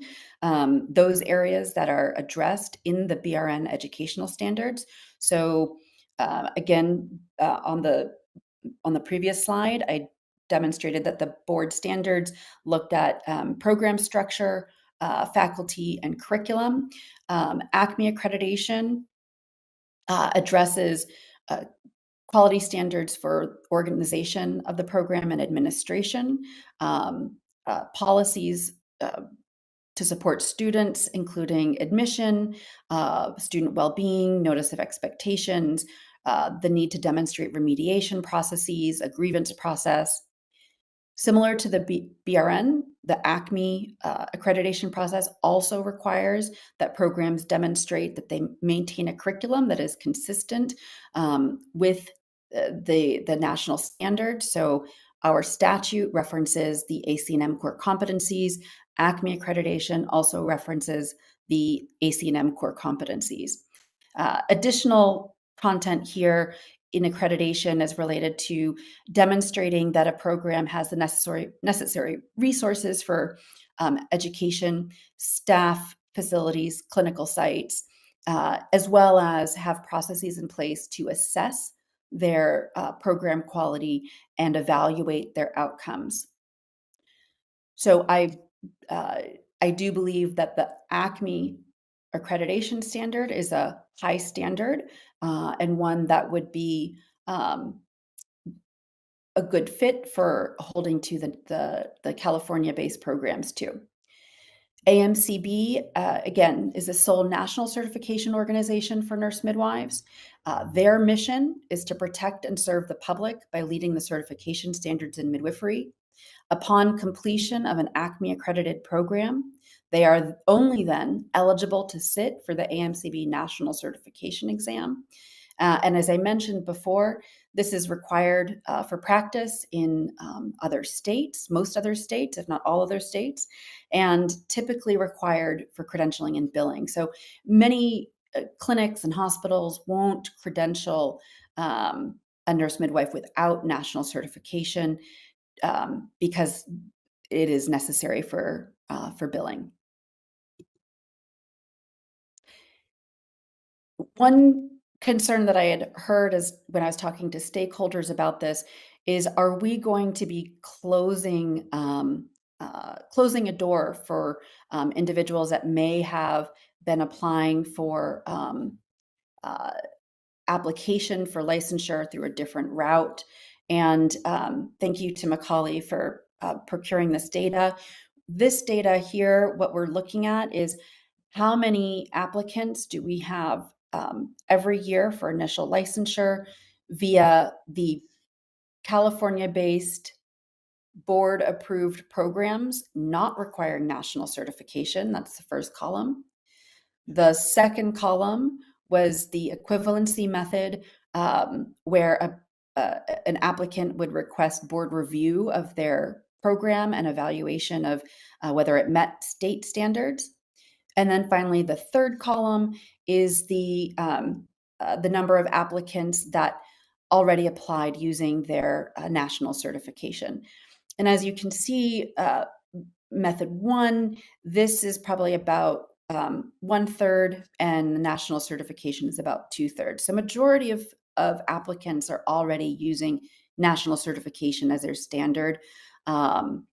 those areas that are addressed in the BRN educational standards. So again, on the previous slide, I demonstrated that the board standards looked at program structure, faculty, and curriculum. ACME accreditation addresses quality standards for organization of the program and administration, policies to support students, including admission, student well-being, notice of expectations, the need to demonstrate remediation processes, a grievance process. Similar to the BRN, the ACME accreditation process also requires that programs demonstrate that they maintain a curriculum that is consistent with the national standard. So our statute references the AC&M core competencies. ACME accreditation also references the AC&M core competencies. Additional content here in accreditation is related to demonstrating that a program has the necessary resources for education, staff, facilities, clinical sites, as well as have processes in place to assess their program quality and evaluate their outcomes. So I do believe that the ACME accreditation standard is a high standard and one that would be a good fit for holding to the California-based programs too. AMCB, again, is a sole national certification organization for nurse midwives. Their mission is to protect and serve the public by leading the certification standards in midwifery. Upon completion of an ACME accredited program, they are only then eligible to sit for the AMCB national certification exam. And as I mentioned before, this is required for practice in other states, most other states, if not all other states, and typically required for credentialing and billing. So many clinics and hospitals won't credential a nurse midwife without national certification because it is necessary for billing. One concern that I had heard is when I was talking to stakeholders about this is, are we going to be closing a door for individuals that may have been applying for application for licensure through a different route? And thank you to Macaulay for procuring this data. This data here, what we're looking at is how many applicants do we have every year for initial licensure via the California-based board-approved programs not requiring national certification. That's the first column. The second column was the equivalency method, where an applicant would request board review of their program and evaluation of whether it met state standards. And then finally, the third column is the number of applicants that already applied using their national certification. And as you can see, method one, this is probably about 1/3, and the national certification is about 2/3. So majority of applicants are already using national certification as their standard. And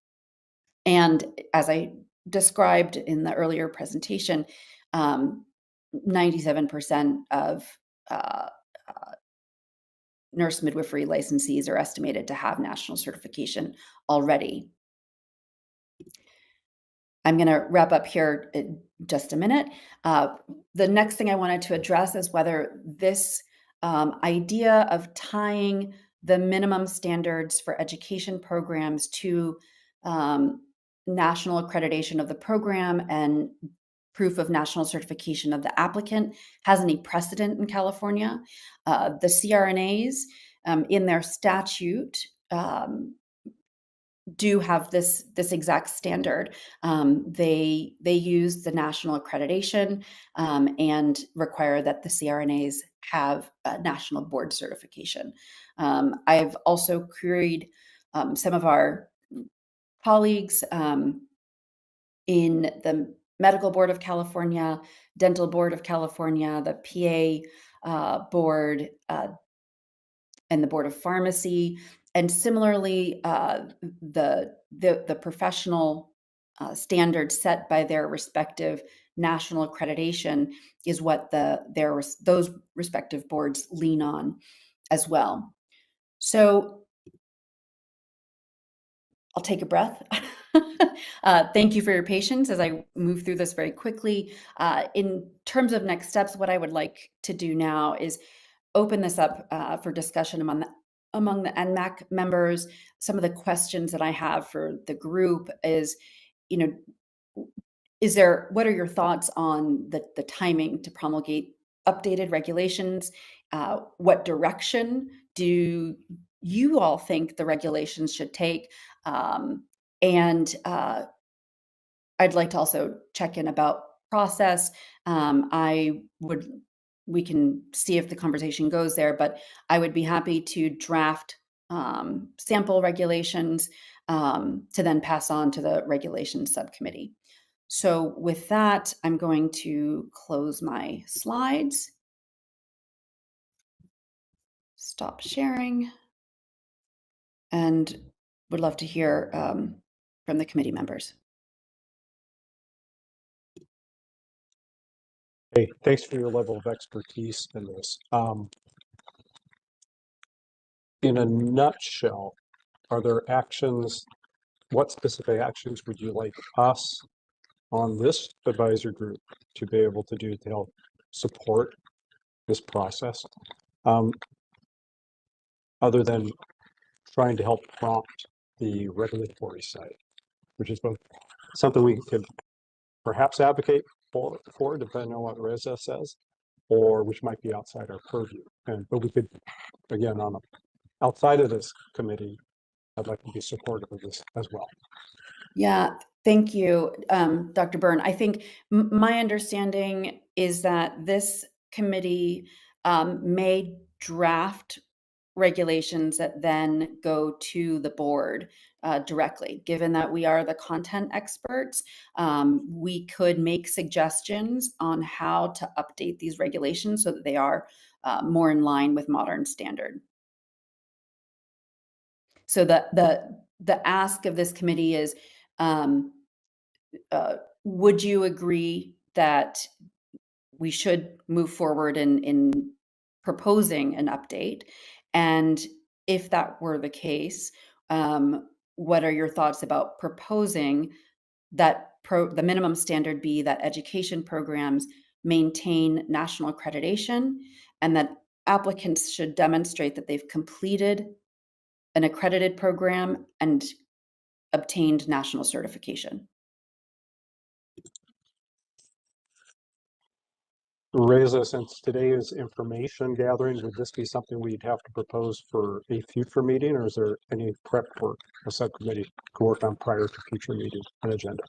as I described in the earlier presentation, 97% of nurse midwifery licensees are estimated to have national certification already. I'm going to wrap up here in just a minute. The next thing I wanted to address is whether this idea of tying the minimum standards for education programs to national accreditation of the program and proof of national certification of the applicant has any precedent in California. The CRNAs in their statute do have this exact standard. They use the national accreditation and require that the CRNAs have national board certification. I've also queried some of our colleagues in the Medical Board of California, Dental Board of California, the PA board, and the Board of Pharmacy. And similarly, the professional standards set by their respective national accreditation is what those respective boards lean on as well. So I'll take a breath. Thank you for your patience as I move through this very quickly. In terms of next steps, what I would like to do now is open this up for discussion among the NMAC members. Some of the questions that I have for the group is, what are your thoughts on the timing to promulgate updated regulations? What direction do you all think the regulations should take? And I'd like to also check in about process. We can see if the conversation goes there, but I would be happy to draft sample regulations to then pass on to the regulations subcommittee. So with that, I'm going to close my slides, stop sharing, and would love to hear from the committee members.
Hey, thanks for your level of expertise in this. In a nutshell, are there actions, what specific actions would you like us on this advisory group to be able to do to help support this process? Other than trying to help prompt the regulatory side, which is both something we could perhaps advocate for depending on what Reza says, or which might be outside our purview. But we could, again, outside of this committee, I'd like to be supportive of this as well.
Yeah, thank you, Dr. Byrne. I think my understanding is that this committee may draft regulations that then go to the board directly. Given that we are the content experts, we could make suggestions on how to update these regulations so that they are more in line with modern standard. So the ask of this committee is, would you agree that we should move forward in proposing an update? And if that were the case, what are your thoughts about proposing that the minimum standard be that education programs maintain national accreditation, and that applicants should demonstrate that they've completed an accredited program and obtained national certification?
Reza, since today is information gathering, would this be something we'd have to propose for a future meeting, or is there any prep work a subcommittee could work on prior to future meeting and agenda?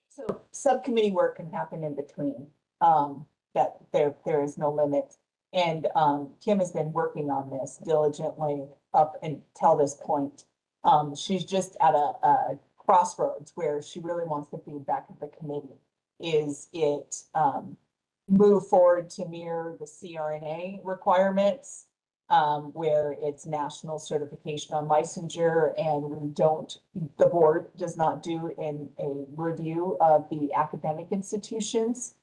So subcommittee work can happen in between, that there is no limit. And Kim has been working on this diligently up until this point. She's just at a crossroads where she really wants the feedback of the committee. Is it move forward to mirror the CRNA requirements, where it's national certification on licensure, and the board does not do a review of the academic institutions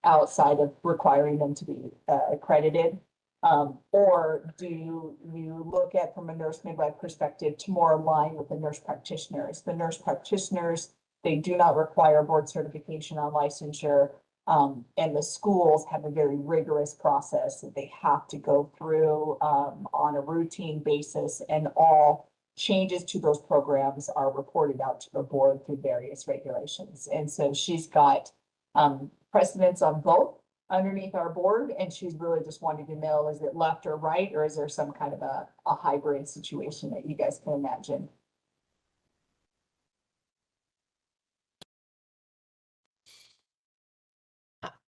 outside of requiring them to be accredited? Or do you look at, from a nurse midwife perspective, to more align with the nurse practitioners? The nurse practitioners, they do not require board certification on licensure. And the schools have a very rigorous process that they have to go through on a routine basis, and all changes to those programs are reported out to the board through various regulations. And so she's got precedence on both underneath our board, and she's really just wanting to know, is it left or right, or is there some kind of a hybrid situation that you guys can imagine?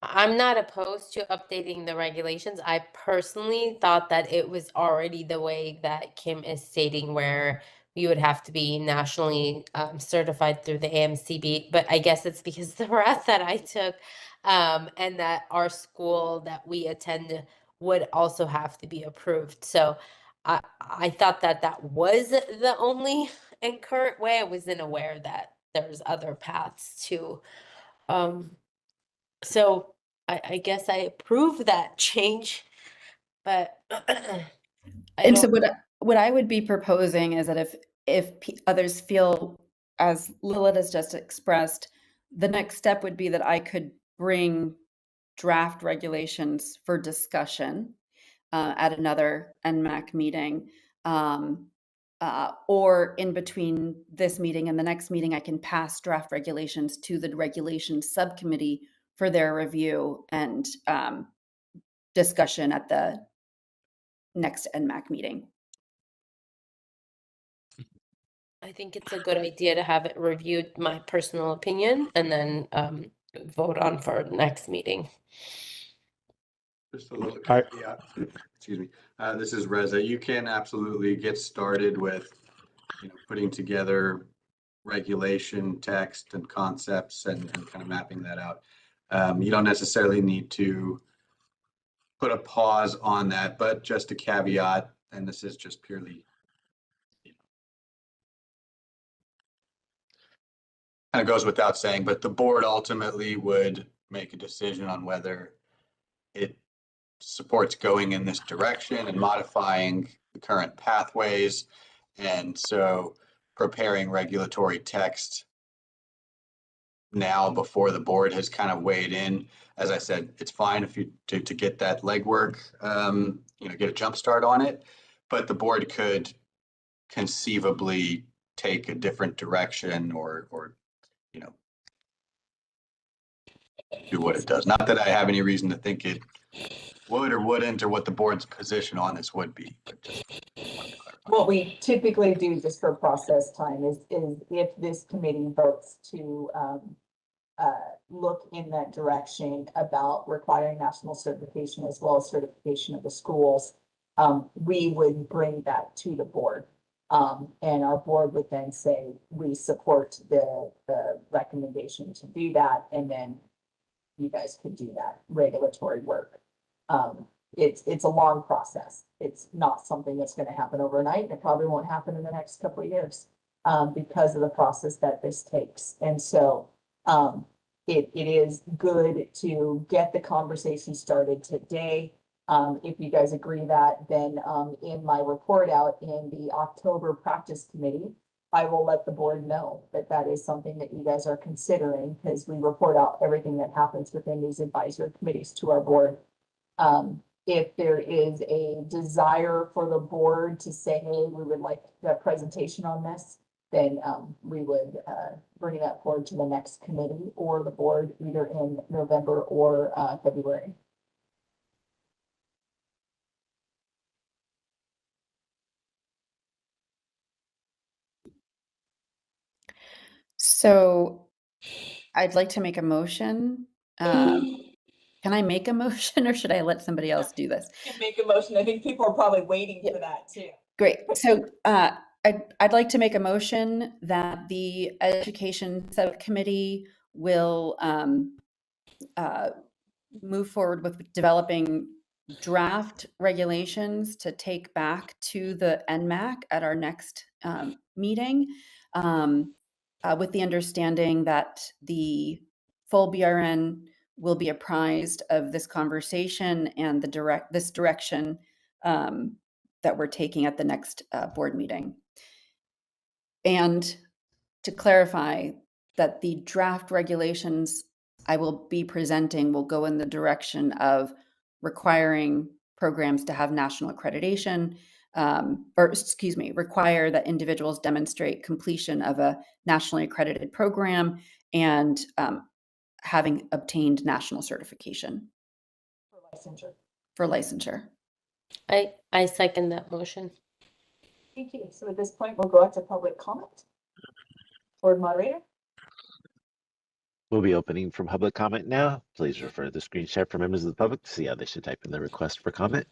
I'm not opposed to updating the regulations. I personally thought that it was already the way that Kim is stating, where you would have to be nationally certified through the AMCB. But I guess it's because of the route that I took, and that our school that we attend would also have to be approved. So I thought that that was the only and current way. I wasn't aware that there's other paths to. So I guess I approve that change, but I
And so
don't.
what I would be proposing is that if others feel, as Lilith has just expressed, the next step would be that I could bring draft regulations for discussion at another NMAC meeting. Or in between this meeting and the next meeting, I can pass draft regulations to the regulations subcommittee for their review and discussion at the next NMAC meeting.
I think it's a good idea to have it reviewed, my personal opinion, and then vote on for next meeting.
Just a little, yeah, excuse me. This is Reza. You can absolutely get started with, putting together regulation text and concepts and kind of mapping that out. You don't necessarily need to put a pause on that, but just a caveat, and this is just purely, kind of goes without saying, but the board ultimately would make a decision on whether it supports going in this direction and modifying the current pathways. And so preparing regulatory text now before the board has kind of weighed in. As I said, it's fine if you to get that legwork, get a jump start on it, but the board could conceivably take a different direction or do what it does. Not that I have any reason to think it would or wouldn't, or what the board's position on this would be, but just wanted to clarify.
What we typically do just for process time is if this committee votes to look in that direction about requiring national certification as well as certification of the schools, we would bring that to the board. And our board would then say, we support the recommendation to do that. And then you guys could do that regulatory work. It's a long process. It's not something that's going to happen overnight. It probably won't happen in the next couple of years because of the process that this takes. And so it is good to get the conversation started today. If you guys agree that, then in my report out in the October practice committee, I will let the board know that that is something that you guys are considering, because we report out everything that happens within these advisory committees to our board. If there is a desire for the board to say, hey, we would like a presentation on this, then we would bring that forward to the next committee or the board either in November or February.
So I'd like to make a motion. Can I make a motion or should I let somebody else do this?
You can make a motion. I think people are probably waiting for that too.
Great. So I'd like to make a motion that the Education Subcommittee will move forward with developing draft regulations to take back to the NMAC at our next meeting, with the understanding that the full BRN will be apprised of this conversation and this direction that we're taking at the next board meeting. And to clarify that the draft regulations I will be presenting will go in the direction of requiring programs to have national accreditation, require that individuals demonstrate completion of a nationally accredited program and having obtained national certification. For licensure.
I second that motion.
Thank you. So at this point, we'll go out to public comment. Board moderator.
We'll be opening for public comment now. Please refer to the screen share for members of the public to see how they should type in their request for comment.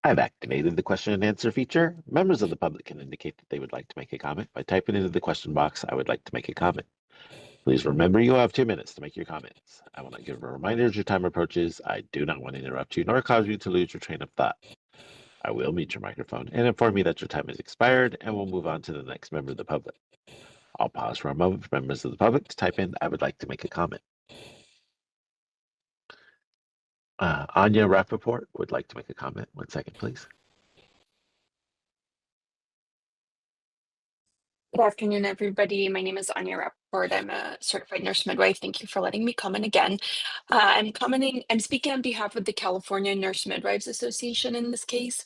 I've activated the question and answer feature. Members of the public can indicate that they would like to make a comment by typing into the question box, I would like to make a comment. Please remember you have 2 minutes to make your comments. I want to give a reminder as your time approaches. I do not want to interrupt you nor cause you to lose your train of thought. I will mute your microphone and inform you that your time has expired, and we'll move on to the next member of the public. I'll pause for a moment for members of the public to type in, I would like to make a comment. Anya Rappaport would like to make a comment. 1 second, please.
Good afternoon, everybody. My name is Anya Rappaport. I'm a certified nurse midwife. Thank you for letting me comment again. I'm speaking on behalf of the California Nurse Midwives Association in this case.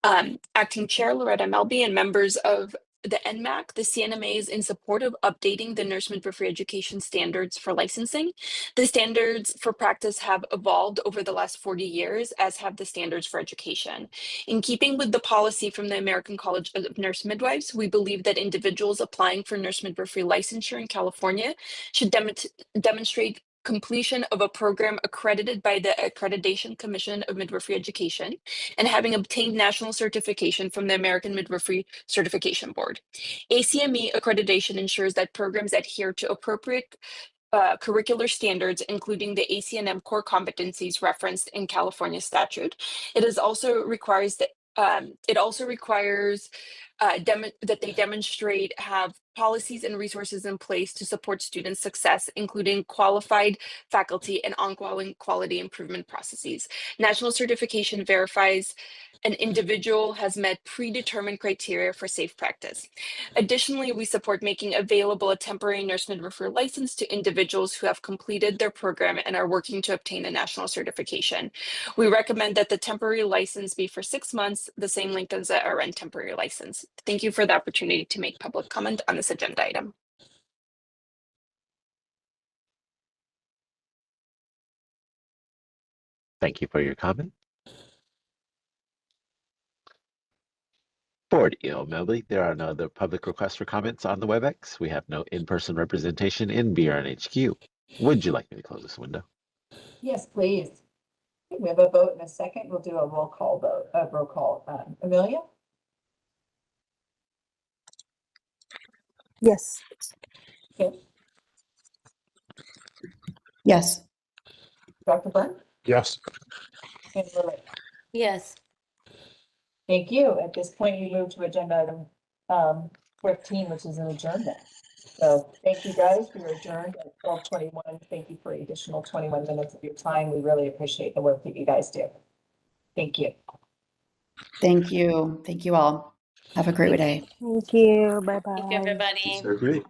Acting Chair Loretta Melby and members of the NMAC, the CNMA is in support of updating the nurse midwifery education standards for licensing. The standards for practice have evolved over the last 40 years, as have the standards for education. In keeping with the policy from the American College of Nurse Midwives, we believe that individuals applying for nurse midwifery licensure in California should demonstrate completion of a program accredited by the Accreditation Commission of Midwifery Education and having obtained national certification from the American Midwifery Certification Board. ACME accreditation ensures that programs adhere to appropriate curricular standards, including the ACNM core competencies referenced in California statute. It also requires that that they demonstrate have policies and resources in place to support student success, including qualified faculty and ongoing quality improvement processes. National certification verifies an individual has met predetermined criteria for safe practice. Additionally, we support making available a temporary nurse midwifery license to individuals who have completed their program and are working to obtain a national certification. We recommend that the temporary license be for 6 months, the same length as a RN temporary license. Thank you for the opportunity to make public comment on this agenda item.
Thank you for your comment. Board Mobley, there are no other public requests for comments on the WebEx. We have no in-person representation in BRNHQ. Would you like me to close this window?
Yes, please. We have a vote in a second. We'll do a roll call vote, Amelia?
Yes.
Okay.
Yes.
Dr. Byrne?
Yes.
And Lily?
Yes.
Thank you. At this point, we move to agenda item 14, which is an adjournment. So thank you guys. We are adjourned at 12:21. Thank you for the additional 21 minutes of your time. We really appreciate the work that you guys do. Thank you.
Thank you. Thank you all. Have a great day.
Thank you. Bye
Thank you,
bye.
everybody.
Sir.
Great.